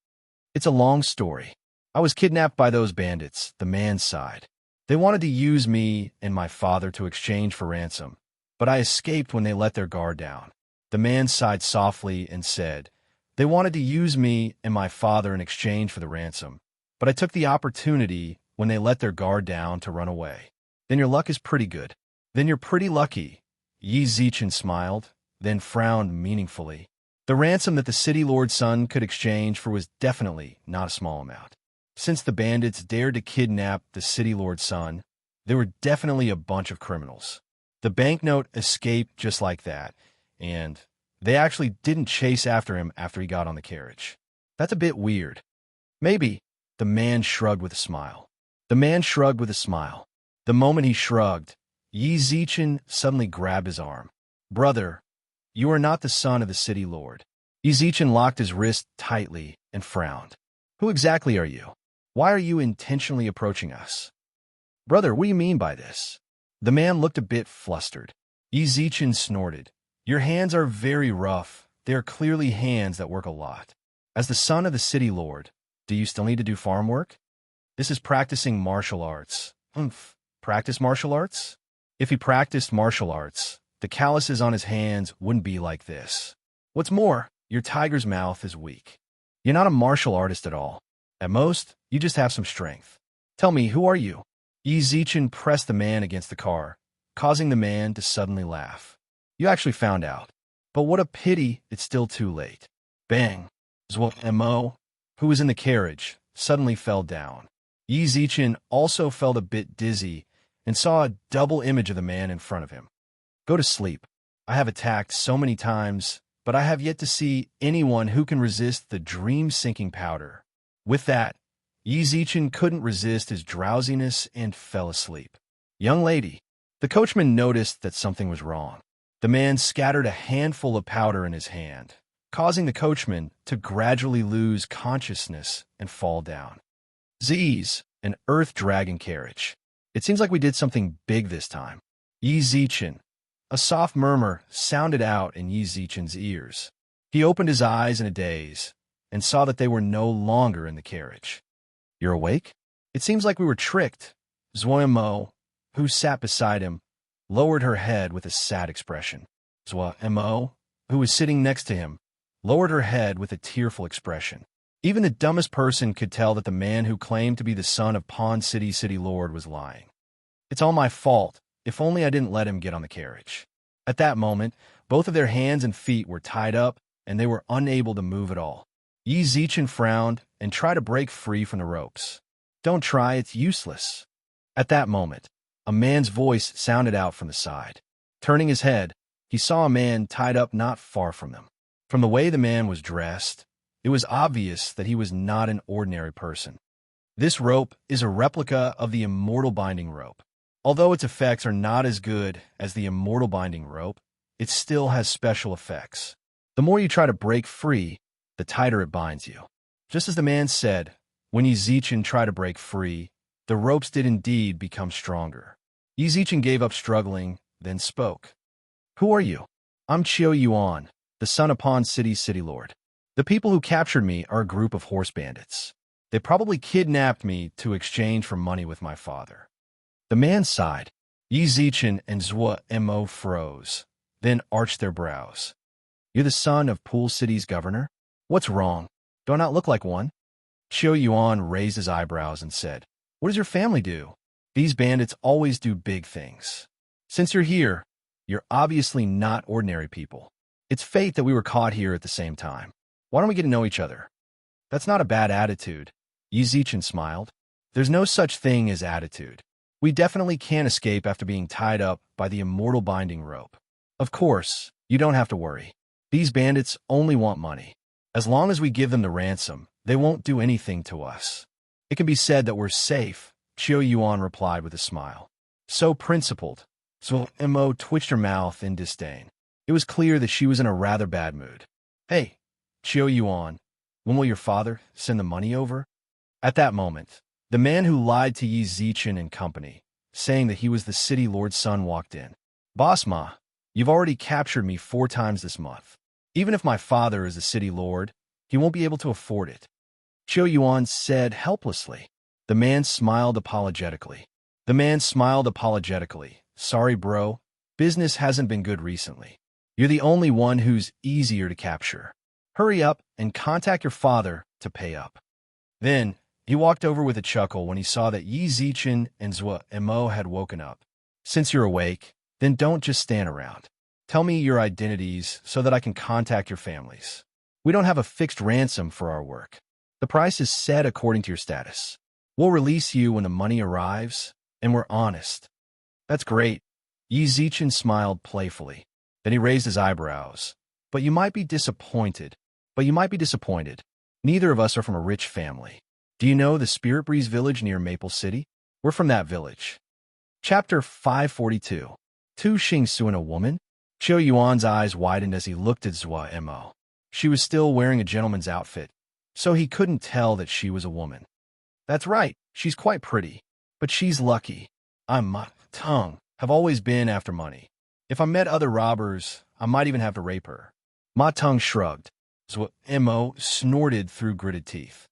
It's a long story. I was kidnapped by those bandits, the man sighed. They wanted to use me and my father to exchange for ransom, but I escaped when they let their guard down. The man sighed softly and said, they wanted to use me and my father in exchange for the ransom, but I took the opportunity when they let their guard down to run away. Then your luck is pretty good. Then you're pretty lucky. Yi Zichen smiled, then frowned meaningfully. The ransom that the city lord's son could exchange for was definitely not a small amount. Since the bandits dared to kidnap the city lord's son, they were definitely a bunch of criminals. The banknote escaped just like that, and they actually didn't chase after him after he got on the carriage. That's a bit weird. Maybe. The man shrugged with a smile. The man shrugged with a smile. The moment he shrugged, Yi Zichen suddenly grabbed his arm. Brother, you are not the son of the city lord. Yi Zichen locked his wrist tightly and frowned. Who exactly are you? Why are you intentionally approaching us? Brother, what do you mean by this? The man looked a bit flustered. Yi Zichen snorted. Your hands are very rough. They are clearly hands that work a lot. As the son of the city lord, do you still need to do farm work? This is practicing martial arts. Practice martial arts? If he practiced martial arts, the calluses on his hands wouldn't be like this. What's more, your tiger's mouth is weak. You're not a martial artist at all. At most, you just have some strength. Tell me, who are you? Yi Zichen pressed the man against the car, causing the man to suddenly laugh. You actually found out. But what a pity it's still too late. Bang! Mo, who was in the carriage, suddenly fell down. Yi Zichen also felt a bit dizzy and saw a double image of the man in front of him. Go to sleep. I have attacked so many times, but I have yet to see anyone who can resist the dream-sinking powder. With that, Yi Zichen couldn't resist his drowsiness and fell asleep. Young lady, the coachman noticed that something was wrong. The man scattered a handful of powder in his hand, causing the coachman to gradually lose consciousness and fall down. Z's, an earth dragon carriage. It seems like we did something big this time. Yi Zichen. A soft murmur sounded out in Yi Zichen's ears. He opened his eyes in a daze and saw that they were no longer in the carriage. You're awake? It seems like we were tricked. Mo, who sat beside him, lowered her head with a sad expression. Mo, who was sitting next to him, lowered her head with a tearful expression. Even the dumbest person could tell that the man who claimed to be the son of Pawn City City Lord was lying. It's all my fault. If only I didn't let him get on the carriage. At that moment, both of their hands and feet were tied up, and they were unable to move at all. Yi Zichen frowned and tried to break free from the ropes. Don't try, it's useless. At that moment, a man's voice sounded out from the side. Turning his head, he saw a man tied up not far from them. From the way the man was dressed, it was obvious that he was not an ordinary person. This rope is a replica of the immortal binding rope. Although its effects are not as good as the immortal binding rope, it still has special effects. The more you try to break free, the tighter it binds you. Just as the man said, when Yi Zichen tried to break free, the ropes did indeed become stronger. Yi Zichen gave up struggling, then spoke. Who are you? I'm Qiu Yuan, the son of Pawn City City Lord. The people who captured me are a group of horse bandits. They probably kidnapped me to exchange for money with my father. The man sighed. Yi Zichen and Zhua Mo froze, then arched their brows. You're the son of Pool City's governor? What's wrong? Do I not look like one? Qiu Yuan raised his eyebrows and said, What does your family do? These bandits always do big things. Since you're here, you're obviously not ordinary people. It's fate that we were caught here at the same time. Why don't we get to know each other? That's not a bad attitude. Yi Zichen smiled. There's no such thing as attitude. We definitely can't escape after being tied up by the immortal binding rope. Of course, you don't have to worry. These bandits only want money. As long as we give them the ransom, they won't do anything to us. It can be said that we're safe, Qiu Yuan replied with a smile. So principled. So Mo twitched her mouth in disdain. It was clear that she was in a rather bad mood. Hey, Qiu Yuan, when will your father send the money over? At that moment, the man who lied to Yi Zichen and company, saying that he was the city lord's son, walked in. Boss Ma, you've already captured me 4 times this month. Even if my father is the city lord, he won't be able to afford it. Qiu Yuan said helplessly. The man smiled apologetically. Sorry, bro. Business hasn't been good recently. You're the only one who's easier to capture. Hurry up and contact your father to pay up. Then, he walked over with a chuckle when he saw that Yi Zichen and Zhua Mo had woken up. Since you're awake, then don't just stand around. Tell me your identities so that I can contact your families. We don't have a fixed ransom for our work. The price is set according to your status. We'll release you when the money arrives, and we're honest. That's great. Yi Zichen smiled playfully. Then he raised his eyebrows. But you might be disappointed. Neither of us are from a rich family. Do you know the Spirit Breeze village near Maple City? We're from that village. Chapter 542. Tu Xingsu and a woman? Qiu Yuan's eyes widened as he looked at Zhua Mo. She was still wearing a gentleman's outfit, so he couldn't tell that she was a woman. That's right, she's quite pretty. But she's lucky. My tongue have always been after money. If I met other robbers, I might even have to rape her. Ma Tongue shrugged. Zhua Mo snorted through gritted teeth.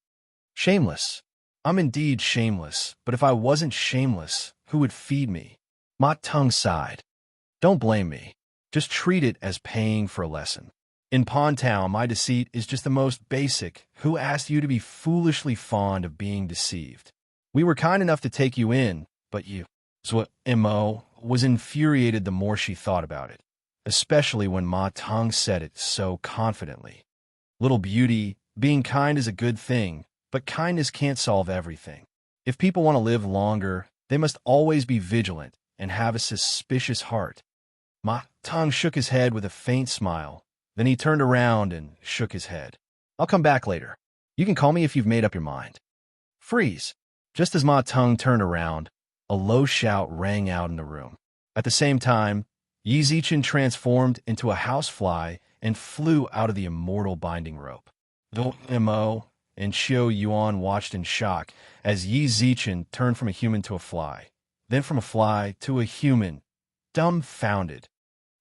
Shameless. I'm indeed shameless, but if I wasn't shameless, who would feed me? Ma Tongue sighed. Don't blame me. Just treat it as paying for a lesson. In Pawn Town, my deceit is just the most basic. Who asked you to be foolishly fond of being deceived? We were kind enough to take you in, but you... Zhua Mo was infuriated the more she thought about it, especially when Ma Tongue said it so confidently. Little beauty, being kind is a good thing, but kindness can't solve everything. If people want to live longer, they must always be vigilant and have a suspicious heart. Ma Tongue shook his head with a faint smile. Then he turned around and shook his head. I'll come back later. You can call me if you've made up your mind. Freeze. Just as Ma Tongue turned around, a low shout rang out in the room. At the same time, Yi Zichen transformed into a housefly and flew out of the immortal binding rope. The Mo and Qiu Yuan watched in shock as Yi Zichen turned from a human to a fly, then from a fly to a human, dumbfounded.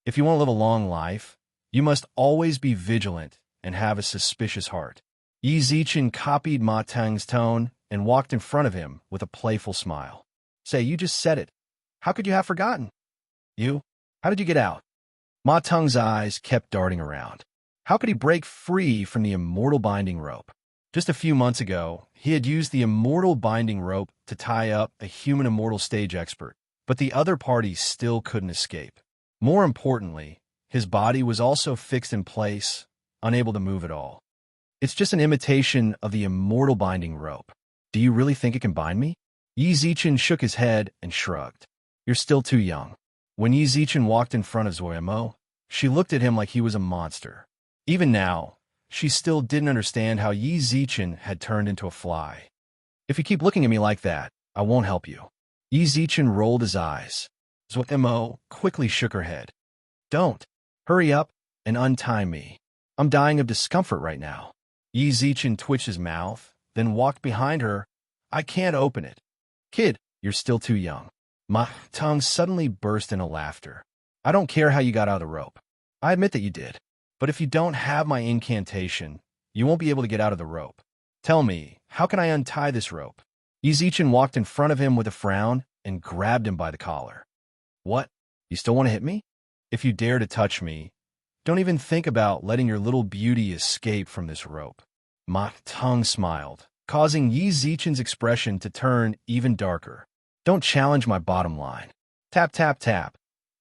If you want to live a long life, you must always be vigilant and have a suspicious heart. Yi Zichen copied Ma Tongue's tone and walked in front of him with a playful smile. Say, you just said it. How could you have forgotten? You? How did you get out? Ma Tongue's eyes kept darting around. How could he break free from the immortal binding rope? Just a few months ago, he had used the immortal binding rope to tie up a human immortal stage expert, but the other party still couldn't escape. More importantly, his body was also fixed in place, unable to move at all. It's just an imitation of the immortal binding rope. Do you really think it can bind me? Yi Zichen shook his head and shrugged. You're still too young. When Yi Zichen walked in front of Zhua Mo, she looked at him like he was a monster. Even now, she still didn't understand how Yi Zichen had turned into a fly. If you keep looking at me like that, I won't help you. Yi Zichen rolled his eyes. Zhua Mo quickly shook her head. Don't. Hurry up and untie me. I'm dying of discomfort right now. Yi Zichen twitched his mouth, then walked behind her. I can't open it. Kid, you're still too young. Ma Tongue suddenly burst into laughter. I don't care how you got out of the rope. I admit that you did. But if you don't have my incantation, you won't be able to get out of the rope. Tell me, how can I untie this rope? Yi Zichen walked in front of him with a frown and grabbed him by the collar. What? You still want to hit me? If you dare to touch me, don't even think about letting your little beauty escape from this rope. Ma Teng smiled, causing Yi Zichen's expression to turn even darker. Don't challenge my bottom line. Tap, tap, tap.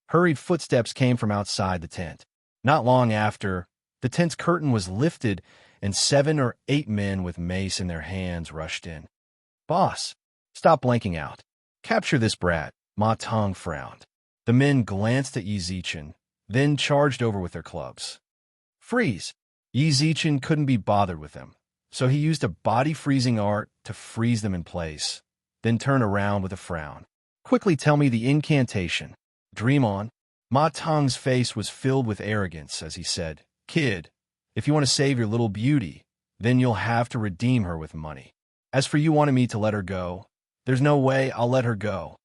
Hurried footsteps came from outside the tent. Not long after, the tent's curtain was lifted and 7 or 8 men with mace in their hands rushed in. Boss, stop blanking out. Capture this brat, Ma Teng frowned. The men glanced at Yi Zichen, then charged over with their clubs. Freeze! Yi Zichen couldn't be bothered with them, so he used a body-freezing art to freeze them in place, then turned around with a frown. Quickly tell me the incantation. Dream on. Ma Teng's face was filled with arrogance as he said, Kid, if you want to save your little beauty, then you'll have to redeem her with money. As for you wanting me to let her go, there's no way I'll let her go.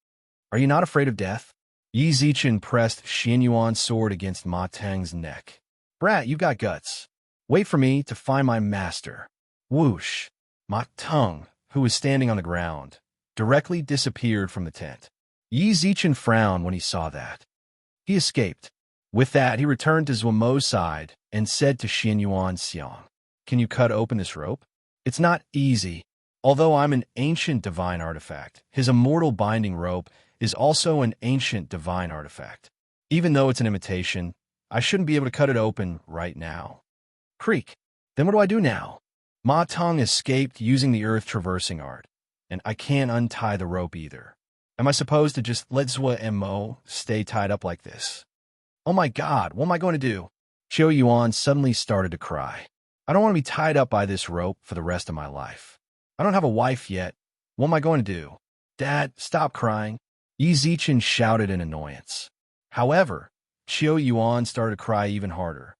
Are you not afraid of death? Yi Zichen pressed Xian Yuan's sword against Ma Teng's neck. Brat, you've got guts. Wait for me to find my master. Whoosh! Ma Teng, who was standing on the ground, directly disappeared from the tent. Yi Zichen frowned when he saw that. He escaped. With that, he returned to Zuomo's side and said to Xian Yuan Xiang, Can you cut open this rope? It's not easy. Although I'm an ancient divine artifact, his immortal binding rope is also an ancient divine artifact. Even though it's an imitation, I shouldn't be able to cut it open right now. Creak. Then what do I do now? Ma Teng escaped using the earth traversing art, and I can't untie the rope either. Am I supposed to just let Zuo stay tied up like this? Oh my God, what am I going to do? Xiao Yuan suddenly started to cry. I don't want to be tied up by this rope for the rest of my life. I don't have a wife yet. What am I going to do? Dad, stop crying. Yi Zichen shouted in annoyance. However, Xiao Yuan started to cry even harder.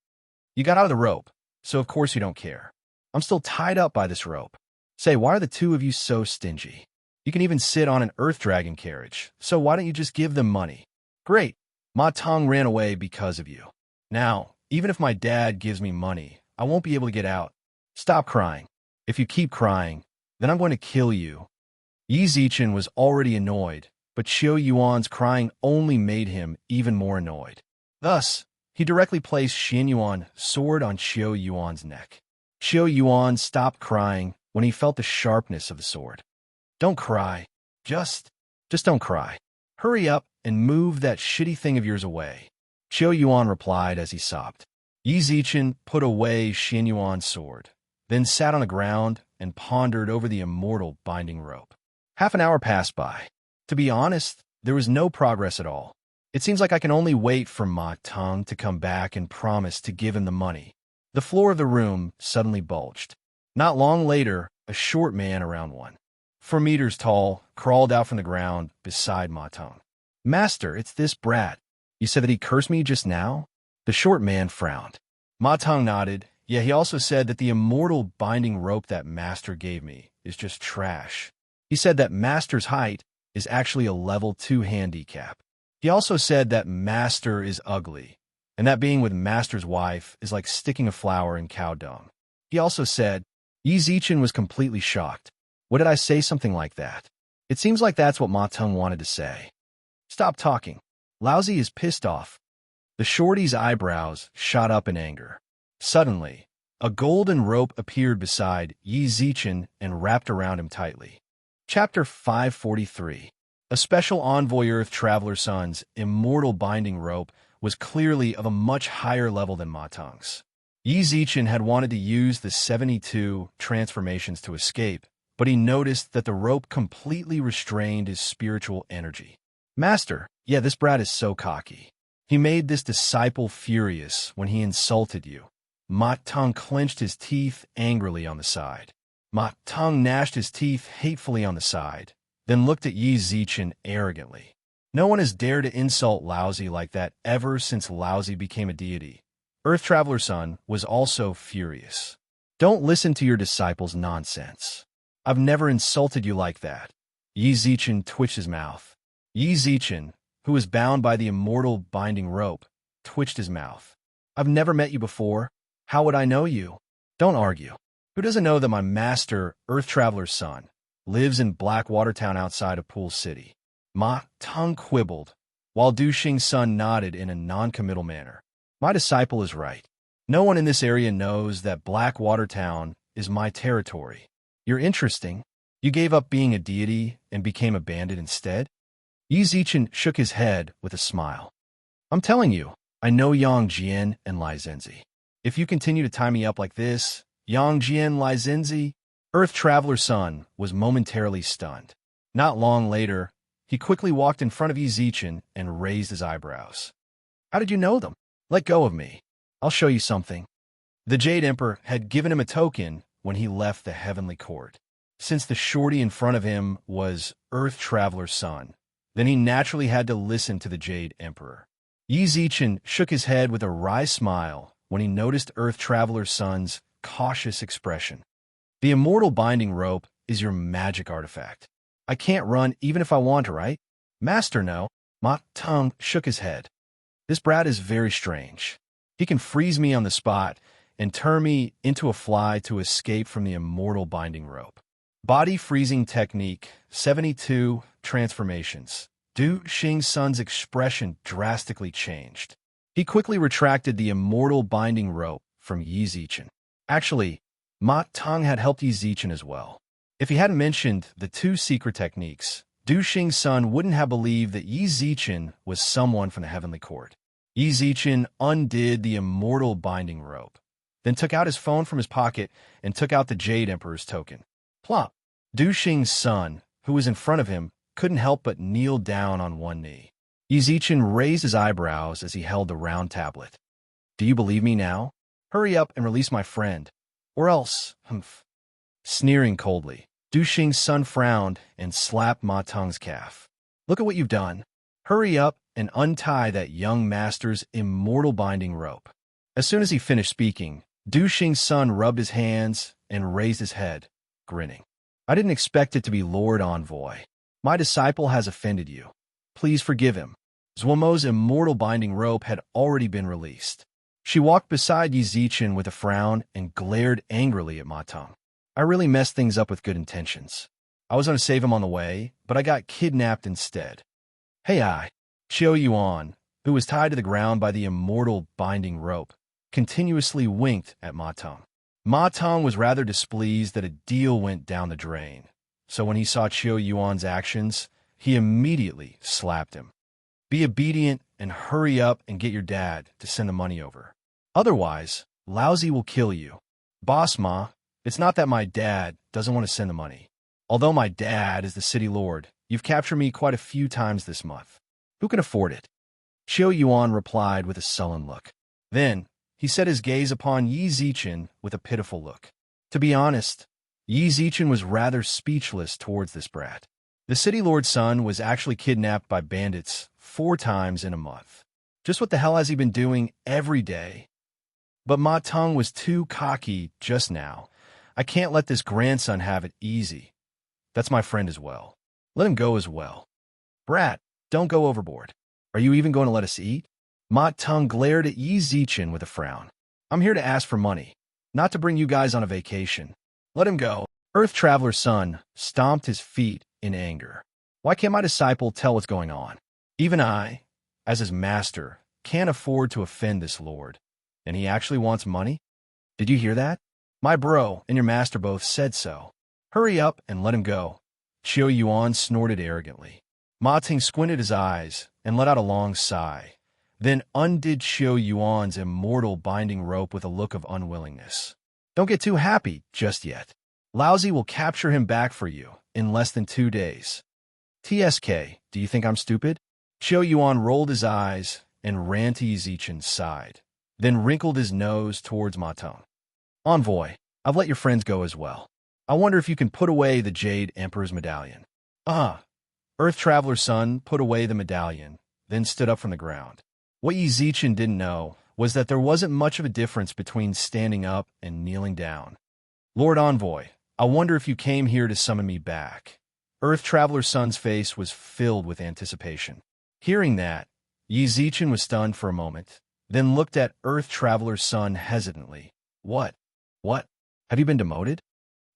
You got out of the rope, so of course you don't care. I'm still tied up by this rope. Say, why are the two of you so stingy? You can even sit on an earth dragon carriage, so why don't you just give them money? Great. Ma Teng ran away because of you. Now, even if my dad gives me money, I won't be able to get out. Stop crying. If you keep crying, then I'm going to kill you. Yi Zichen was already annoyed, but Xiao Yuan's crying only made him even more annoyed. Thus, he directly placed Xian Yuan's sword on Xiao Yuan's neck. Xiao Yuan stopped crying when he felt the sharpness of the sword. Don't cry. Just don't cry. Hurry up and move that shitty thing of yours away. Xiao Yuan replied as he sobbed. Yi Zichen put away Xian Yuan's sword, then sat on the ground and pondered over the immortal binding rope. Half an hour passed by. To be honest, there was no progress at all. It seems like I can only wait for Ma Teng to come back and promise to give him the money. The floor of the room suddenly bulged. Not long later, a short man around 4 meters tall crawled out from the ground beside Ma Teng. Master, it's this brat. You said that he cursed me just now? The short man frowned. Ma Teng nodded. Yeah, he also said that the immortal binding rope that Master gave me is just trash. He said that Master's height is actually a level 2 handicap. He also said that Master is ugly, and that being with Master's wife is like sticking a flower in cow dung. He also said, Yi Zichen was completely shocked. What did I say something like that? It seems like that's what Ma Teng wanted to say. Stop talking. Lousy is pissed off. The shorty's eyebrows shot up in anger. Suddenly, a golden rope appeared beside Yi Zichen and wrapped around him tightly. Chapter 543. A special envoy Earth Traveler Sun's immortal binding rope was clearly of a much higher level than Ma Teng's. Yi Zichen had wanted to use the 72 transformations to escape, but he noticed that the rope completely restrained his spiritual energy. Master, yeah, this brat is so cocky. He made this disciple furious when he insulted you. Ma Teng clenched his teeth angrily on the side. Ma Teng gnashed his teeth hatefully on the side, then looked at Yi Zichen arrogantly. No one has dared to insult Lousy like that ever since Lousy became a deity. Earth Traveler Sun was also furious. Don't listen to your disciples' nonsense. I've never insulted you like that. Yi Zichen twitched his mouth. Yi Zichen, who was bound by the immortal binding rope, twitched his mouth. I've never met you before. How would I know you? Don't argue. Who doesn't know that my master, Earth Traveler's son, lives in Blackwater Town outside of Pool City? Ma tongue quibbled, while Du Xing's son nodded in a non-committal manner. My disciple is right. No one in this area knows that Blackwater Town is my territory. You're interesting. You gave up being a deity and became a bandit instead? Yi Zichen shook his head with a smile. I'm telling you, I know Yang Jian and Lai Zenzi. If you continue to tie me up like this, Yang Jian, Lai Zenzi, Earth Traveler's son was momentarily stunned. Not long later, he quickly walked in front of Yi Zichen and raised his eyebrows. How did you know them? Let go of me. I'll show you something. The Jade Emperor had given him a token when he left the heavenly court. Since the shorty in front of him was Earth Traveler's son, then he naturally had to listen to the Jade Emperor. Yi Zichen shook his head with a wry smile when he noticed Earth Traveler's son's cautious expression. The immortal binding rope is your magic artifact. I can't run even if I want to, right? Master, no. Ma Tung shook his head. This brat is very strange. He can freeze me on the spot and turn me into a fly to escape from the immortal binding rope. Body freezing technique, 72 transformations. Du Xing's son's expression drastically changed. He quickly retracted the immortal binding rope from Yi Zichen. Actually, Ma Tung had helped Yi Zichen as well. If he hadn't mentioned the two secret techniques, Du Xing's son wouldn't have believed that Yi Zichen was someone from the heavenly court. Yi Zichen undid the immortal binding rope, then took out his phone from his pocket and took out the Jade Emperor's token. Plop! Du Xing's son, who was in front of him, couldn't help but kneel down on one knee. Yi Zichen raised his eyebrows as he held the round tablet. Do you believe me now? Hurry up and release my friend, or else, humph. Sneering coldly, Du Xing's son frowned and slapped Ma Tung's calf. Look at what you've done. Hurry up and untie that young master's immortal binding rope. As soon as he finished speaking, Du Xing's son rubbed his hands and raised his head, grinning. I didn't expect it to be Lord Envoy. My disciple has offended you. Please forgive him. Zuomo's immortal binding rope had already been released. She walked beside Yi Zichen with a frown and glared angrily at Ma Tung. I really messed things up with good intentions. I was going to save him on the way, but I got kidnapped instead. Hey, Qiu Yuan, who was tied to the ground by the immortal binding rope, continuously winked at Ma Tung. Ma Tung was rather displeased that a deal went down the drain, so when he saw Qiu Yuan's actions, he immediately slapped him. Be obedient and hurry up and get your dad to send the money over. Otherwise, Laozi will kill you. Boss Ma, it's not that my dad doesn't want to send the money. Although my dad is the city lord, you've captured me quite a few times this month. Who can afford it? Qiu Yuan replied with a sullen look. Then, he set his gaze upon Yi Zichen with a pitiful look. To be honest, Yi Zichen was rather speechless towards this brat. The city lord's son was actually kidnapped by bandits 4 times in a month. Just what the hell has he been doing every day? But Ma Tung was too cocky just now. I can't let this grandson have it easy. That's my friend as well. Let him go as well. Brat, don't go overboard. Are you even going to let us eat? Ma Tung glared at Yi Zichen with a frown. I'm here to ask for money, not to bring you guys on a vacation. Let him go. Earth Traveler's son stomped his feet in anger. Why can't my disciple tell what's going on? Even I, as his master, can't afford to offend this lord. And he actually wants money? Did you hear that? My bro and your master both said so. Hurry up and let him go. Qiu Yuan snorted arrogantly. Ma Ting squinted his eyes and let out a long sigh, then undid Qiu Yuan's immortal binding rope with a look of unwillingness. Don't get too happy just yet. Laozi will capture him back for you in less than 2 days. TSK, do you think I'm stupid? Qiu Yuan rolled his eyes and ran to Yi Zichen's side, then wrinkled his nose towards Ma Tung. Envoy, I've let your friends go as well. I wonder if you can put away the Jade Emperor's medallion. Earth Traveler's son put away the medallion, then stood up from the ground. What Yi Zichen didn't know was that there wasn't much of a difference between standing up and kneeling down. Lord Envoy, I wonder if you came here to summon me back. Earth Traveler's son's face was filled with anticipation. Hearing that, Yi Zichen was stunned for a moment, then looked at Earth Traveler's son hesitantly. What? Have you been demoted?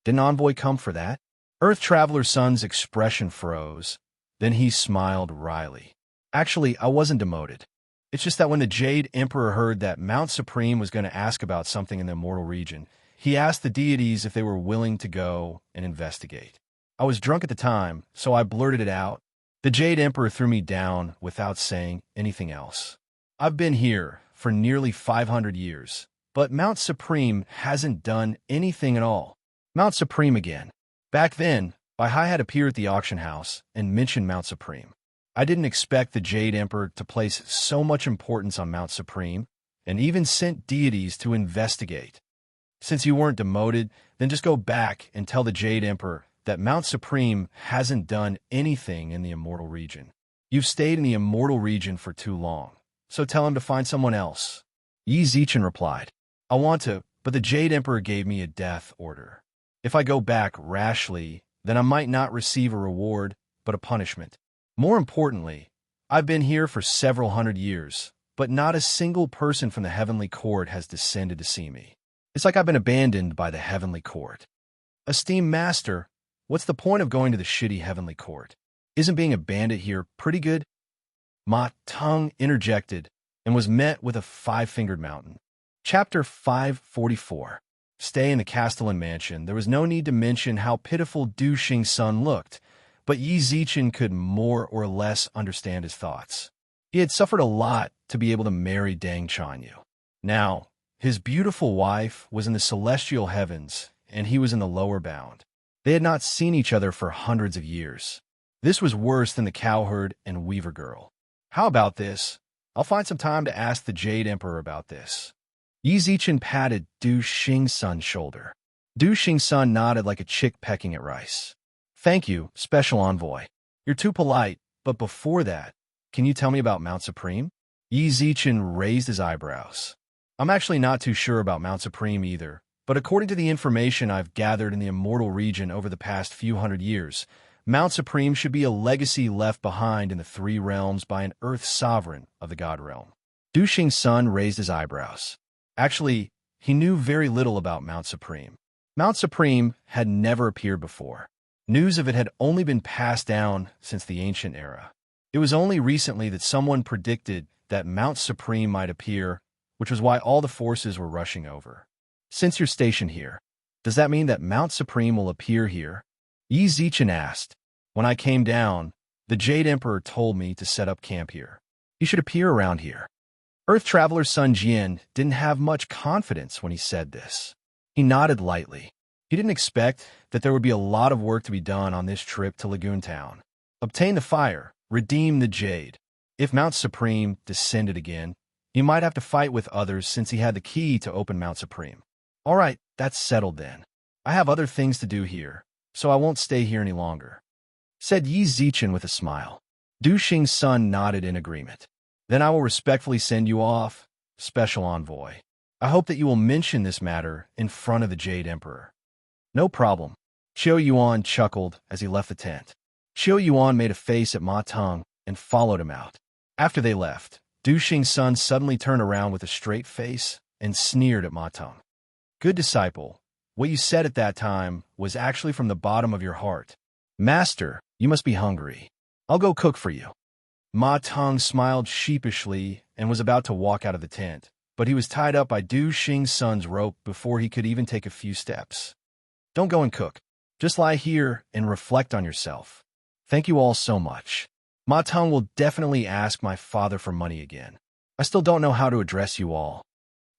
Didn't Envoy come for that? Earth Traveler Sun's expression froze. Then he smiled wryly. Actually, I wasn't demoted. It's just that when the Jade Emperor heard that Mount Supreme was going to ask about something in the immortal region, he asked the deities if they were willing to go and investigate. I was drunk at the time, so I blurted it out. The Jade Emperor threw me down without saying anything else. I've been here for nearly 500 years, but Mount Supreme hasn't done anything at all. Mount Supreme again. Back then, Baihai had appeared at the auction house and mentioned Mount Supreme. I didn't expect the Jade Emperor to place so much importance on Mount Supreme, and even sent deities to investigate. Since you weren't demoted, then just go back and tell the Jade Emperor that Mount Supreme hasn't done anything in the immortal region. You've stayed in the immortal region for too long, so tell him to find someone else. Yi Zichen replied, I want to, but the Jade Emperor gave me a death order. If I go back rashly, then I might not receive a reward, but a punishment. More importantly, I've been here for several hundred years, but not a single person from the Heavenly Court has descended to see me. It's like I've been abandoned by the Heavenly Court. Esteemed Master, what's the point of going to the shitty Heavenly Court? Isn't being a bandit here pretty good? Ma Teng interjected and was met with a five-fingered mountain. Chapter 544. Stay in the Castellan mansion. There was no need to mention how pitiful Du Xing's son looked, but Yi Zichen could more or less understand his thoughts. He had suffered a lot to be able to marry Deng Chanyu. Now, his beautiful wife was in the celestial heavens, and he was in the lower bound. They had not seen each other for hundreds of years. This was worse than the cowherd and weaver girl. How about this? I'll find some time to ask the Jade Emperor about this. Yi Zichen patted Du Xing's son's shoulder. Du Xing's son nodded like a chick pecking at rice. Thank you, Special Envoy. You're too polite, but before that, can you tell me about Mount Supreme? Yi Zichen raised his eyebrows. I'm actually not too sure about Mount Supreme either, but according to the information I've gathered in the immortal region over the past few hundred years, Mount Supreme should be a legacy left behind in the three realms by an Earth sovereign of the God realm. Du Xing's son raised his eyebrows. Actually, he knew very little about Mount Supreme. Mount Supreme had never appeared before. News of it had only been passed down since the ancient era. It was only recently that someone predicted that Mount Supreme might appear, which was why all the forces were rushing over. Since you're stationed here, does that mean that Mount Supreme will appear here? Yi Zichen asked. When I came down, the Jade Emperor told me to set up camp here. He should appear around here. Earth Traveler's son Jian didn't have much confidence when he said this. He nodded lightly. He didn't expect that there would be a lot of work to be done on this trip to Lagoon Town. Obtain the fire, redeem the Jade. If Mount Supreme descended again, he might have to fight with others since he had the key to open Mount Supreme. All right, that's settled then. I have other things to do here, so I won't stay here any longer, said Yi Zichen with a smile. Du Xing's son nodded in agreement. Then I will respectfully send you off, Special Envoy. I hope that you will mention this matter in front of the Jade Emperor. No problem. Qiu Yuan chuckled as he left the tent. Qiu Yuan made a face at Ma Teng and followed him out. After they left, Du Xing's son suddenly turned around with a straight face and sneered at Ma Teng. Good disciple, what you said at that time was actually from the bottom of your heart. Master, you must be hungry. I'll go cook for you. Ma Teng smiled sheepishly and was about to walk out of the tent, but he was tied up by Du Xing's son's rope before he could even take a few steps. Don't go and cook. Just lie here and reflect on yourself. Thank you all so much. Ma Teng will definitely ask my father for money again. I still don't know how to address you all.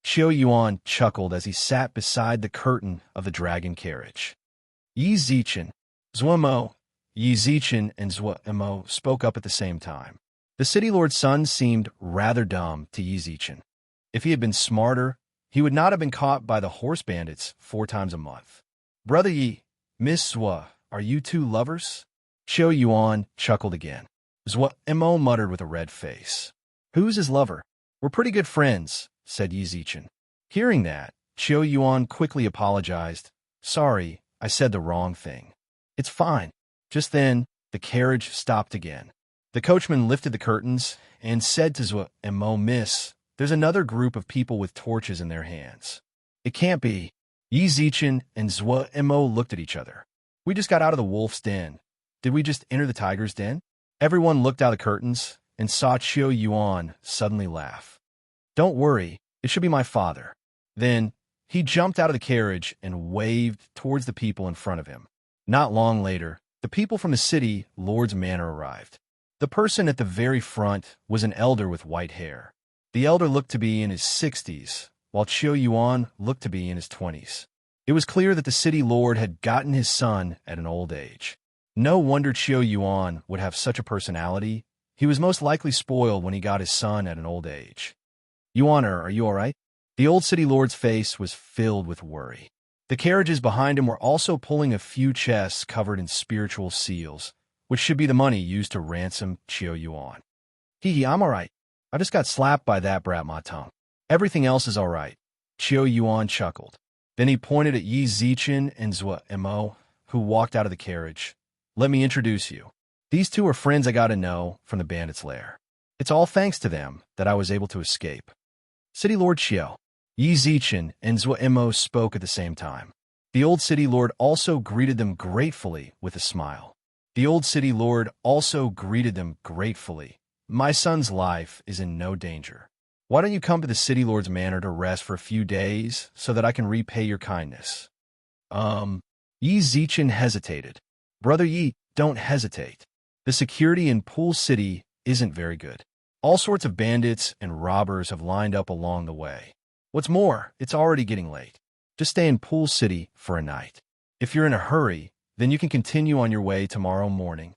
Qiu Yuan chuckled as he sat beside the curtain of the dragon carriage. Yi Zichen, Zuemo, Yi Zichen and Zuemo spoke up at the same time. The city lord's son seemed rather dumb to Yi Zichen. If he had been smarter, he would not have been caught by the horse bandits 4 times a month. Brother Yi, Miss Zua, are you two lovers? Qiu Yuan chuckled again. Zuemo muttered with a red face. Who's his lover? We're pretty good friends, said Yi Zichen. Hearing that, Qiu Yuan quickly apologized. Sorry, I said the wrong thing. It's fine. Just then, the carriage stopped again. The coachman lifted the curtains and said to Zuemo, Miss, there's another group of people with torches in their hands. It can't be. Yi Zichen and Zhou Mo looked at each other. We just got out of the wolf's den. Did we just enter the tiger's den? Everyone looked out the curtains and saw Qiu Yuan suddenly laugh. Don't worry, it should be my father. Then he jumped out of the carriage and waved towards the people in front of him. Not long later, the people from the city lord's manor arrived. The person at the very front was an elder with white hair. The elder looked to be in his 60s, while Qiu Yuan looked to be in his 20s. It was clear that the city lord had gotten his son at an old age. No wonder Qiu Yuan would have such a personality. He was most likely spoiled when he got his son at an old age. Yuaner, are you all right? The old city lord's face was filled with worry. The carriages behind him were also pulling a few chests covered in spiritual seals, which should be the money used to ransom Qiu Yuan. Hee, I'm all right. I just got slapped by that brat ma tongue. Everything else is all right. Qiu Yuan chuckled. Then he pointed at Yi Zichen and Zhou Mo, who walked out of the carriage. Let me introduce you. These two are friends I got to know from the bandit's lair. It's all thanks to them that I was able to escape. City Lord Qiu. Yi Zichen and Zhou Mo spoke at the same time. The old city lord also greeted them gratefully with a smile. The old city lord also greeted them gratefully. My son's life is in no danger. Why don't you come to the city lord's manor to rest for a few days so that I can repay your kindness? Yi Zichen hesitated. Brother Yi, don't hesitate. The security in Pool City isn't very good. All sorts of bandits and robbers have lined up along the way. What's more, it's already getting late. Just stay in Pool City for a night. If you're in a hurry, then you can continue on your way tomorrow morning.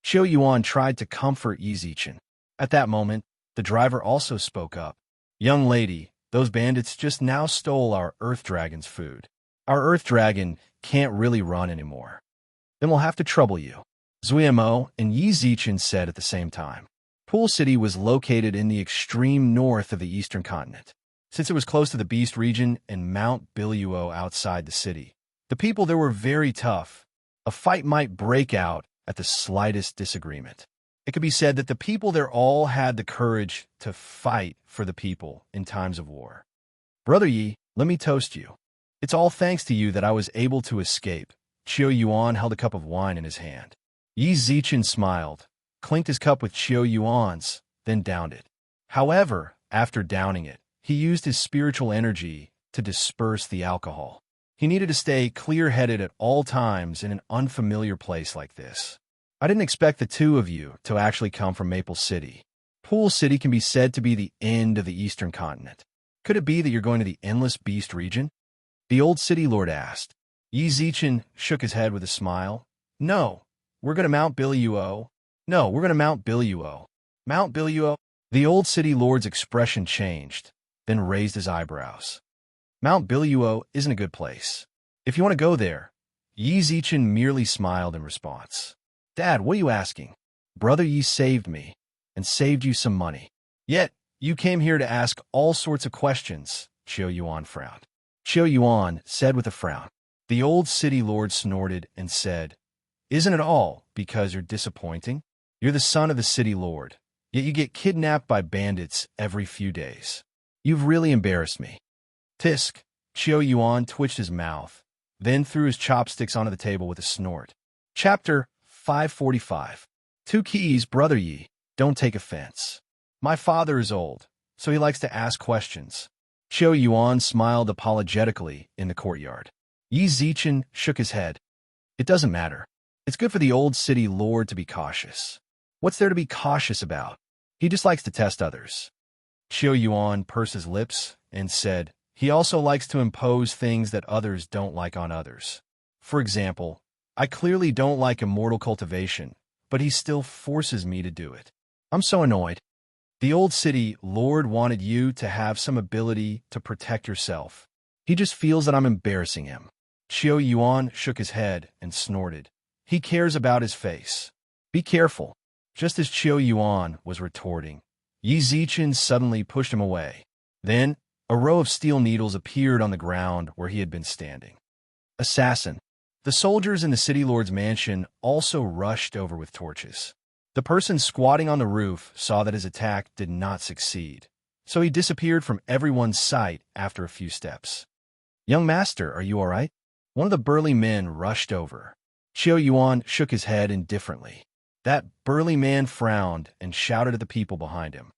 Qiu Yuan tried to comfort Yi Zichen. At that moment, the driver also spoke up. Young lady, those bandits just now stole our Earth Dragon's food. Our Earth Dragon can't really run anymore. Then we'll have to trouble you. Zhou Mo and Yi Zichen said at the same time. Pool City was located in the extreme north of the eastern continent. Since it was close to the Beast region and Mount Biluo outside the city, the people there were very tough. A fight might break out at the slightest disagreement. It could be said that the people there all had the courage to fight for the people in times of war. Brother Yi, let me toast you. It's all thanks to you that I was able to escape. Qiu Yuan held a cup of wine in his hand. Yi Zichen smiled, clinked his cup with Qiu Yuan's, then downed it. However, after downing it, he used his spiritual energy to disperse the alcohol. He needed to stay clear-headed at all times in an unfamiliar place like this. I didn't expect the two of you to actually come from Maple City. Pool City can be said to be the end of the eastern continent. Could it be that you're going to the Endless Beast region? The old city lord asked. Yi Zichen shook his head with a smile. No, we're going to Mount Biluo. No, we're going to Mount Biluo. Mount Biluo? The old city lord's expression changed, then raised his eyebrows. Mount Biluo isn't a good place. If you want to go there, Yi Zichen merely smiled in response. Dad, what are you asking? Brother Yi saved me, and saved you some money. Yet, you came here to ask all sorts of questions, Qiu Yuan frowned. Qiu Yuan said with a frown. The old city lord snorted and said, Isn't it all because you're disappointing? You're the son of the city lord, yet you get kidnapped by bandits every few days. You've really embarrassed me. Tisk, Qiu Yuan twitched his mouth, then threw his chopsticks onto the table with a snort. Chapter 545. Two keys, Brother Yi. Don't take offense. My father is old, so he likes to ask questions. Qiu Yuan smiled apologetically in the courtyard. Yi Zichen shook his head. It doesn't matter. It's good for the old city lord to be cautious. What's there to be cautious about? He just likes to test others. Qiu Yuan pursed his lips and said, he also likes to impose things that others don't like on others. For example, I clearly don't like immortal cultivation, but he still forces me to do it. I'm so annoyed. The old city lord wanted you to have some ability to protect yourself. He just feels that I'm embarrassing him. Qiu Yuan shook his head and snorted. He cares about his face. Be careful. Just as Qiu Yuan was retorting, Yi Zichen suddenly pushed him away. Then, a row of steel needles appeared on the ground where he had been standing. Assassin. The soldiers in the city lord's mansion also rushed over with torches. The person squatting on the roof saw that his attack did not succeed, so he disappeared from everyone's sight after a few steps. Young master, are you all right? One of the burly men rushed over. Qiu Yuan shook his head indifferently. That burly man frowned and shouted at the people behind him.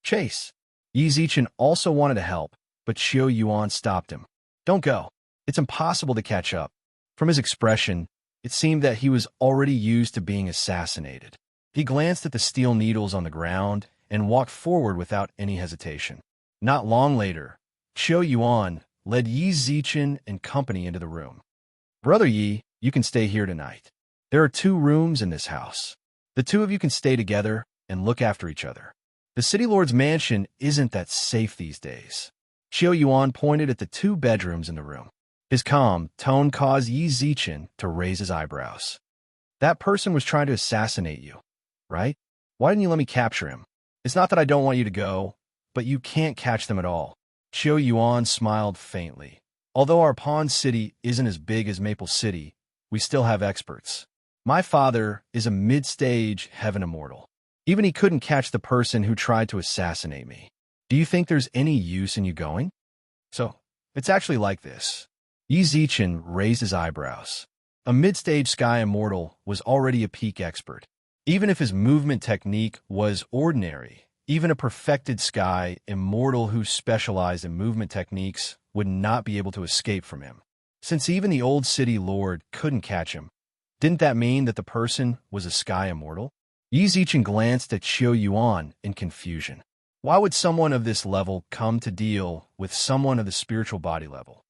Chase! Yi Zichen also wanted to help, but Qiu Yuan stopped him. Don't go. It's impossible to catch up. From his expression, it seemed that he was already used to being assassinated. He glanced at the steel needles on the ground and walked forward without any hesitation. Not long later, Qiu Yuan led Yi Zichen and company into the room. Brother Yi, you can stay here tonight. There are 2 rooms in this house. The 2 of you can stay together and look after each other. The city lord's mansion isn't that safe these days. Qiu Yuan pointed at the 2 bedrooms in the room. His calm tone caused Yi Zichen to raise his eyebrows. That person was trying to assassinate you, right? Why didn't you let me capture him? It's not that I don't want you to go, but you can't catch them at all. Qiu Yuan smiled faintly. Although our pawn city isn't as big as Maple City, we still have experts. My father is a mid-stage heaven immortal. Even he couldn't catch the person who tried to assassinate me. Do you think there's any use in you going? So, it's actually like this. Yi Zichen raised his eyebrows. A mid-stage sky immortal was already a peak expert. Even if his movement technique was ordinary, even a perfected sky immortal who specialized in movement techniques would not be able to escape from him. Since even the old city lord couldn't catch him, didn't that mean that the person was a sky immortal? Yi Zichen glanced at Qiu Yuan in confusion. Why would someone of this level come to deal with someone of the spiritual body level?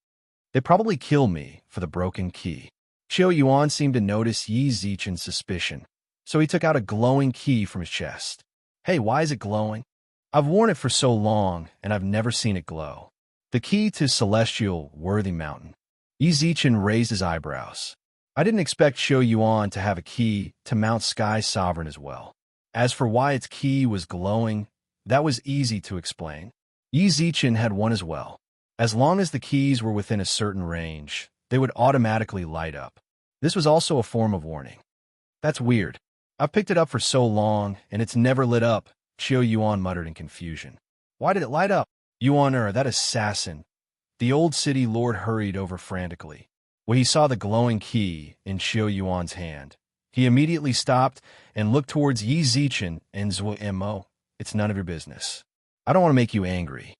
They probably kill me for the broken key. Qiu Yuan seemed to notice Yi Zichen's suspicion, so he took out a glowing key from his chest. Hey, why is it glowing? I've worn it for so long, and I've never seen it glow. The key to celestial worthy mountain. Yi Zichen raised his eyebrows. I didn't expect Qiu Yuan to have a key to Mount Sky Sovereign as well. As for why its key was glowing, that was easy to explain. Yi Zichen had one as well. As long as the keys were within a certain range, they would automatically light up. This was also a form of warning. That's weird. I've picked it up for so long, and it's never lit up, Qiu Yuan muttered in confusion. Why did it light up? Yuan, that assassin. The old city lord hurried over frantically. When he saw the glowing key in Qiu Yuan's hand, he immediately stopped and looked towards Yi Zichen and Zhuo Mo. It's none of your business. I don't want to make you angry.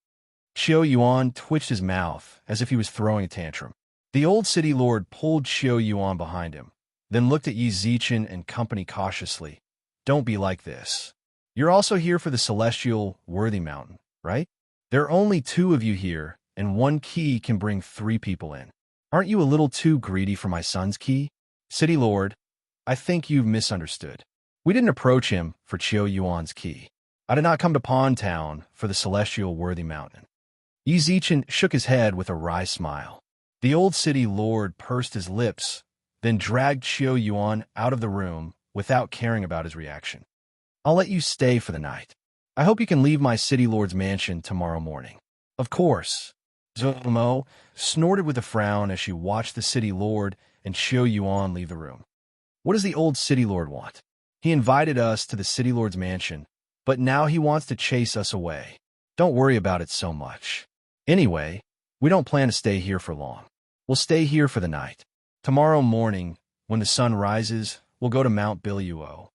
Qiu Yuan twitched his mouth as if he was throwing a tantrum. The old city lord pulled Qiu Yuan behind him, then looked at Yi Zichen and company cautiously. Don't be like this. You're also here for the celestial worthy mountain, right? There are only 2 of you here, and 1 key can bring 3 people in. Aren't you a little too greedy for my son's key? City lord, I think you've misunderstood. We didn't approach him for Qiu Yuan's key. I did not come to Pawn Town for the celestial worthy mountain. Yi Zichen shook his head with a wry smile. The old city lord pursed his lips, then dragged Qiu Yuan out of the room without caring about his reaction. I'll let you stay for the night. I hope you can leave my city lord's mansion tomorrow morning. Of course. Zhuo Mo snorted with a frown as she watched the city lord and Qiu Yuan leave the room. What does the old city lord want? He invited us to the city lord's mansion, but now he wants to chase us away. Don't worry about it so much. Anyway, we don't plan to stay here for long. We'll stay here for the night. Tomorrow morning, when the sun rises, we'll go to Mount Biluo.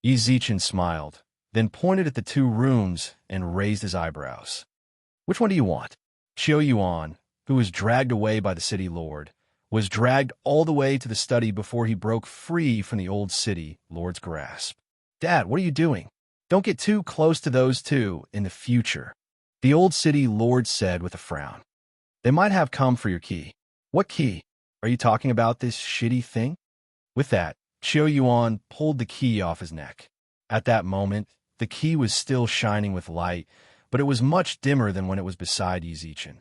Yi Zichen smiled, then pointed at the 2 rooms and raised his eyebrows. Which one do you want? Qiu Yuan, who was dragged away by the city lord, was dragged all the way to the study before he broke free from the old city lord's grasp. Dad, what are you doing? Don't get too close to those 2 in the future, the old city lord said with a frown. They might have come for your key. What key? Are you talking about this shitty thing? With that, Qiu Yuan pulled the key off his neck. At that moment, the key was still shining with light, but it was much dimmer than when it was beside Yi Zichen.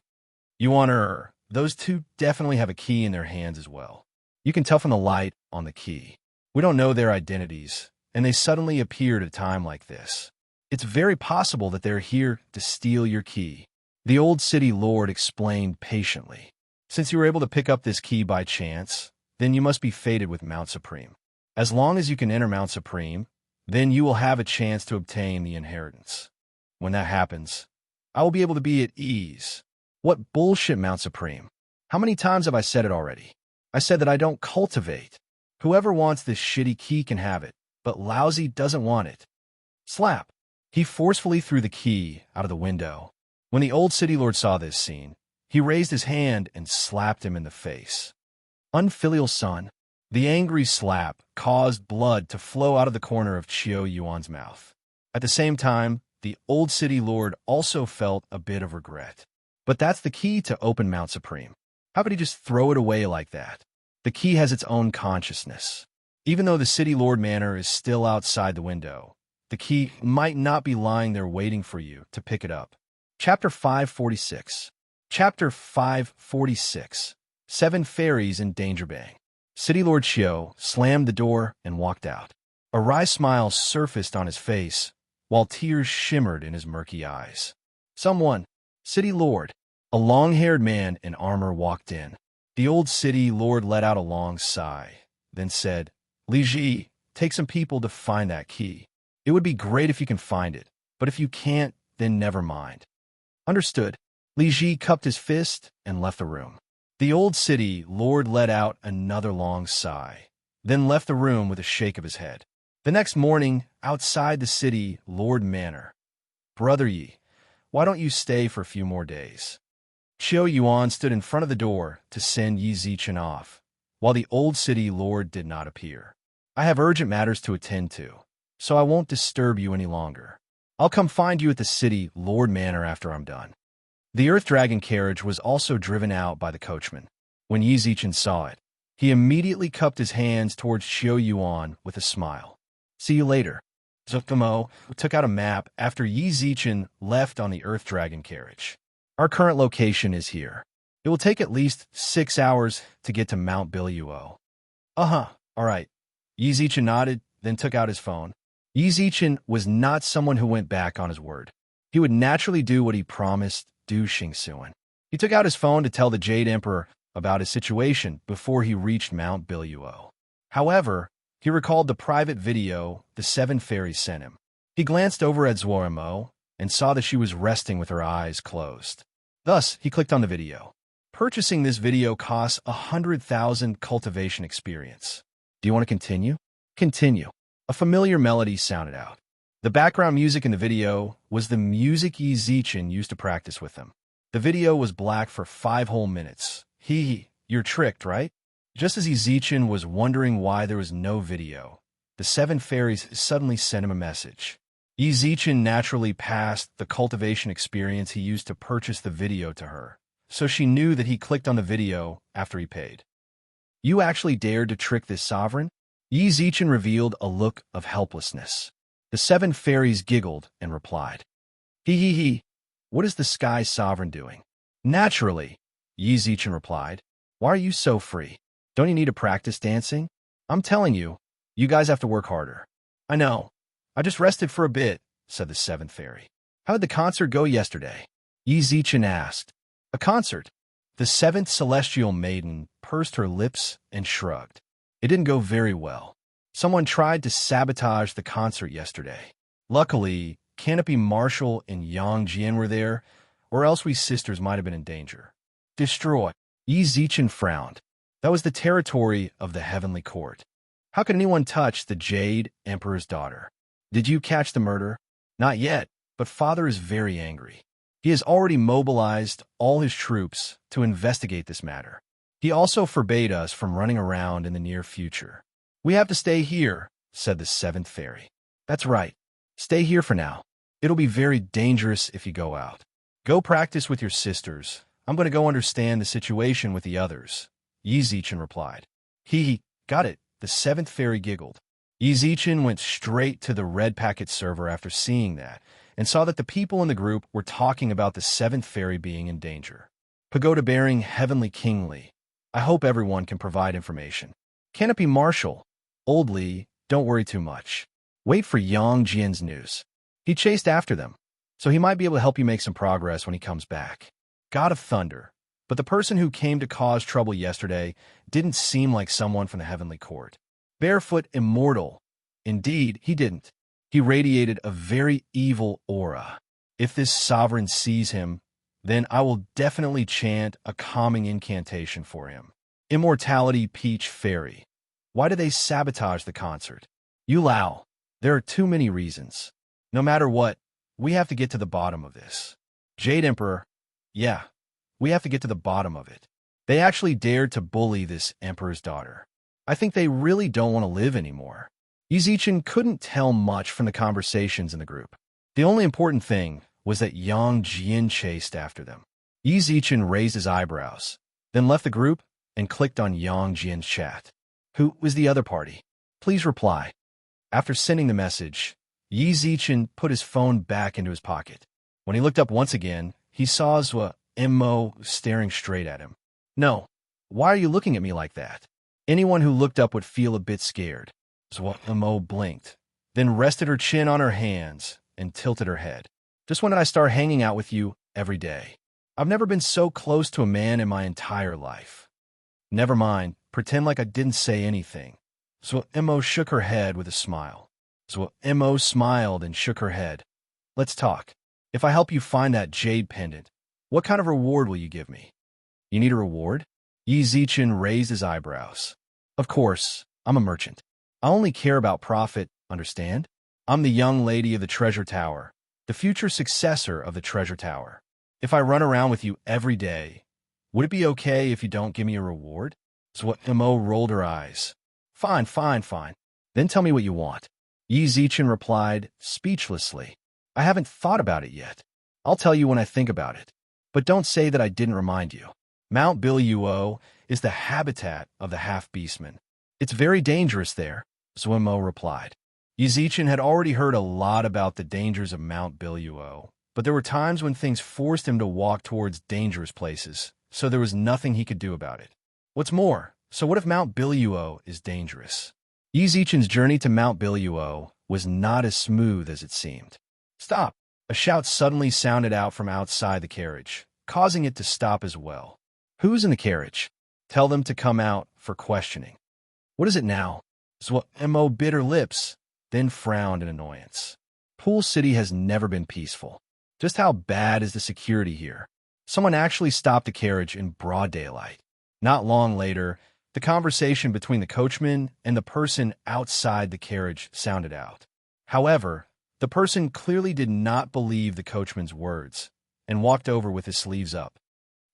Yuan, those 2 definitely have a key in their hands as well. You can tell from the light on the key. We don't know their identities, and they suddenly appeared at a time like this. It's very possible that they're here to steal your key. The old city lord explained patiently. Since you were able to pick up this key by chance, then you must be fated with Mount Supreme. As long as you can enter Mount Supreme, then you will have a chance to obtain the inheritance. When that happens, I will be able to be at ease. What bullshit, Mount Supreme? How many times have I said it already? I said that I don't cultivate. Whoever wants this shitty key can have it, but Lousy doesn't want it. Slap. He forcefully threw the key out of the window. When the old city lord saw this scene, he raised his hand and slapped him in the face. Unfilial son. The angry slap caused blood to flow out of the corner of Qiu Yuan's mouth. At the same time, the old city lord also felt a bit of regret. But that's the key to open Mount Supreme. How could he just throw it away like that? The key has its own consciousness. Even though the city lord manor is still outside the window, the key might not be lying there waiting for you to pick it up. Chapter 546. Chapter 546. 7 Fairies in Danger Bang. City Lord Qiu slammed the door and walked out. A wry smile surfaced on his face, while tears shimmered in his murky eyes. Someone, City Lord, a long-haired man in armor walked in. The old city lord let out a long sigh, then said, Li Ji, take some people to find that key. It would be great if you can find it, but if you can't, then never mind. Understood. Li Ji cupped his fist and left the room. The old city lord let out another long sigh, then left the room with a shake of his head. The next morning, outside the city lord manor. Brother Yi, why don't you stay for a few more days? Qiu Yuan stood in front of the door to send Yi Zichen off, while the old city lord did not appear. I have urgent matters to attend to, so I won't disturb you any longer. I'll come find you at the city lord manor after I'm done. The Earth Dragon carriage was also driven out by the coachman. When Yi Zichen saw it, he immediately cupped his hands towards Qiu Yuan with a smile. See you later. Zukomo took out a map after Yi Zichen left on the Earth Dragon carriage. Our current location is here. It will take at least 6 hours to get to Mount Biluo. All right. Yi Zichen nodded, then took out his phone. Yi Zichen was not someone who went back on his word. He would naturally do what he promised Du Xingsuan. He took out his phone to tell the Jade Emperor about his situation before he reached Mount Biluo. However, he recalled the private video the 7 fairies sent him. He glanced over at Zuoramo and saw that she was resting with her eyes closed. Thus, he clicked on the video. Purchasing this video costs 100,000 cultivation experience. Do you want to continue? Continue. A familiar melody sounded out. The background music in the video was the music Yi Zichen used to practice with them. The video was black for 5 whole minutes. You're tricked, right? Just as Yi Zichen was wondering why there was no video, the 7 fairies suddenly sent him a message. Yi Zichen naturally passed the cultivation experience he used to purchase the video to her, so she knew that he clicked on the video after he paid. You actually dared to trick this sovereign? Yi Zichen revealed a look of helplessness. The 7 fairies giggled and replied, What is the sky sovereign doing? Naturally, Yi Zichen replied. Why are you so free? Don't you need to practice dancing? I'm telling you, you guys have to work harder. I know. I just rested for a bit, said the 7th fairy. How did the concert go yesterday? Yi Zichen asked. A concert? The 7th celestial maiden pursed her lips and shrugged. It didn't go very well. Someone tried to sabotage the concert yesterday. Luckily, Canopy Marshall and Yang Jian were there, or else we sisters might have been in danger. Destroy. Yi Zichen frowned. That was the territory of the Heavenly Court. How could anyone touch the Jade Emperor's daughter? Did you catch the murder? Not yet, but Father is very angry. He has already mobilized all his troops to investigate this matter. He also forbade us from running around in the near future. We have to stay here, said the 7th fairy. That's right. Stay here for now. It'll be very dangerous if you go out. Go practice with your sisters. I'm going to go understand the situation with the others. Yi Zichen replied. Got it. The 7th fairy giggled. Yi Zichen went straight to the Red Packet server after seeing that, and saw that the people in the group were talking about the 7th fairy being in danger. Pagoda bearing Heavenly Kingly. I hope everyone can provide information. Canopy Marshall. Old Li, don't worry too much. Wait for Yang Jian's news. He chased after them, so he might be able to help you make some progress when he comes back. God of Thunder. But the person who came to cause trouble yesterday didn't seem like someone from the Heavenly Court. Barefoot Immortal. Indeed, he didn't. He radiated a very evil aura. If this sovereign sees him, then I will definitely chant a calming incantation for him. Immortality Peach Fairy. Why do they sabotage the concert? Lao. There are too many reasons. No matter what, we have to get to the bottom of this. Jade Emperor. Yeah, we have to get to the bottom of it. They actually dared to bully this emperor's daughter. I think they really don't want to live anymore. Yizichin couldn't tell much from the conversations in the group. The only important thing was that Yang Jian chased after them. Yizichin raised his eyebrows, then left the group and clicked on Yang Jian's chat. Who was the other party? Please reply. After sending the message, Yizichin put his phone back into his pocket. When he looked up once again, he saw Zhua Mo staring straight at him. No, why are you looking at me like that? Anyone who looked up would feel a bit scared. Zhua Mo blinked, then rested her chin on her hands and tilted her head. Just when did I start hanging out with you every day? I've never been so close to a man in my entire life. Never mind, pretend like I didn't say anything. Zhua Mo shook her head with a smile. Zhua Mo smiled and shook her head. Let's talk. If I help you find that jade pendant, what kind of reward will you give me? You need a reward? Yizichin raised his eyebrows. Of course, I'm a merchant. I only care about profit, understand? I'm the young lady of the treasure tower, the future successor of the treasure tower. If I run around with you every day, would it be okay if you don't give me a reward? Zhua Mo rolled her eyes. Fine. Then tell me what you want. Yizichin replied, speechlessly. I haven't thought about it yet. I'll tell you when I think about it. But don't say that I didn't remind you. Mount Biluo is the habitat of the half-beastmen. It's very dangerous there, Zhua Mo replied. Yizichin had already heard a lot about the dangers of Mount Biluo, but there were times when things forced him to walk towards dangerous places, so there was nothing he could do about it. What's more, so what if Mount Biluo is dangerous? Yizichin's journey to Mount Biluo was not as smooth as it seemed. Stop! A shout suddenly sounded out from outside the carriage, causing it to stop as well. Who's in the carriage? Tell them to come out for questioning. What is it now? Zhua Mo bit her lips, then frowned in annoyance. Pool City has never been peaceful. Just how bad is the security here? Someone actually stopped the carriage in broad daylight. Not long later, the conversation between the coachman and the person outside the carriage sounded out. However, the person clearly did not believe the coachman's words and walked over with his sleeves up.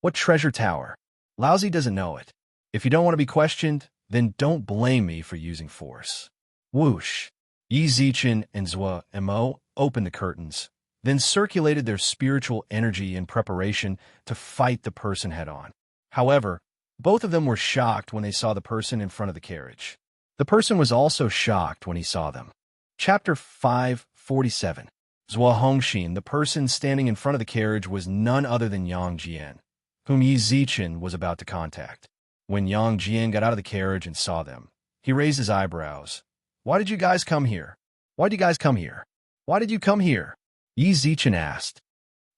What treasure tower? Lousy doesn't know it. If you don't want to be questioned, then don't blame me for using force. Whoosh! Yizichin and Zhua Mo opened the curtains, then circulated their spiritual energy in preparation to fight the person head-on. However, both of them were shocked when they saw the person in front of the carriage. The person was also shocked when he saw them. Chapter 547. Zhua Hongxin, the person standing in front of the carriage, was none other than Yang Jian, whom Yizichin was about to contact. When Yang Jian got out of the carriage and saw them, he raised his eyebrows. Why did you guys come here? Why did you guys come here? Why did you come here? Yizichin asked.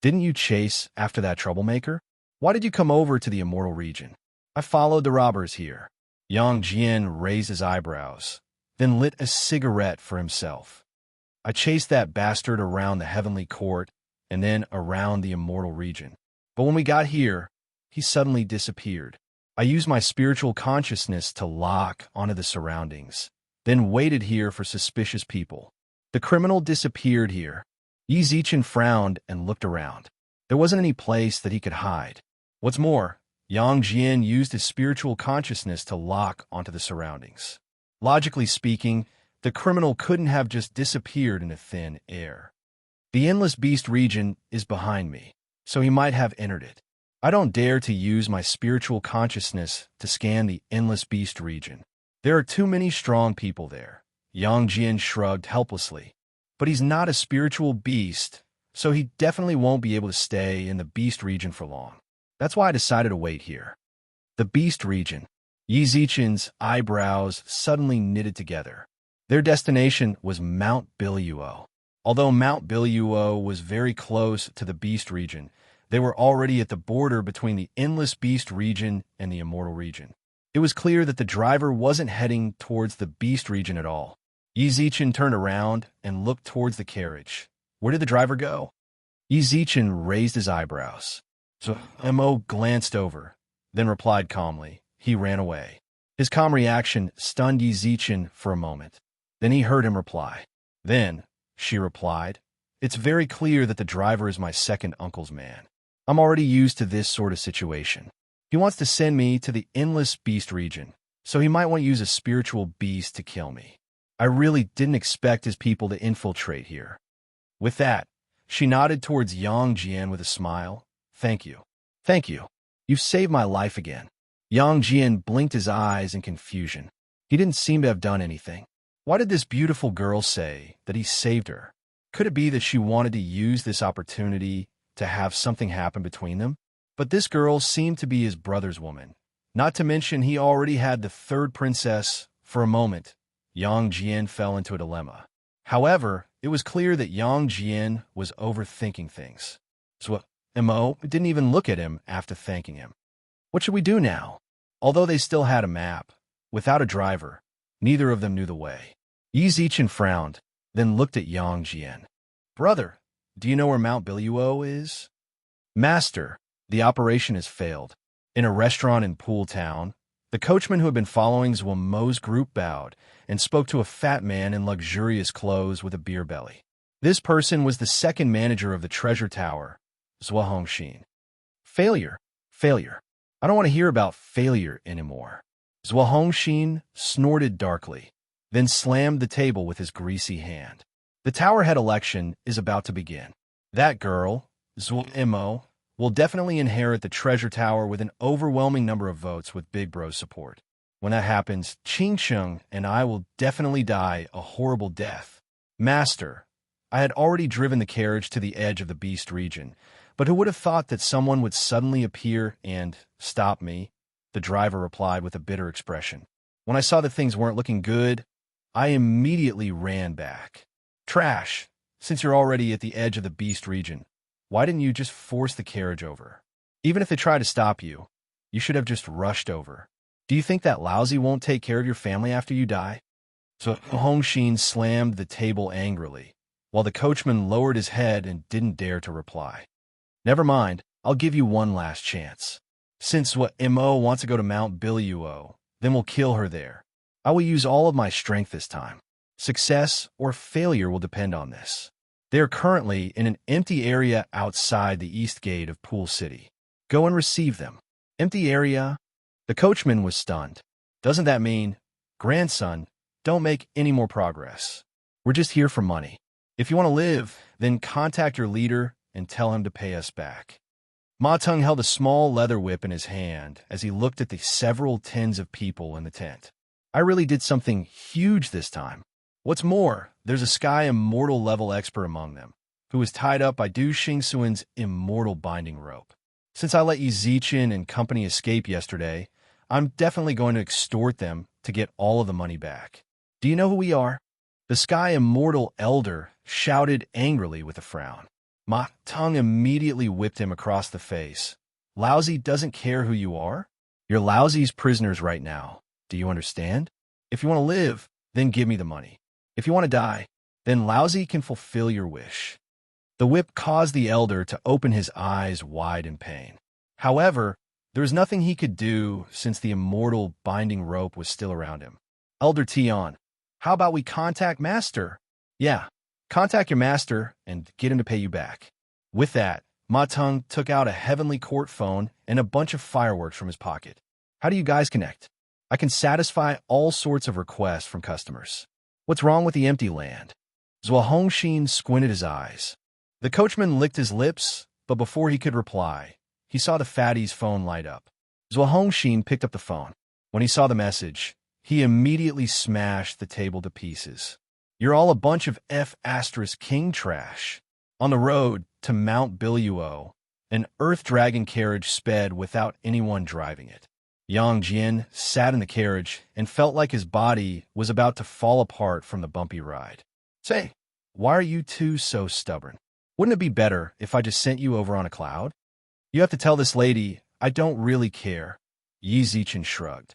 Didn't you chase after that troublemaker? Why did you come over to the immortal region? I followed the robbers here. Yang Jian raised his eyebrows, then lit a cigarette for himself. I chased that bastard around the heavenly court and then around the immortal region. But when we got here, he suddenly disappeared. I used my spiritual consciousness to lock onto the surroundings, then waited here for suspicious people. The criminal disappeared here. Yizichin frowned and looked around. There wasn't any place that he could hide. What's more, Yang Jian used his spiritual consciousness to lock onto the surroundings. Logically speaking, the criminal couldn't have just disappeared into thin air. The Endless Beast region is behind me, so he might have entered it. I don't dare to use my spiritual consciousness to scan the Endless Beast region. There are too many strong people there. Yang Jian shrugged helplessly. But he's not a spiritual beast, so he definitely won't be able to stay in the Beast region for long. That's why I decided to wait here. The Beast region. Yizichin's eyebrows suddenly knitted together. Their destination was Mount Biluo. Although Mount Biluo was very close to the Beast region, they were already at the border between the Endless Beast region and the Immortal region. It was clear that the driver wasn't heading towards the Beast region at all. Yizichin turned around and looked towards the carriage. Where did the driver go? Yizichin raised his eyebrows. So Mo glanced over, then replied calmly. He ran away. His calm reaction stunned Yi Zichen for a moment. Then he heard him reply. Then, she replied, it's very clear that the driver is my second uncle's man. I'm already used to this sort of situation. He wants to send me to the endless beast region, so he might want to use a spiritual beast to kill me. I really didn't expect his people to infiltrate here. With that, she nodded towards Yang Jian with a smile. Thank you. Thank you. You've saved my life again. Yang Jian blinked his eyes in confusion. He didn't seem to have done anything. Why did this beautiful girl say that he saved her? Could it be that she wanted to use this opportunity to have something happen between them? But this girl seemed to be his brother's woman. Not to mention he already had the third princess. For a moment, Yang Jian fell into a dilemma. However, it was clear that Yang Jian was overthinking things. So Mo didn't even look at him after thanking him. What should we do now? Although they still had a map, without a driver, neither of them knew the way. Yi Zichen frowned, then looked at Yang Jian. Brother, do you know where Mount Biluo is? Master, the operation has failed. In a restaurant in Pool Town, the coachman who had been following Zhuo Mo's group bowed and spoke to a fat man in luxurious clothes with a beer belly. This person was the second manager of the treasure tower, Zhuo Hongxin. Failure. I don't want to hear about failure anymore. Zhuo Hongxin snorted darkly, then slammed the table with his greasy hand. The tower head election is about to begin. That girl, Zhuo Mo, will definitely inherit the treasure tower with an overwhelming number of votes with Big Bro's support. When that happens, Qing Sheng and I will definitely die a horrible death. Master, I had already driven the carriage to the edge of the beast region, but who would have thought that someone would suddenly appear and stop me? The driver replied with a bitter expression. When I saw that things weren't looking good, I immediately ran back. Trash, since you're already at the edge of the beast region, why didn't you just force the carriage over? Even if they try to stop you, you should have just rushed over. Do you think that lousy won't take care of your family after you die? So Hongxin slammed the table angrily, while the coachman lowered his head and didn't dare to reply. Never mind, I'll give you one last chance. Since Mo wants to go to Mount Biluo, then we'll kill her there. I will use all of my strength this time. Success or failure will depend on this. They are currently in an empty area outside the east gate of Pool City. Go and receive them. Empty area? The coachman was stunned. Doesn't that mean, grandson, don't make any more progress? We're just here for money. If you want to live, then contact your leader and tell him to pay us back. Ma Teng held a small leather whip in his hand as he looked at the several tens of people in the tent. I really did something huge this time. What's more, there's a Sky Immortal level expert among them, who was tied up by Du Xingsuan's immortal binding rope. Since I let Yi Zichen and company escape yesterday, I'm definitely going to extort them to get all of the money back. Do you know who we are? The Sky Immortal Elder shouted angrily with a frown. Ma Teng immediately whipped him across the face. Lousy doesn't care who you are? You're Lousy's prisoners right now. Do you understand? If you want to live, then give me the money. If you want to die, then Lousy can fulfill your wish. The whip caused the elder to open his eyes wide in pain. However, there was nothing he could do since the immortal binding rope was still around him. Elder Tion, how about we contact Master? Yeah, contact your master and get him to pay you back. With that, Ma Teng took out a Heavenly Court phone and a bunch of fireworks from his pocket. How do you guys connect? I can satisfy all sorts of requests from customers. What's wrong with the empty land? Zhuo Hongxin squinted his eyes. The coachman licked his lips, but before he could reply, he saw the fatty's phone light up. Zhuo Hongxin picked up the phone. When he saw the message, he immediately smashed the table to pieces. You're all a bunch of F***king trash. On the road to Mount Biluo, an earth dragon carriage sped without anyone driving it. Yang Jian sat in the carriage and felt like his body was about to fall apart from the bumpy ride. Say, why are you two so stubborn? Wouldn't it be better if I just sent you over on a cloud? You have to tell this lady, I don't really care. Yi Zichen shrugged.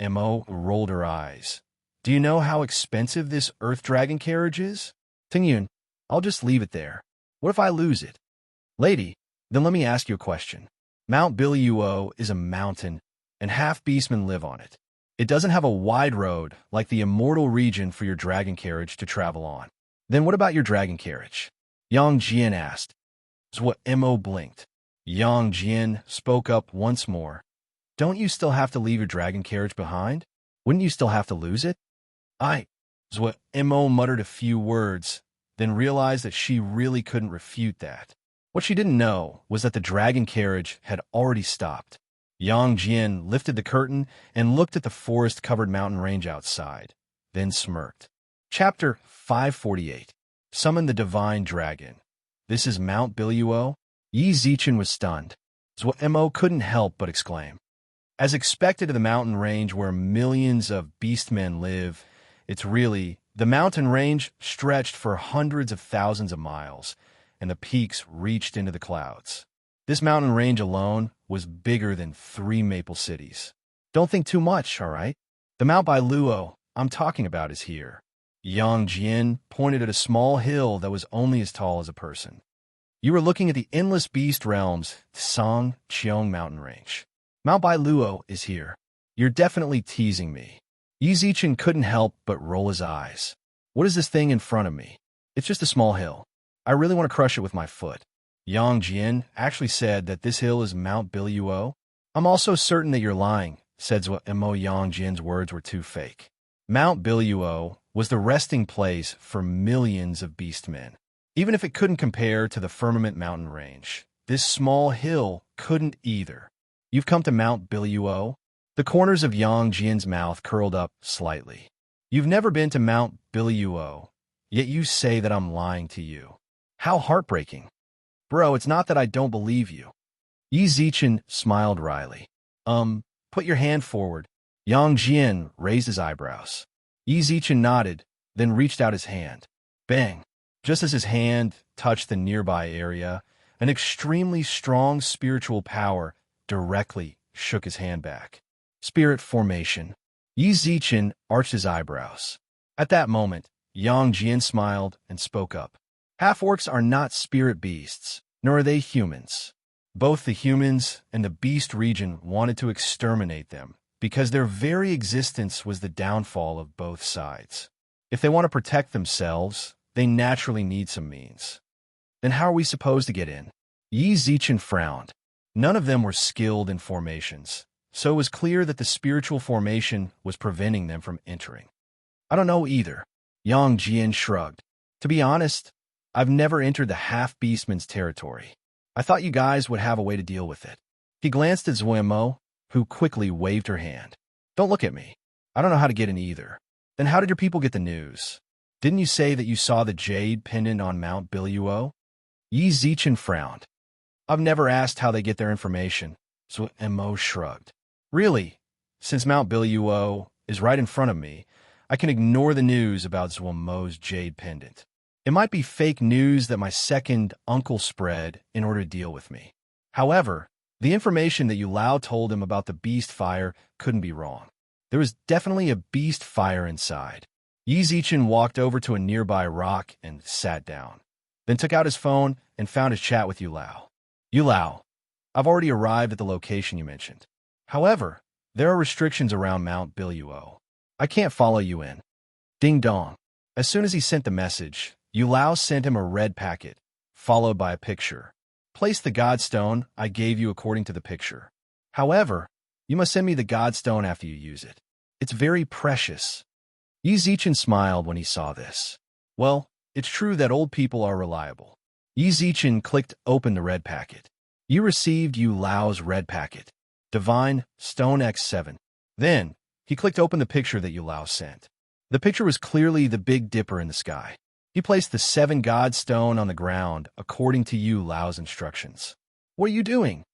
Mo rolled her eyes. Do you know how expensive this earth dragon carriage is? Tingyun, I'll just leave it there. What if I lose it? Lady, then let me ask you a question. Mount Biluo is a mountain, and half beastmen live on it. It doesn't have a wide road like the immortal region for your dragon carriage to travel on. Then what about your dragon carriage? Yang Jian asked. Zhou Mo blinked. Yang Jian spoke up once more. Don't you still have to leave your dragon carriage behind? Wouldn't you still have to lose it? Zhou Mo muttered a few words, then realized that she really couldn't refute that. What she didn't know was that the dragon carriage had already stopped. Yang Jian lifted the curtain and looked at the forest-covered mountain range outside, then smirked. Chapter 548. Summon the Divine Dragon. This is Mount Biluo? Yi Zichen was stunned. Zhou Mo couldn't help but exclaim. As expected of the mountain range where millions of beastmen live, the mountain range stretched for hundreds of thousands of miles, and the peaks reached into the clouds. This mountain range alone was bigger than 3 maple cities. Don't think too much, all right? The Mount Biluo I'm talking about is here. Yang Jian pointed at a small hill that was only as tall as a person. You were looking at the endless beast realms, Song Cheong mountain range. Mount Biluo is here. You're definitely teasing me. Yi Zichen couldn't help but roll his eyes. What is this thing in front of me? It's just a small hill. I really want to crush it with my foot. Yang Jian actually said that this hill is Mount Biluo. I'm also certain that you're lying, said Zhou Mo. Yang Jian's words were too fake. Mount Biluo was the resting place for millions of beastmen. Even if it couldn't compare to the Firmament mountain range, this small hill couldn't either. You've come to Mount Biluo? The corners of Yang Jian's mouth curled up slightly. You've never been to Mount Biluo, yet you say that I'm lying to you. How heartbreaking. Bro, it's not that I don't believe you. Yi Zichen smiled wryly. Put your hand forward. Yang Jian raised his eyebrows. Yi Zichen nodded, then reached out his hand. Bang! Just as his hand touched the nearby area, an extremely strong spiritual power directly shook his hand back. Spirit formation. Yi Zichen arched his eyebrows. At that moment, Yang Jian smiled and spoke up. Half-orcs are not spirit beasts, nor are they humans. Both the humans and the beast region wanted to exterminate them, because their very existence was the downfall of both sides. If they want to protect themselves, they naturally need some means. Then how are we supposed to get in? Yi Zichen frowned. None of them were skilled in formations, so it was clear that the spiritual formation was preventing them from entering. I don't know either. Yang Jian shrugged. To be honest, I've never entered the half-beastman's territory. I thought you guys would have a way to deal with it. He glanced at Zhou Mo, who quickly waved her hand. Don't look at me. I don't know how to get in either. Then how did your people get the news? Didn't you say that you saw the jade pendant on Mount Biluo? Yi Zichen frowned. I've never asked how they get their information. Zhou Mo shrugged. Really, since Mount Biluo is right in front of me, I can ignore the news about Zhou Mo's jade pendant. It might be fake news that my second uncle spread in order to deal with me. However, the information that Yu Lao told him about the beast fire couldn't be wrong. There was definitely a beast fire inside. Yi Zichen walked over to a nearby rock and sat down, then took out his phone and found his chat with Yu Lao. Yu Lao, I've already arrived at the location you mentioned. However, there are restrictions around Mount Biluo. I can't follow you in. Ding dong. As soon as he sent the message, Yu Lao sent him a red packet, followed by a picture. Place the godstone I gave you according to the picture. However, you must send me the godstone after you use it. It's very precious. Yi Zichen smiled when he saw this. Well, it's true that old people are reliable. Yi Zichen clicked open the red packet. You received Yu Lao's red packet. Divine Stone X7. Then, he clicked open the picture that Yu Lao sent. The picture was clearly the Big Dipper in the sky. He placed the 7 god stone on the ground according to Yu Lao's instructions. What are you doing?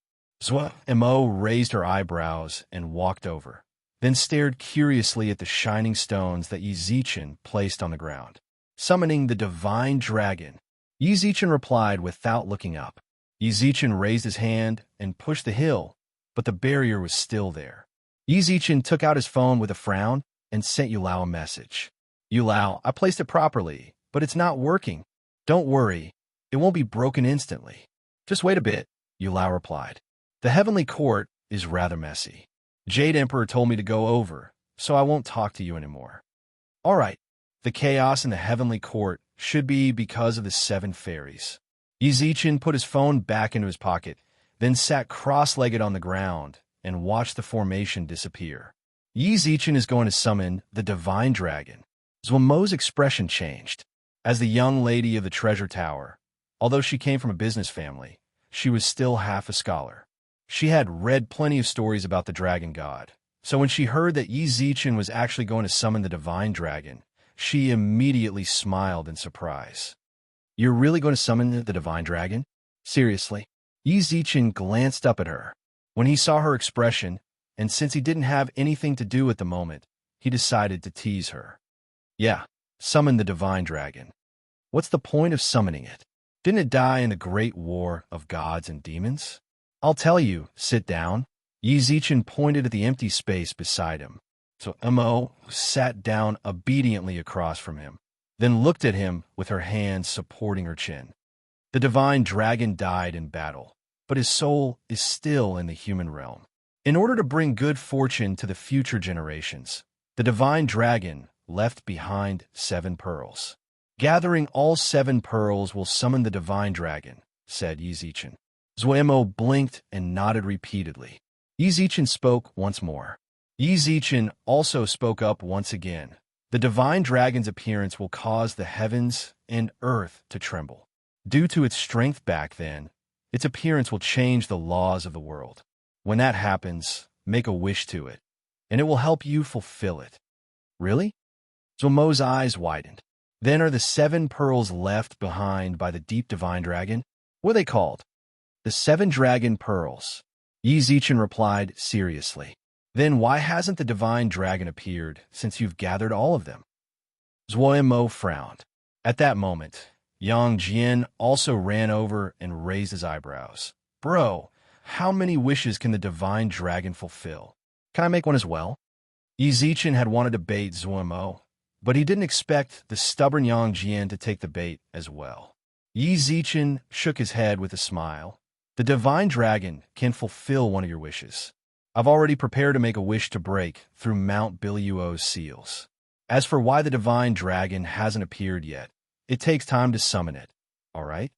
Zhou Mo raised her eyebrows and walked over, then stared curiously at the shining stones that Yi Zichen placed on the ground. Summoning the Divine Dragon. Yi Zichen replied without looking up. Yi Zichen raised his hand and pushed the hill, but the barrier was still there. Yi Zichen took out his phone with a frown and sent Yu Lao a message. Yu Lao, I placed it properly, but it's not working. Don't worry, it won't be broken instantly. Just wait a bit, Yulao replied. The heavenly court is rather messy. Jade Emperor told me to go over, so I won't talk to you anymore. All right, the chaos in the heavenly court should be because of the 7 fairies. Yi Zichen put his phone back into his pocket, then sat cross-legged on the ground and watched the formation disappear. Yi Zichen is going to summon the divine dragon. Zuomo's expression changed. As the young lady of the treasure tower, although she came from a business family, she was still half a scholar. She had read plenty of stories about the dragon god, so when she heard that Yi Zichen was actually going to summon the divine dragon, she immediately smiled in surprise. You're really going to summon the divine dragon? Seriously? Yi Zichen glanced up at her. When he saw her expression, and since he didn't have anything to do at the moment, he decided to tease her. Yeah, summon the divine dragon. What's the point of summoning it? Didn't it die in the great war of gods and demons? I'll tell you, sit down. Yi Zichen pointed at the empty space beside him. So Mo sat down obediently across from him, then looked at him with her hands supporting her chin. The divine dragon died in battle, but his soul is still in the human realm. In order to bring good fortune to the future generations, the divine dragon left behind 7 pearls. Gathering all 7 pearls will summon the divine dragon, said Yi Zichen. Zuomo blinked and nodded repeatedly. Yi Zichen spoke once more. Yi Zichen also spoke up once again. The divine dragon's appearance will cause the heavens and earth to tremble. Due to its strength back then, its appearance will change the laws of the world. When that happens, make a wish to it, and it will help you fulfill it. Really? Zuomo's eyes widened. Then are the 7 pearls left behind by the deep divine dragon? What are they called? The 7 dragon pearls. Yi Zichen replied seriously. Then why hasn't the divine dragon appeared since you've gathered all of them? Zuomo frowned. At that moment, Yang Jian also ran over and raised his eyebrows. Bro, how many wishes can the divine dragon fulfill? Can I make one as well? Yi Zichen had wanted to bait Zuomo, but he didn't expect the stubborn Yang Jian to take the bait as well. Yi Zichen shook his head with a smile. The divine dragon can fulfill one of your wishes. I've already prepared to make a wish to break through Mount Biluo's seals. As for why the divine dragon hasn't appeared yet, it takes time to summon it, all right?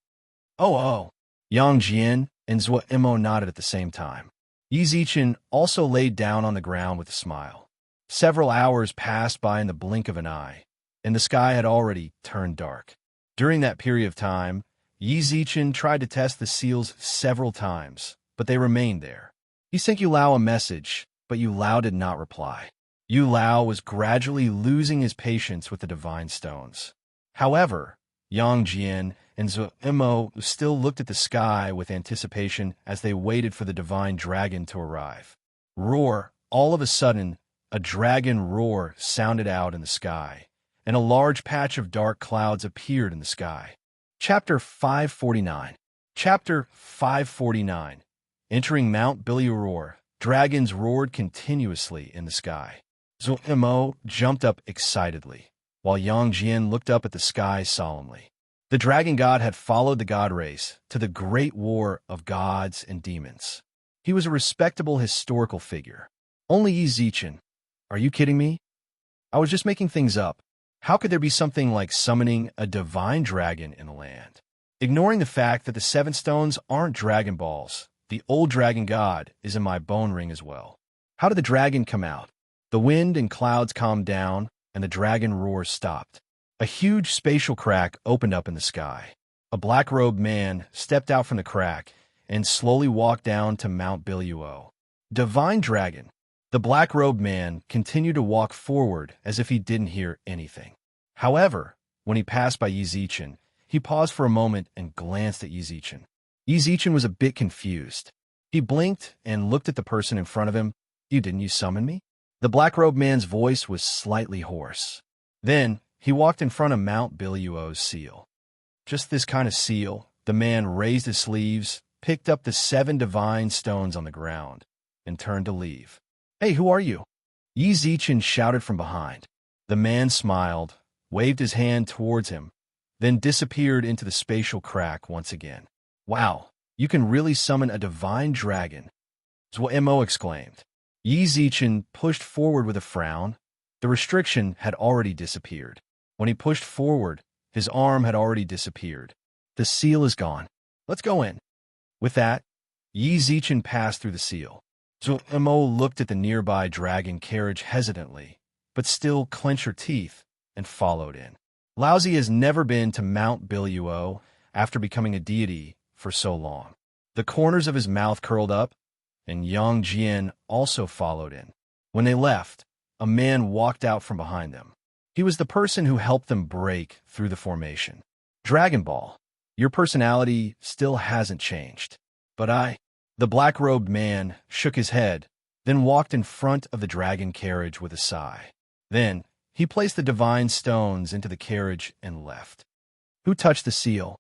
Oh. Yang Jian and Zuomo nodded at the same time. Yi Zichen also laid down on the ground with a smile. Several hours passed by in the blink of an eye, and the sky had already turned dark. During that period of time, Yi Zichen tried to test the seals several times, but they remained there. He sent Yulao a message, but Yulao did not reply. Yulao was gradually losing his patience with the divine stones. However, Yang Jian and Zuomo still looked at the sky with anticipation as they waited for the divine dragon to arrive. Roar! All of a sudden, a dragon roar sounded out in the sky, and a large patch of dark clouds appeared in the sky. Chapter 549. Chapter 549. Entering Mount Biluo, dragons roared continuously in the sky. Zuomo jumped up excitedly, while Yang Jian looked up at the sky solemnly. The dragon god had followed the god race to the great war of gods and demons. He was a respectable historical figure. Only Yi Zichen. Are you kidding me? I was just making things up. How could there be something like summoning a divine dragon in the land? Ignoring the fact that the 7 stones aren't Dragon Balls, the old dragon god is in my bone ring as well. How did the dragon come out? The wind and clouds calmed down, and the dragon roar stopped. A huge spatial crack opened up in the sky. A black-robed man stepped out from the crack and slowly walked down to Mount Biluo. Divine dragon. The black-robed man continued to walk forward as if he didn't hear anything. However, when he passed by Yi Zichen, he paused for a moment and glanced at Yi Zichen. Yi Zichen was a bit confused. He blinked and looked at the person in front of him. Didn't you summon me? The black-robed man's voice was slightly hoarse. Then, he walked in front of Mount Biluo's seal. Just this kind of seal, the man raised his sleeves, picked up the 7 divine stones on the ground, and turned to leave. Hey, who are you? Yi Zichen shouted from behind. The man smiled, waved his hand towards him, then disappeared into the spatial crack once again. Wow, You can really summon a divine dragon, Mo exclaimed. Yi Zichen pushed forward with a frown. The restriction had already disappeared. When he pushed forward, his arm had already disappeared. The seal is gone. Let's go in. With that, Yi Zichen passed through the seal. Mo looked at the nearby dragon carriage hesitantly, but still clenched her teeth and followed in. Laozi has never been to Mount Biluo after becoming a deity for so long. The corners of his mouth curled up, and Yang Jian also followed in. When they left, a man walked out from behind them. He was the person who helped them break through the formation. Dragon Ball, your personality still hasn't changed. But the black-robed man shook his head, then walked in front of the dragon carriage with a sigh. Then, he placed the divine stones into the carriage and left. Who touched the seal?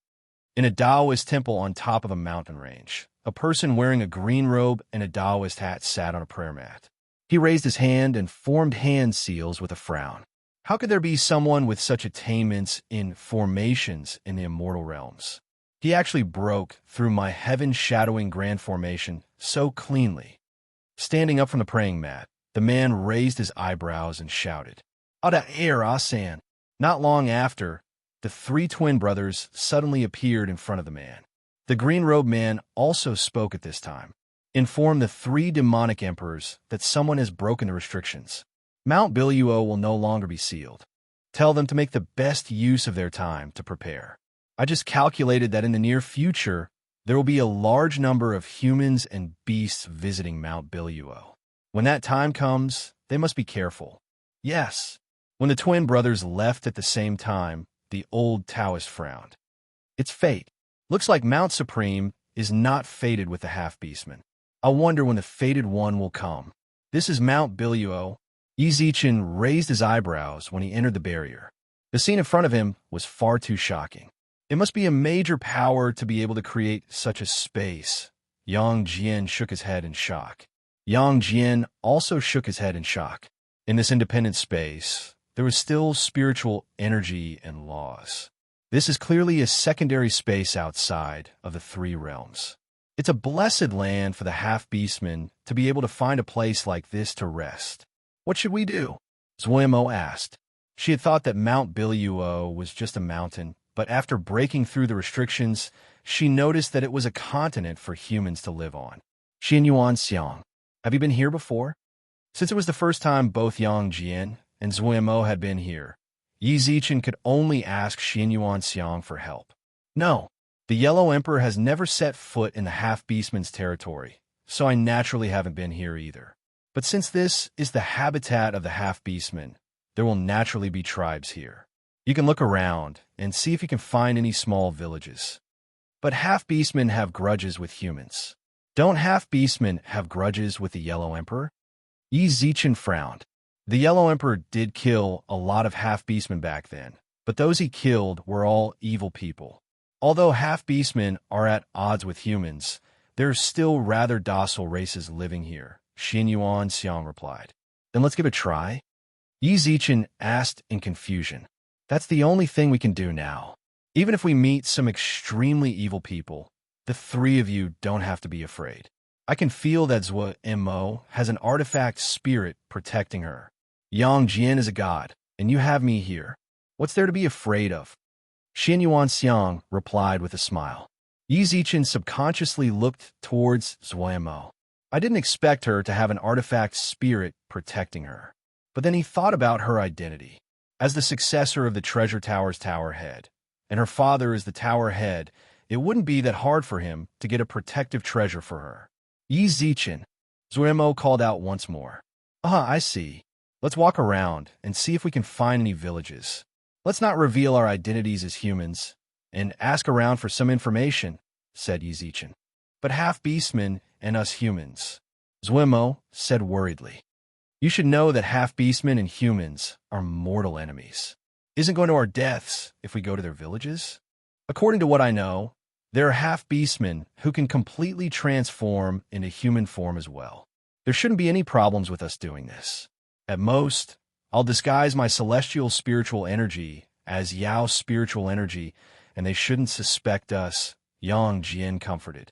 In a Taoist temple on top of a mountain range, a person wearing a green robe and a Taoist hat sat on a prayer mat. He raised his hand and formed hand seals with a frown. How could there be someone with such attainments in formations in the immortal realms? He actually broke through my heaven-shadowing grand formation so cleanly. Standing up from the praying mat, the man raised his eyebrows and shouted, "Ada Asan!" Not long after, the three twin brothers suddenly appeared in front of the man. The green-robed man also spoke at this time. Inform the three demonic emperors that someone has broken the restrictions. Mount Biluo will no longer be sealed. Tell them to make the best use of their time to prepare. I just calculated that in the near future, there will be a large number of humans and beasts visiting Mount Biluo. When that time comes, they must be careful. Yes. When the twin brothers left at the same time, the old Taoist frowned. It's fate. Looks like Mount Supreme is not fated with the half-beastmen. I wonder when the fated one will come. This is Mount Biluo. Yi Zichen raised his eyebrows when he entered the barrier. The scene in front of him was far too shocking. It must be a major power to be able to create such a space. Yang Jian shook his head in shock. Yang Jian also shook his head in shock. In this independent space, there was still spiritual energy and laws. This is clearly a secondary space outside of the three realms. It's a blessed land for the half-beastmen to be able to find a place like this to rest. What should we do? Mo asked. She had thought that Mount Biluo was just a mountain, but after breaking through the restrictions, she noticed that it was a continent for humans to live on. Xianyuan Xiang, have you been here before? Since it was the first time both Yang Jian and Mo had been here, Yi Zichen could only ask Xianyuan Xiang for help. No, the Yellow Emperor has never set foot in the half-beastman's territory, so I naturally haven't been here either. But since this is the habitat of the half-beastmen, there will naturally be tribes here. You can look around and see if you can find any small villages. But half-beastmen have grudges with humans. Don't half-beastmen have grudges with the Yellow Emperor? Yi Zichen frowned. The Yellow Emperor did kill a lot of half-beastmen back then, but those he killed were all evil people. Although half-beastmen are at odds with humans, there are still rather docile races living here, Xianyuan Xiang replied. Then let's give it a try? Yi Zichen asked in confusion. That's the only thing we can do now. Even if we meet some extremely evil people, the three of you don't have to be afraid. I can feel that Mo has an artifact spirit protecting her. Yang Jian is a god, and you have me here. What's there to be afraid of? Xianyuan Xiang replied with a smile. Yi Zichen subconsciously looked towards Mo. I didn't expect her to have an artifact spirit protecting her. But then he thought about her identity. As the successor of the Treasure Tower's tower head, and her father is the tower head, it wouldn't be that hard for him to get a protective treasure for her. Yi Zichen, Mo called out once more. I see. Let's walk around and see if we can find any villages. Let's not reveal our identities as humans, and ask around for some information, said Yi Zichen. But half-beastmen and us humans, Mo said worriedly. You should know that half-beastmen and humans are mortal enemies. Isn't going to our deaths if we go to their villages? According to what I know, there are half-beastmen who can completely transform into human form as well. There shouldn't be any problems with us doing this. At most, I'll disguise my celestial spiritual energy as Yao's spiritual energy, and they shouldn't suspect us, Yang Jian comforted.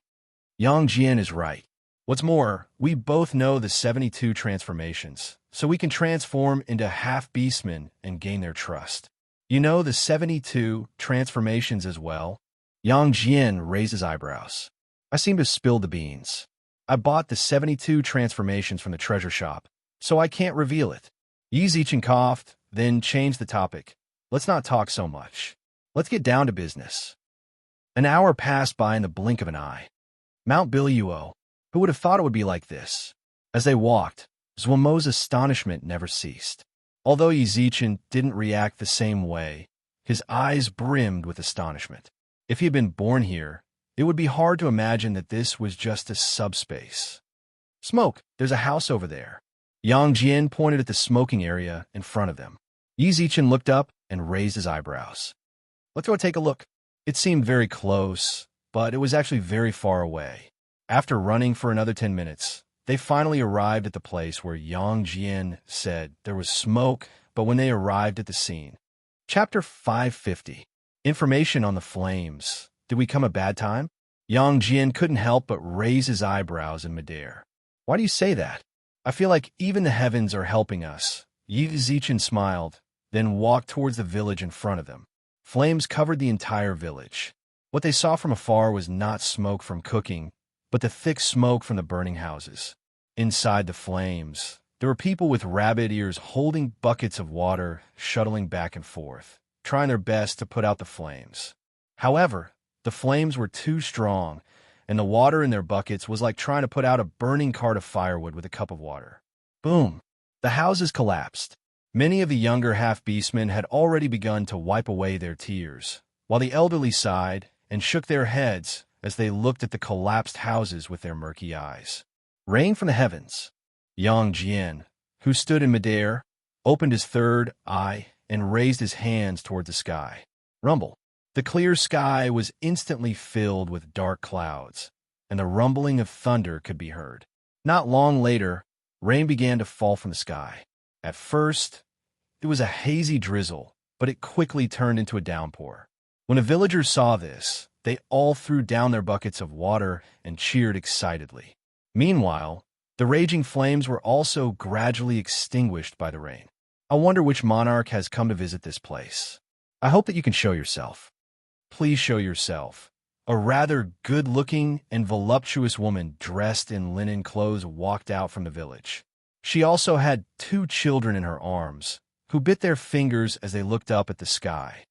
Yang Jian is right. What's more, we both know the 72 transformations, so we can transform into half-beastmen and gain their trust. You know the 72 transformations as well? Yang Jian raised his eyebrows. I seem to spill the beans. I bought the 72 transformations from the treasure shop, so I can't reveal it. Yi Zichen coughed, then changed the topic. Let's not talk so much. Let's get down to business. An hour passed by in the blink of an eye. Mount Biluo, who would have thought it would be like this? As they walked, Zhuomo's astonishment never ceased. Although Yi Zichen didn't react the same way, his eyes brimmed with astonishment. If he had been born here, it would be hard to imagine that this was just a subspace. Smoke, there's a house over there. Yang Jian pointed at the smoking area in front of them. Yi Zichen looked up and raised his eyebrows. Let's go take a look. It seemed very close, but it was actually very far away. After running for another 10 minutes, they finally arrived at the place where Yang Jian said there was smoke, but when they arrived at the scene. Chapter 550. Information on the flames. Did we come a bad time? Yang Jian couldn't help but raise his eyebrows in midair. Why do you say that? I feel like even the heavens are helping us. Yi Zichen smiled, then walked towards the village in front of them. Flames covered the entire village. What they saw from afar was not smoke from cooking, but the thick smoke from the burning houses. Inside the flames, there were people with rabbit ears holding buckets of water, shuttling back and forth, trying their best to put out the flames. However, the flames were too strong, and the water in their buckets was like trying to put out a burning cart of firewood with a cup of water. Boom! The houses collapsed. Many of the younger half-beastmen had already begun to wipe away their tears, while the elderly sighed and shook their heads as they looked at the collapsed houses with their murky eyes. Rain from the heavens. Yang Jian, who stood in midair, opened his third eye and raised his hands toward the sky. Rumble. The clear sky was instantly filled with dark clouds, and the rumbling of thunder could be heard. Not long later, rain began to fall from the sky. At first, it was a hazy drizzle, but it quickly turned into a downpour. When the villagers saw this, they all threw down their buckets of water and cheered excitedly. Meanwhile, the raging flames were also gradually extinguished by the rain. I wonder which monarch has come to visit this place. I hope that you can show yourself. Please show yourself. A rather good-looking and voluptuous woman dressed in linen clothes walked out from the village. She also had 2 children in her arms, who bit their fingers as they looked up at the sky.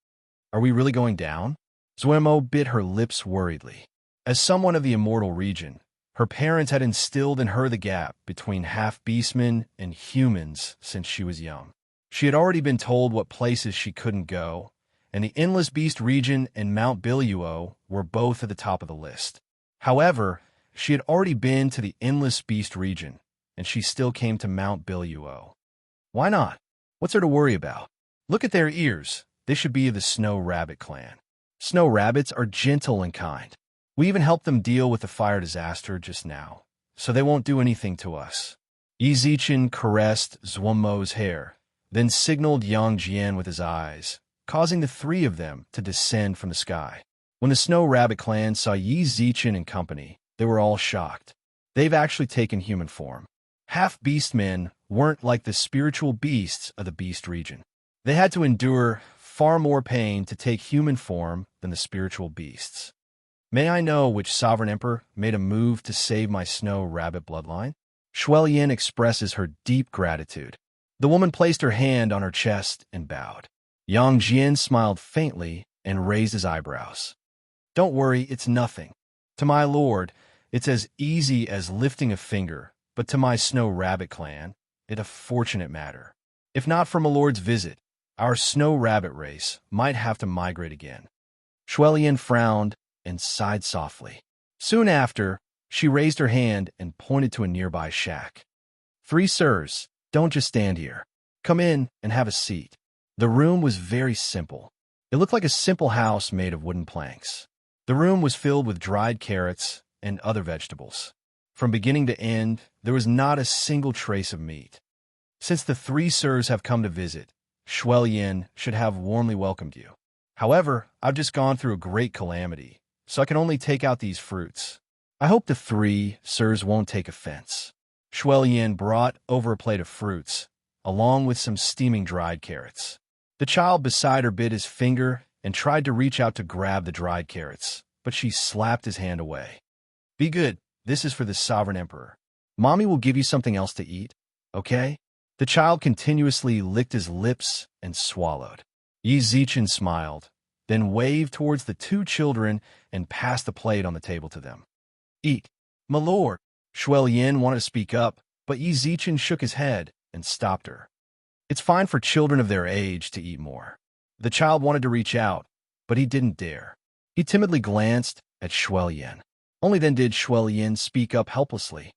Are we really going down? Zhuomo bit her lips worriedly. As someone of the immortal region, her parents had instilled in her the gap between half-beastmen and humans since she was young. She had already been told what places she couldn't go, and the Endless Beast region and Mount Biluo were both at the top of the list. However, she had already been to the Endless Beast region, and she still came to Mount Biluo. Why not? What's there to worry about? Look at their ears. They should be of the Snow Rabbit clan. Snow rabbits are gentle and kind. We even helped them deal with the fire disaster just now, so they won't do anything to us. Yi Zichen caressed Zhuomo's hair, then signaled Yang Jian with his eyes, causing the 3 of them to descend from the sky. When the Snow Rabbit clan saw Yi Zichen and company, they were all shocked. They've actually taken human form. Half-beast men weren't like the spiritual beasts of the beast region. They had to endure far more pain to take human form than the spiritual beasts. May I know which sovereign emperor made a move to save my Snow Rabbit bloodline? Shuelian expresses her deep gratitude. The woman placed her hand on her chest and bowed. Yang Jian smiled faintly and raised his eyebrows. Don't worry, it's nothing. To my lord, it's as easy as lifting a finger, but to my Snow Rabbit clan, it's a fortunate matter. If not for my lord's visit, our Snow Rabbit race might have to migrate again. Shuelian frowned and sighed softly. Soon after, she raised her hand and pointed to a nearby shack. 3 sirs, don't just stand here. Come in and have a seat. The room was very simple. It looked like a simple house made of wooden planks. The room was filled with dried carrots and other vegetables. From beginning to end, there was not a single trace of meat. Since the 3 sirs have come to visit, Shuelian should have warmly welcomed you. However, I've just gone through a great calamity, so I can only take out these fruits. I hope the three sirs won't take offense. Shuo-yin brought over a plate of fruits, along with some steaming dried carrots. The child beside her bit his finger and tried to reach out to grab the dried carrots, but she slapped his hand away. Be good, this is for the sovereign emperor. Mommy will give you something else to eat, okay? The child continuously licked his lips and swallowed. Yi Zichen smiled, then waved towards the two children and passed the plate on the table to them. Eat. My lord. Shuo-yin wanted to speak up, but Yi Zichen shook his head and stopped her. It's fine for children of their age to eat more. The child wanted to reach out, but he didn't dare. He timidly glanced at Shuo-yin. Only then did Shuo-yin speak up helplessly.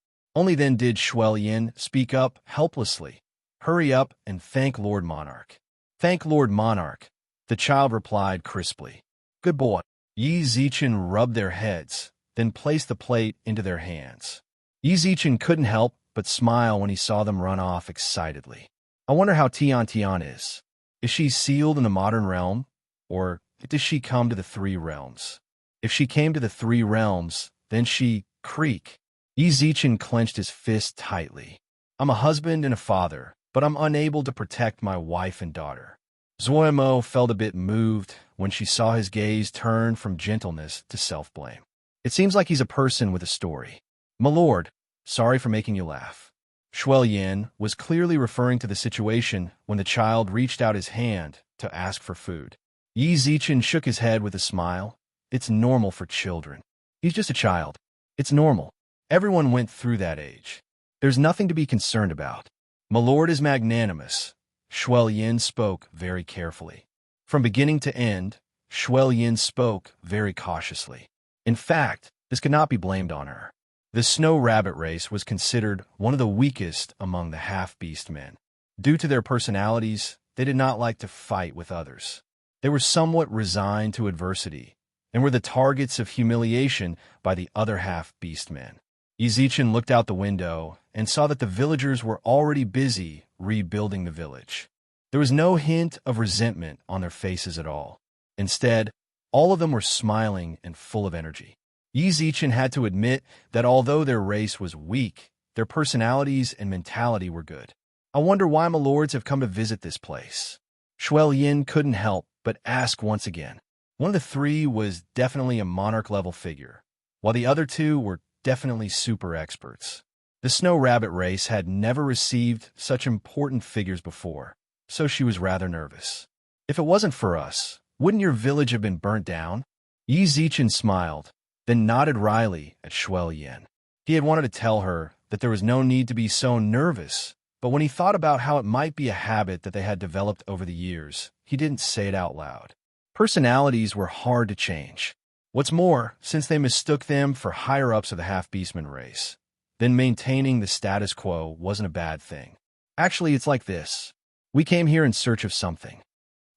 Hurry up and thank Lord Monarch. Thank Lord Monarch, the child replied crisply. Good boy. Yi Zichen rubbed their heads, then placed the plate into their hands. Yi Zichen couldn't help but smile when he saw them run off excitedly. I wonder how Tian Tian is. Is she sealed in the modern realm, or does she come to the three realms? If she came to the three realms, then she, creak. Yi Zichen clenched his fist tightly. I'm a husband and a father, but I'm unable to protect my wife and daughter. Zuomo felt a bit moved when she saw his gaze turn from gentleness to self-blame. It seems like he's a person with a story. My lord, sorry for making you laugh. Shuo-yin was clearly referring to the situation when the child reached out his hand to ask for food. Yi Zichen shook his head with a smile. It's normal for children. He's just a child. It's normal. Everyone went through that age. There's nothing to be concerned about. My lord is magnanimous. Shuo-yin spoke very carefully. From beginning to end, Shuo-yin spoke very cautiously. In fact, this could not be blamed on her. The snow rabbit race was considered one of the weakest among the half-beast men. Due to their personalities, they did not like to fight with others. They were somewhat resigned to adversity and were the targets of humiliation by the other half-beast men. Yi Zichen looked out the window and saw that the villagers were already busy rebuilding the village. There was no hint of resentment on their faces at all. Instead, all of them were smiling and full of energy. Yi Zichen had to admit that although their race was weak, their personalities and mentality were good. I wonder why my lords have come to visit this place. Shuo-yin couldn't help but ask once again. One of the three was definitely a monarch-level figure, while the other two were definitely super experts. The snow rabbit race had never received such important figures before, so she was rather nervous. If it wasn't for us, wouldn't your village have been burnt down? Yi Zichen smiled, then nodded wryly at Shuo-yin. He had wanted to tell her that there was no need to be so nervous, but when he thought about how it might be a habit that they had developed over the years, he didn't say it out loud. Personalities were hard to change. What's more, since they mistook them for higher-ups of the half-beastman race, then maintaining the status quo wasn't a bad thing. Actually, it's like this. We came here in search of something.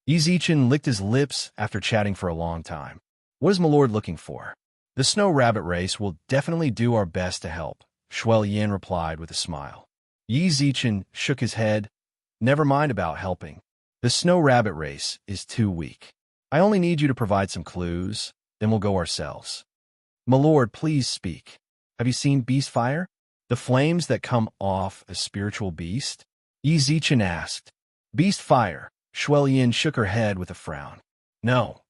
Yi Zichen licked his lips after chatting for a long time. What is my lord looking for? The snow rabbit race will definitely do our best to help, Shuo-yin replied with a smile. Yi Zichen shook his head. Never mind about helping. The snow rabbit race is too weak. I only need you to provide some clues, then we'll go ourselves. My lord, please speak. Have you seen beast fire? The flames that come off a spiritual beast? Yi Zichen asked. Beast fire. Shuo-yin shook her head with a frown. No.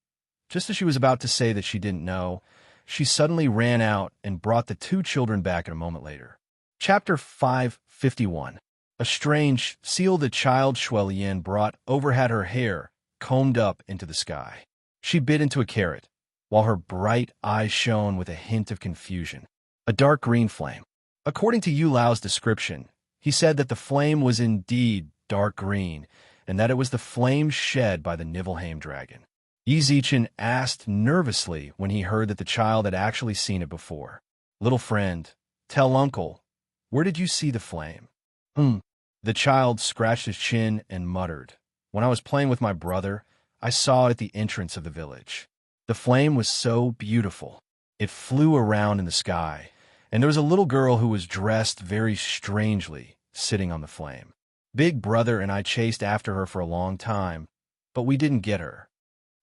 Just as she was about to say that she didn't know, she suddenly ran out and brought the two children back a moment later. Chapter 551. A strange seal the child Shuo-yin brought over had her hair combed up into the sky. She bit into a carrot, while her bright eyes shone with a hint of confusion. A dark green flame. According to Yu Lao's description, he said that the flame was indeed dark green, and that it was the flame shed by the Nibelheim dragon. Yi Zichen asked nervously when he heard that the child had actually seen it before. Little friend, tell uncle, where did you see the flame? The child scratched his chin and muttered. When I was playing with my brother, I saw it at the entrance of the village. The flame was so beautiful. It flew around in the sky, and there was a little girl who was dressed very strangely, sitting on the flame. Big brother and I chased after her for a long time, but we didn't get her.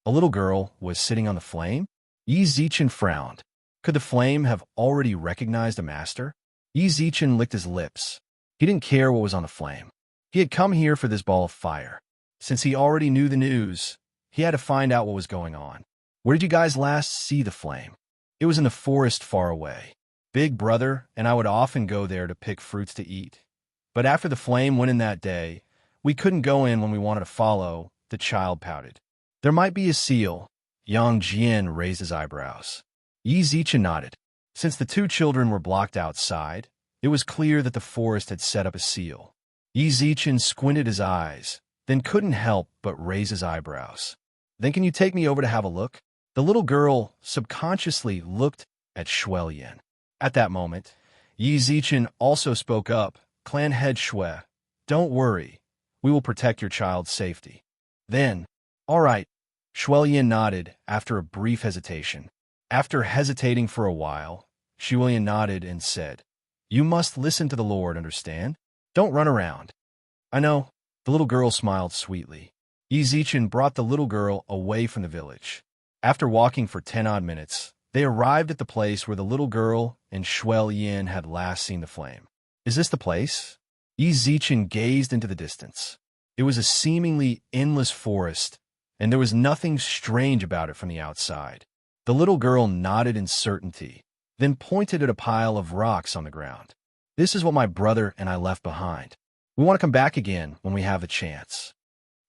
A little girl was sitting on the flame? Yi Zichen frowned. Could the flame have already recognized a master? Yi Zichen licked his lips. He didn't care what was on the flame. He had come here for this ball of fire. Since he already knew the news, he had to find out what was going on. Where did you guys last see the flame? It was in the forest far away. Big brother and I would often go there to pick fruits to eat. But after the flame went in that day, we couldn't go in when we wanted to follow, the child pouted. There might be a seal. Yang Jian raised his eyebrows. Yi Zichen nodded. Since the two children were blocked outside, it was clear that the forest had set up a seal. Yi Zichen squinted his eyes, then couldn't help but raise his eyebrows. Then can you take me over to have a look? The little girl subconsciously looked at Shuelyan. At that moment, Yi Zichen also spoke up, Clan Head Shui, don't worry, we will protect your child's safety. Then, all right, Shuelyan nodded after a brief hesitation. After hesitating for a while, Shuelyan nodded and said, you must listen to the Lord, understand? Don't run around. I know. The little girl smiled sweetly. Yi Zichen brought the little girl away from the village. After walking for 10-odd minutes, they arrived at the place where the little girl and Shuelyan had last seen the flame. Is this the place? Yi Zichen gazed into the distance. It was a seemingly endless forest, and there was nothing strange about it from the outside. The little girl nodded in certainty, then pointed at a pile of rocks on the ground. This is what my brother and I left behind. We want to come back again when we have the chance.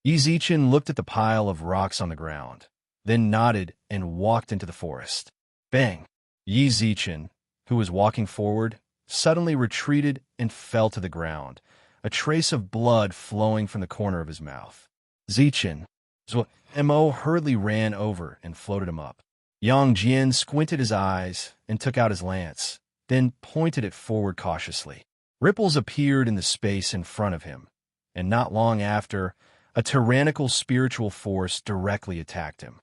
Yi Zichen looked at the pile of rocks on the ground, then nodded and walked into the forest. Bang! Yi Zichen, who was walking forward, suddenly retreated and fell to the ground, a trace of blood flowing from the corner of his mouth. Zichen. Mo hurriedly ran over and floated him up. Yang Jian squinted his eyes and took out his lance, then pointed it forward cautiously. Ripples appeared in the space in front of him, and not long after, a tyrannical spiritual force directly attacked him.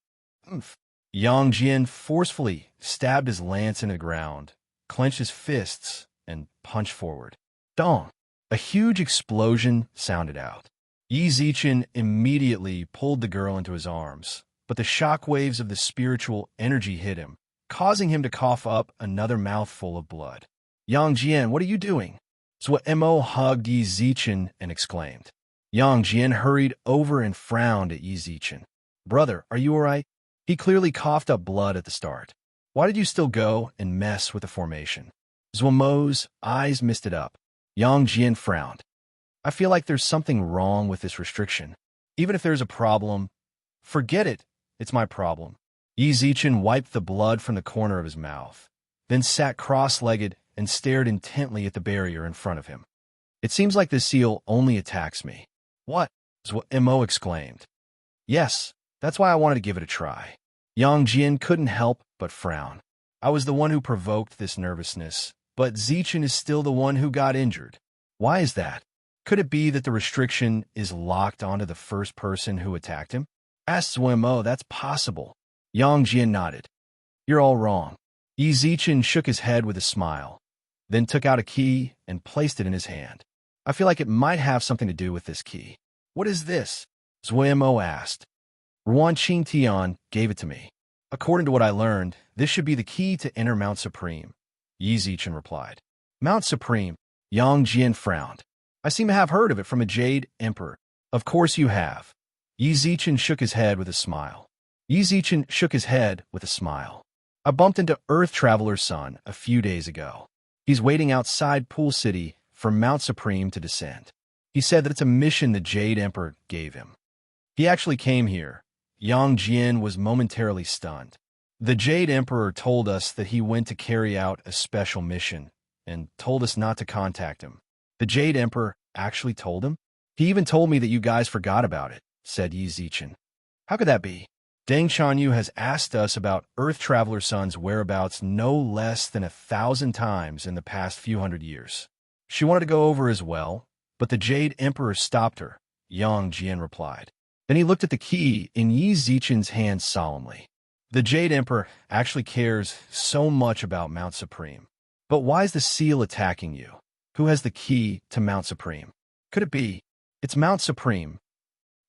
Yang Jian forcefully stabbed his lance into the ground, clenched his fists, and punched forward. Dong! A huge explosion sounded out. Yi Zichen immediately pulled the girl into his arms, but the shockwaves of the spiritual energy hit him, causing him to cough up another mouthful of blood. Yang Jian, what are you doing? Mo hugged Yi Zichen and exclaimed. Yang Jian hurried over and frowned at Yi Zichen. Brother, are you all right? He clearly coughed up blood at the start. Why did you still go and mess with the formation? Mo's eyes misted up. Yang Jian frowned. I feel like there's something wrong with this restriction. Even if there's a problem, forget it. It's my problem. Yi Zichen wiped the blood from the corner of his mouth, then sat cross-legged and stared intently at the barrier in front of him. It seems like this seal only attacks me. What? Mo exclaimed. Yes, that's why I wanted to give it a try. Yang Jian couldn't help but frown. I was the one who provoked this nervousness, but Zichen is still the one who got injured. Why is that? Could it be that the restriction is locked onto the first person who attacked him? Asked Mo, that's possible. Yang Jian nodded. You're all wrong. Yi Zichen shook his head with a smile, then took out a key and placed it in his hand. I feel like it might have something to do with this key. What is this? Mo asked. Ruan Qing Tian gave it to me. According to what I learned, this should be the key to enter Mount Supreme. Yi Zichen replied. Mount Supreme. Yang Jian frowned. I seem to have heard of it from a Jade Emperor. Of course you have. Yi Zichen shook his head with a smile. I bumped into Earth Traveler's son a few days ago. He's waiting outside Pool City for Mount Supreme to descend. He said that it's a mission the Jade Emperor gave him. He actually came here. Yang Jian was momentarily stunned. The Jade Emperor told us that he went to carry out a special mission and told us not to contact him. The Jade Emperor actually told him? He even told me that you guys forgot about it, said Yi Zichen. How could that be? Deng Chanyu has asked us about Earth Traveler Sun's whereabouts no less than 1,000 times in the past few hundred years. She wanted to go over as well, but the Jade Emperor stopped her, Yang Jian replied. Then he looked at the key in Yi Zichen's hand solemnly. The Jade Emperor actually cares so much about Mount Supreme. But why is the seal attacking you? Who has the key to Mount Supreme? Could it be? It's Mount Supreme.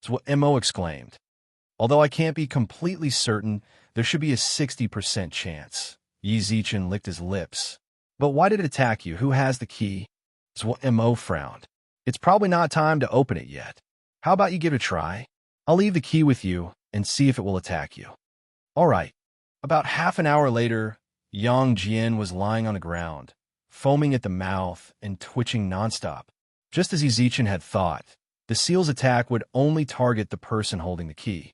It's what Mo exclaimed. Although I can't be completely certain, there should be a 60% chance. Yi Zichen licked his lips. But why did it attack you? Who has the key? Mo frowned. It's probably not time to open it yet. How about you give it a try? I'll leave the key with you and see if it will attack you. All right. About half an hour later, Yang Jian was lying on the ground, foaming at the mouth and twitching nonstop. Just as Yi Zichen had thought, the seal's attack would only target the person holding the key.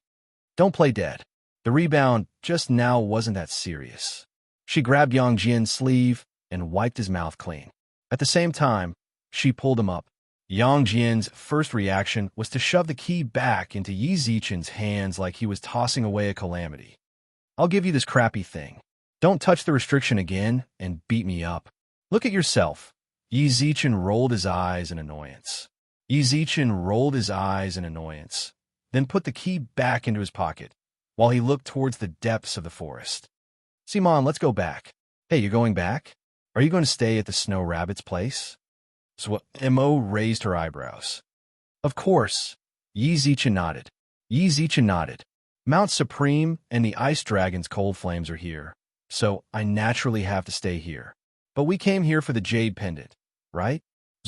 Don't play dead. The rebound just now wasn't that serious. She grabbed Yang Jian's sleeve and wiped his mouth clean. At the same time, she pulled him up. Yang Jian's first reaction was to shove the key back into Yi Zichen's hands like he was tossing away a calamity. I'll give you this crappy thing. Don't touch the restriction again and beat me up. Look at yourself. Yi Zichen rolled his eyes in annoyance. Yi Zichen rolled his eyes in annoyance, then put the key back into his pocket, while he looked towards the depths of the forest. Simon, let's go back. Hey, you going back? Are you going to stay at the Snow Rabbit's place? Mo raised her eyebrows. Of course. Yi Zichen nodded. Yi Zichen nodded. Mount Supreme and the Ice Dragon's cold flames are here, so I naturally have to stay here. But we came here for the Jade Pendant, right?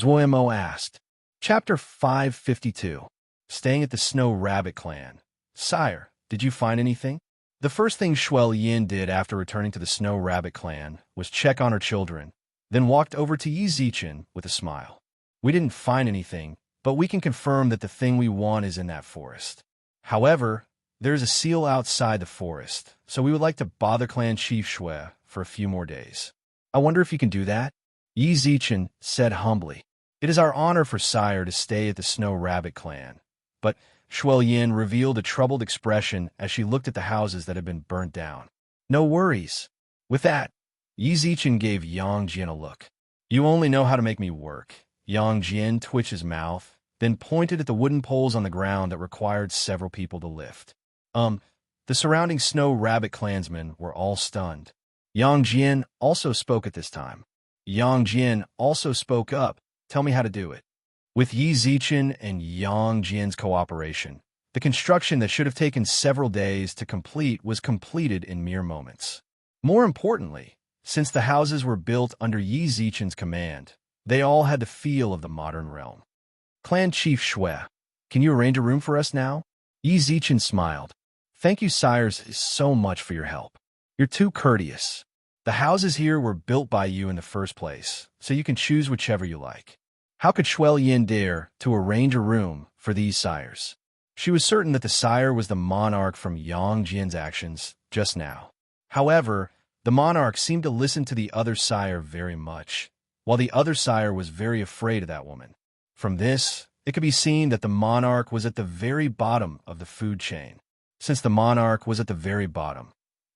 Mo asked. Chapter 552. Staying at the Snow Rabbit Clan. Sire, did you find anything? The first thing Shuel Yin did after returning to the Snow Rabbit Clan was check on her children, then walked over to Yi Zichen with a smile. We didn't find anything, but we can confirm that the thing we want is in that forest. However, there's a seal outside the forest, so we would like to bother Clan Chief Shui for a few more days. I wonder if you can do that? Yi Zichen said humbly. It is our honor for Sire to stay at the Snow Rabbit Clan. But Shuel Yin revealed a troubled expression as she looked at the houses that had been burnt down. No worries. With that, Yi Zichen gave Yang Jian a look. You only know how to make me work. Yang Jian twitched his mouth, then pointed at the wooden poles on the ground that required several people to lift. The surrounding Snow Rabbit clansmen were all stunned. Yang Jian also spoke at this time. Yang Jian also spoke up. Tell me how to do it. With Yi Zichen and Yang Jian's cooperation, the construction that should have taken several days to complete was completed in mere moments. More importantly, since the houses were built under Yi Zichen's command, they all had the feel of the modern realm. Clan Chief Shui, can you arrange a room for us now? Yi Zichen smiled. Thank you, sires, so much for your help. You're too courteous. The houses here were built by you in the first place, so you can choose whichever you like. How could Shuel Yin dare to arrange a room for these sires? She was certain that the sire was the monarch from Yang Jian's actions just now. However, the monarch seemed to listen to the other sire very much, while the other sire was very afraid of that woman. From this, it could be seen that the monarch was at the very bottom of the food chain. Since the monarch was at the very bottom,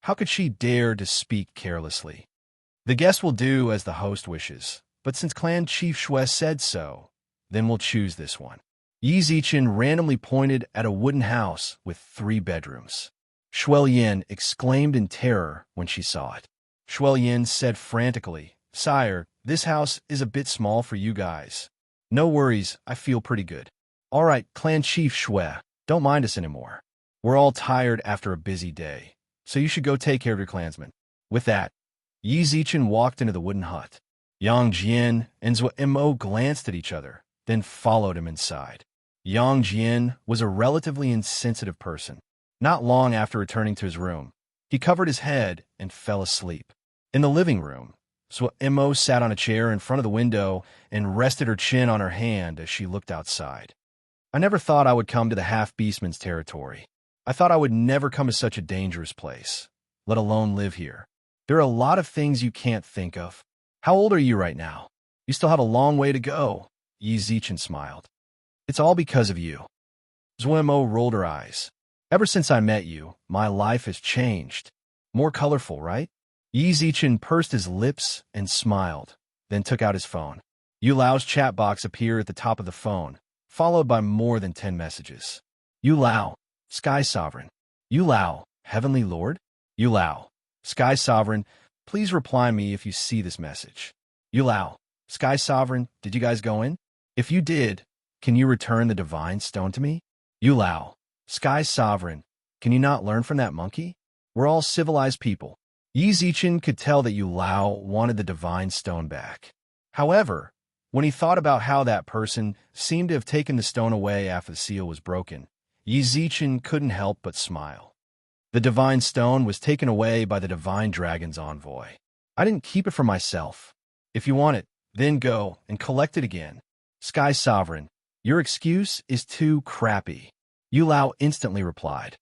how could she dare to speak carelessly? The guest will do as the host wishes, but since Clan Chief Shui said so, then we'll choose this one. Yi Zichen randomly pointed at a wooden house with 3 bedrooms. Shuel Yin exclaimed in terror when she saw it. Shuel Yin said frantically, Sire, this house is a bit small for you guys. No worries, I feel pretty good. All right, Clan Chief Shui, don't mind us anymore. We're all tired after a busy day, so you should go take care of your clansmen. With that, Yi Zichen walked into the wooden hut. Yang Jian and Mo glanced at each other, then followed him inside. Yang Jian was a relatively insensitive person. Not long after returning to his room, he covered his head and fell asleep. In the living room, Mo sat on a chair in front of the window and rested her chin on her hand as she looked outside. I never thought I would come to the half-beastman's territory. I thought I would never come to such a dangerous place, let alone live here. There are a lot of things you can't think of. How old are you right now? You still have a long way to go. Yi Zichen smiled. It's all because of you. Mo rolled her eyes. Ever since I met you, my life has changed. More colorful, right? Yi Zichen pursed his lips and smiled, then took out his phone. Yu Lao's chat box appeared at the top of the phone, followed by more than 10 messages. Yu Lao, Sky Sovereign. Yu Lao, Heavenly Lord? Yu Lao, Sky Sovereign, please reply me if you see this message. Yu Lao, Sky Sovereign, did you guys go in? If you did, can you return the Divine Stone to me? Yu Lao, Sky Sovereign, can you not learn from that monkey? We're all civilized people. Yi Zichen could tell that Yu Lao wanted the divine stone back. However, when he thought about how that person seemed to have taken the stone away after the seal was broken, Yi Zichen couldn't help but smile. The divine stone was taken away by the divine dragon's envoy. I didn't keep it for myself. If you want it, then go and collect it again. Sky Sovereign, your excuse is too crappy. Yu Lao instantly replied.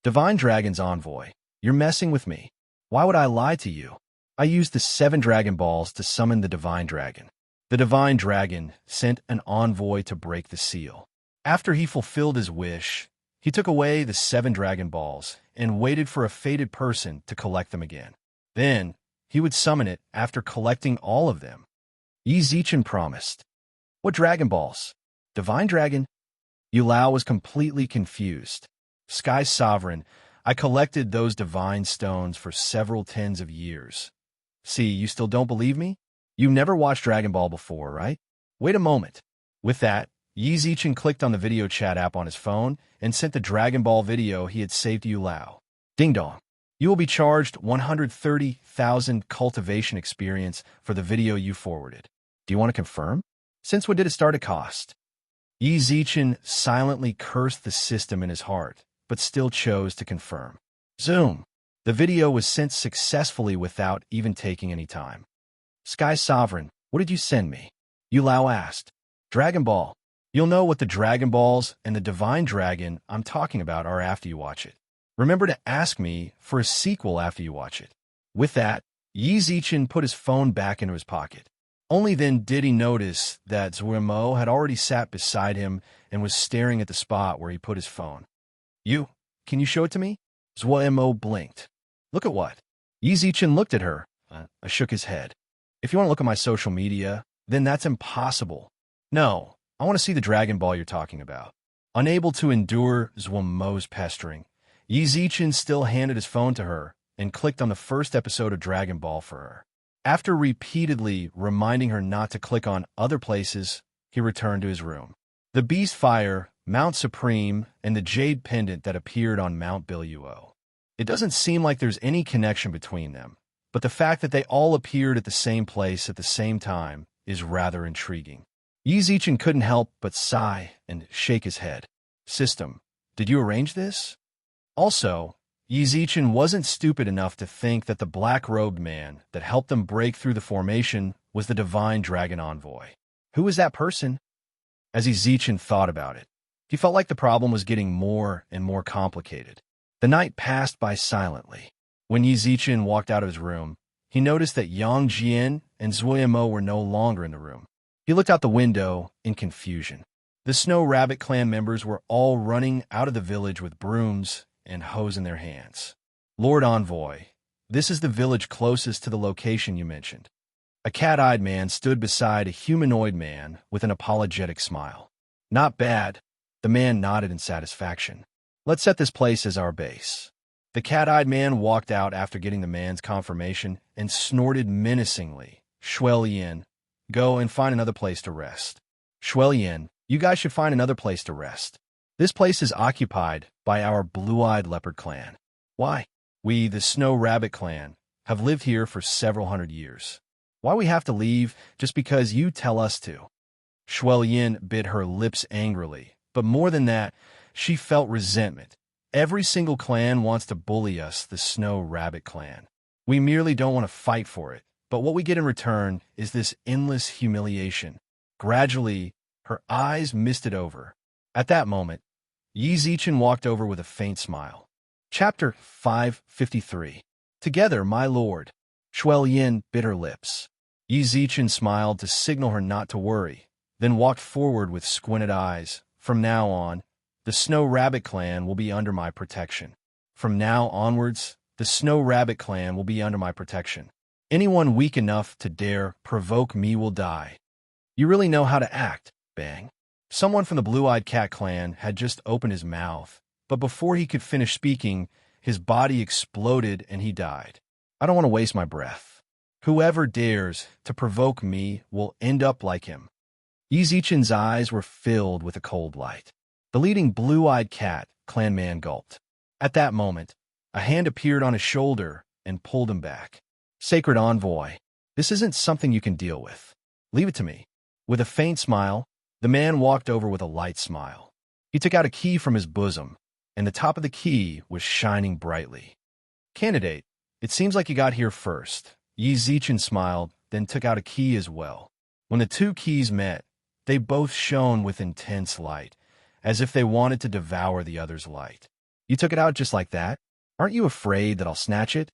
Divine Dragon's envoy, you're messing with me. Why would I lie to you? I used the 7 Dragon Balls to summon the Divine Dragon. The Divine Dragon sent an envoy to break the seal. After he fulfilled his wish, he took away the 7 Dragon Balls and waited for a fated person to collect them again. Then, he would summon it after collecting all of them. Yi Zichen promised. What Dragon Balls? Divine Dragon? Yu Lao was completely confused. Sky Sovereign, I collected those divine stones for several tens of years. See, you still don't believe me? You've never watched Dragon Ball before, right? Wait a moment. With that, Yi Zichen clicked on the video chat app on his phone and sent the Dragon Ball video he had saved to Yu Lao. Ding dong. You will be charged 130,000 cultivation experience for the video you forwarded. Do you want to confirm? Since when did it start to cost? Yi Zichen silently cursed the system in his heart, but still chose to confirm. Zoom. The video was sent successfully without even taking any time. Sky Sovereign, what did you send me? Yu Lao asked. Dragon Ball. You'll know what the Dragon Balls and the Divine Dragon I'm talking about are after you watch it. Remember to ask me for a sequel after you watch it. With that, Yi Zichen put his phone back into his pocket. Only then did he notice that Zuemo had already sat beside him and was staring at the spot where he put his phone. Can you show it to me? Zuemo blinked. Look at what? Yi Zichen looked at her. I shook his head. If you want to look at my social media, then that's impossible. No, I want to see the Dragon Ball you're talking about. Unable to endure Zuemo's pestering, Yi Zichen still handed his phone to her and clicked on the first episode of Dragon Ball for her. After repeatedly reminding her not to click on other places, he returned to his room. The Beast Fire, Mount Supreme, and the Jade Pendant that appeared on Mount Biluo. It doesn't seem like there's any connection between them, but the fact that they all appeared at the same place at the same time is rather intriguing. Yi Zichen couldn't help but sigh and shake his head. System, did you arrange this? Also, Yi Zichen wasn't stupid enough to think that the black-robed man that helped them break through the formation was the Divine Dragon Envoy. Who was that person? As Yi Zichen thought about it, he felt like the problem was getting more and more complicated. The night passed by silently. When Yi Zichen walked out of his room, he noticed that Yang Jian and Zuemo were no longer in the room. He looked out the window in confusion. The Snow Rabbit clan members were all running out of the village with brooms and hoes in their hands. Lord Envoy, this is the village closest to the location you mentioned. A cat-eyed man stood beside a humanoid man with an apologetic smile. Not bad. The man nodded in satisfaction. Let's set this place as our base. The cat-eyed man walked out after getting the man's confirmation and snorted menacingly. Shuelien, go and find another place to rest. Shuelien, you guys should find another place to rest. This place is occupied by our blue-eyed leopard clan. Why? We, the Snow Rabbit clan, have lived here for several hundred years. Why we have to leave just because you tell us to? Shuelien bit her lips angrily, but more than that, she felt resentment. Every single clan wants to bully us, the Snow Rabbit clan. We merely don't want to fight for it, but what we get in return is this endless humiliation. Gradually, her eyes misted over. At that moment, Yi Zichen walked over with a faint smile. Chapter 553. Together, my lord. Shuelien bit her lips. Yi Zichen smiled to signal her not to worry, then walked forward with squinted eyes. From now on, the Snow Rabbit clan will be under my protection. From now onwards, the Snow Rabbit clan will be under my protection. Anyone weak enough to dare provoke me will die. You really know how to act, Bang. Someone from the Blue-Eyed Cat clan had just opened his mouth, but before he could finish speaking, his body exploded and he died. I don't want to waste my breath. Whoever dares to provoke me will end up like him. Yi Zichen's eyes were filled with a cold light. The leading Blue-Eyed Cat clan man gulped. At that moment, a hand appeared on his shoulder and pulled him back. Sacred envoy, this isn't something you can deal with. Leave it to me. With a faint smile, the man walked over with a light smile. He took out a key from his bosom, and the top of the key was shining brightly. Candidate, it seems like you got here first. Yi Zichen smiled, then took out a key as well. When the two keys met, they both shone with intense light, as if they wanted to devour the other's light. You took it out just like that? Aren't you afraid that I'll snatch it?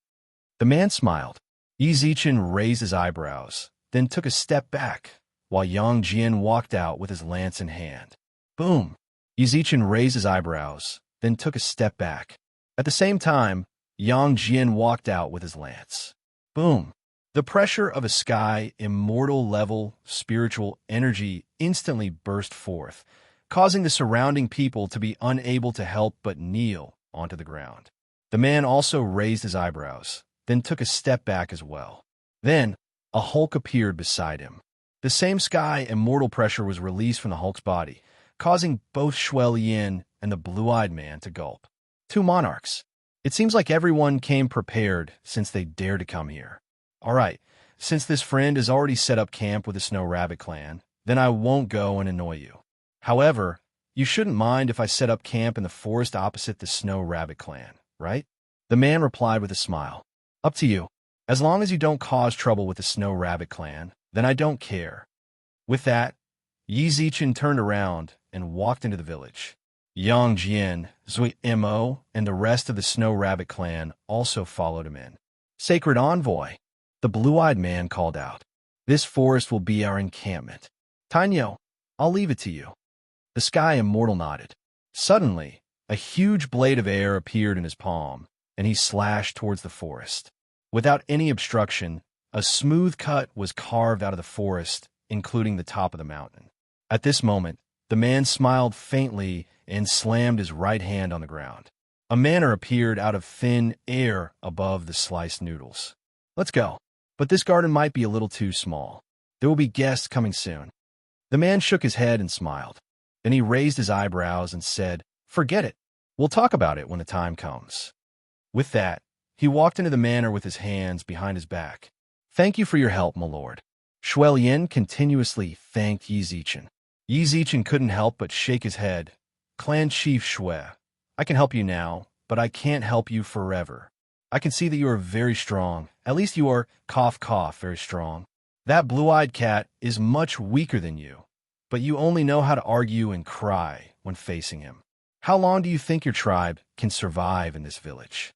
The man smiled. Yi Zichen raised his eyebrows, then took a step back, while Yang Jian walked out with his lance in hand. Boom! Yi Zichen raised his eyebrows, then took a step back. At the same time, Yang Jian walked out with his lance. Boom! The pressure of a sky, immortal-level spiritual energy instantly burst forth, causing the surrounding people to be unable to help but kneel onto the ground. The man also raised his eyebrows, then took a step back as well. Then, a Hulk appeared beside him. The same sky immortal pressure was released from the Hulk's body, causing both Shuai Lian and the blue-eyed man to gulp. Two monarchs. It seems like everyone came prepared since they dared to come here. All right, since this friend has already set up camp with the Snow Rabbit clan, then I won't go and annoy you. However, you shouldn't mind if I set up camp in the forest opposite the Snow Rabbit clan, right? The man replied with a smile. Up to you. As long as you don't cause trouble with the Snow Rabbit clan, then I don't care. With that, Yi Zichen turned around and walked into the village. Yang Jian, Zui Mo, and the rest of the Snow Rabbit clan also followed him in. Sacred envoy, the blue-eyed man called out. This forest will be our encampment. Tainyo, I'll leave it to you. The sky immortal nodded. Suddenly, a huge blade of air appeared in his palm, and he slashed towards the forest. Without any obstruction, a smooth cut was carved out of the forest, including the top of the mountain. At this moment, the man smiled faintly and slammed his right hand on the ground. A manor appeared out of thin air above the sliced noodles. Let's go. But this garden might be a little too small. There will be guests coming soon. The man shook his head and smiled. Then he raised his eyebrows and said, Forget it. We'll talk about it when the time comes. With that, he walked into the manor with his hands behind his back. Thank you for your help, my lord. Shuai Lian continuously thanked Yi Zichen. Yi Zichen couldn't help but shake his head. Clan Chief Shuai, I can help you now, but I can't help you forever. I can see that you are very strong. At least you are, cough cough, very strong. That blue-eyed cat is much weaker than you, but you only know how to argue and cry when facing him. How long do you think your tribe can survive in this village?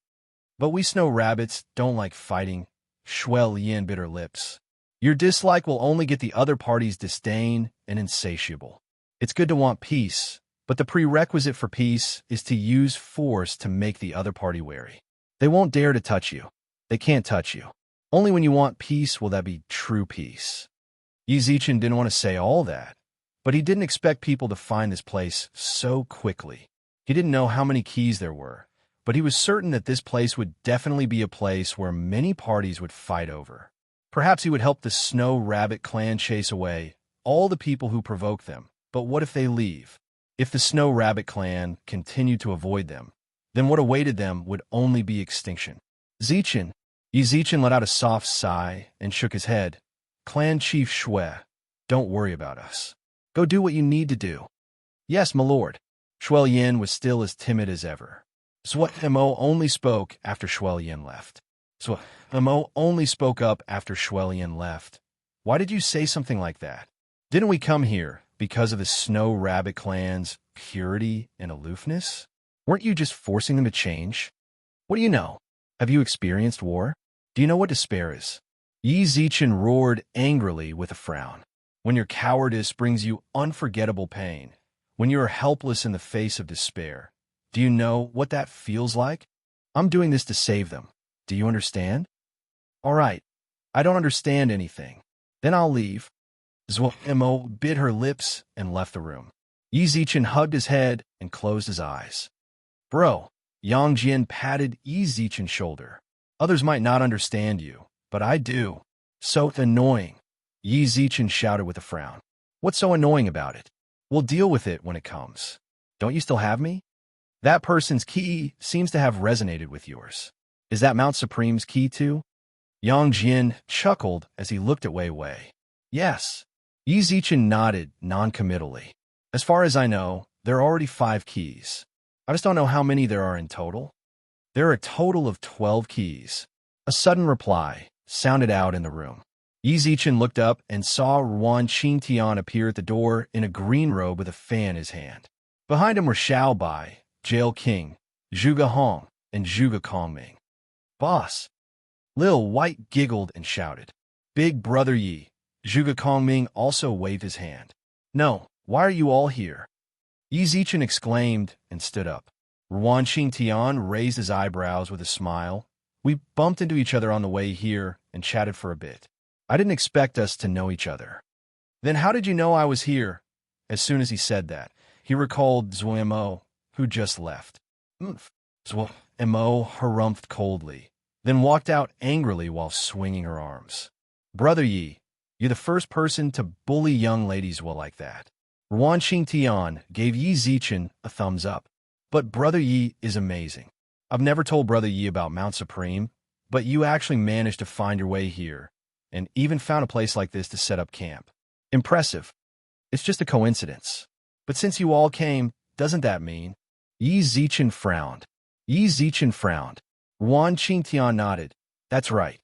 But we snow rabbits don't like fighting. Shuai Lian bit her lips. Your dislike will only get the other party's disdain and insatiable. It's good to want peace, but the prerequisite for peace is to use force to make the other party wary. They won't dare to touch you. They can't touch you. Only when you want peace will that be true peace. Yi Zichen didn't want to say all that, but he didn't expect people to find this place so quickly. He didn't know how many keys there were, but he was certain that this place would definitely be a place where many parties would fight over. Perhaps he would help the Snow Rabbit clan chase away all the people who provoke them, but what if they leave? If the Snow Rabbit clan continued to avoid them, then what awaited them would only be extinction. Zichen. Yi Zichen let out a soft sigh and shook his head. Clan Chief Shuai, don't worry about us. Go do what you need to do. Yes, my lord. Shuai Lian was still as timid as ever. Zui Mo only spoke after Shuai Lian left. Zui Mo only spoke up after Shuai Lian left. Why did you say something like that? Didn't we come here because of the Snow Rabbit clan's purity and aloofness? Weren't you just forcing them to change? What do you know? Have you experienced war? Do you know what despair is? Yi Zichen roared angrily with a frown. When your cowardice brings you unforgettable pain, when you are helpless in the face of despair, do you know what that feels like? I'm doing this to save them. Do you understand? All right. I don't understand anything. Then I'll leave. Zui Mo bit her lips and left the room. Yi Zichen hugged his head and closed his eyes. Bro, Yang Jian patted Yi Zichen's shoulder. Others might not understand you, but I do. So annoying. Yi Zichen shouted with a frown. What's so annoying about it? We'll deal with it when it comes. Don't you still have me? That person's key seems to have resonated with yours. Is that Mount Supreme's key too? Yang Jian chuckled as he looked at Wei Wei. Yes. Yi Zichen nodded non-committally. As far as I know, there are already 5 keys. I just don't know how many there are in total. There are a total of 12 keys. A sudden reply sounded out in the room. Yi Zichen looked up and saw Ruan Qingtian appear at the door in a green robe with a fan in his hand. Behind him were Xiao Bai, Jail King, Zhuge Hong, and Zhuge Kongming. Boss! Lil White giggled and shouted. Big Brother Yi. Zhuge Kongming also waved his hand. No, why are you all here? Yi Zichen exclaimed and stood up. Ruan Qingtian raised his eyebrows with a smile. We bumped into each other on the way here and chatted for a bit. I didn't expect us to know each other. Then how did you know I was here? As soon as he said that, he recalled Zhuemo, who just left. Zhuemo harumphed coldly, then walked out angrily while swinging her arms. Brother Yi, you're the first person to bully young ladies well like that. Ruan Qingtian gave Yi Zichen a thumbs up. But Brother Yi is amazing. I've never told Brother Yi about Mount Supreme, but you actually managed to find your way here, and even found a place like this to set up camp. Impressive. It's just a coincidence. But since you all came, doesn't that mean? Yi Zichen frowned. Yi Zichen frowned. Ruan Qingtian nodded. That's right.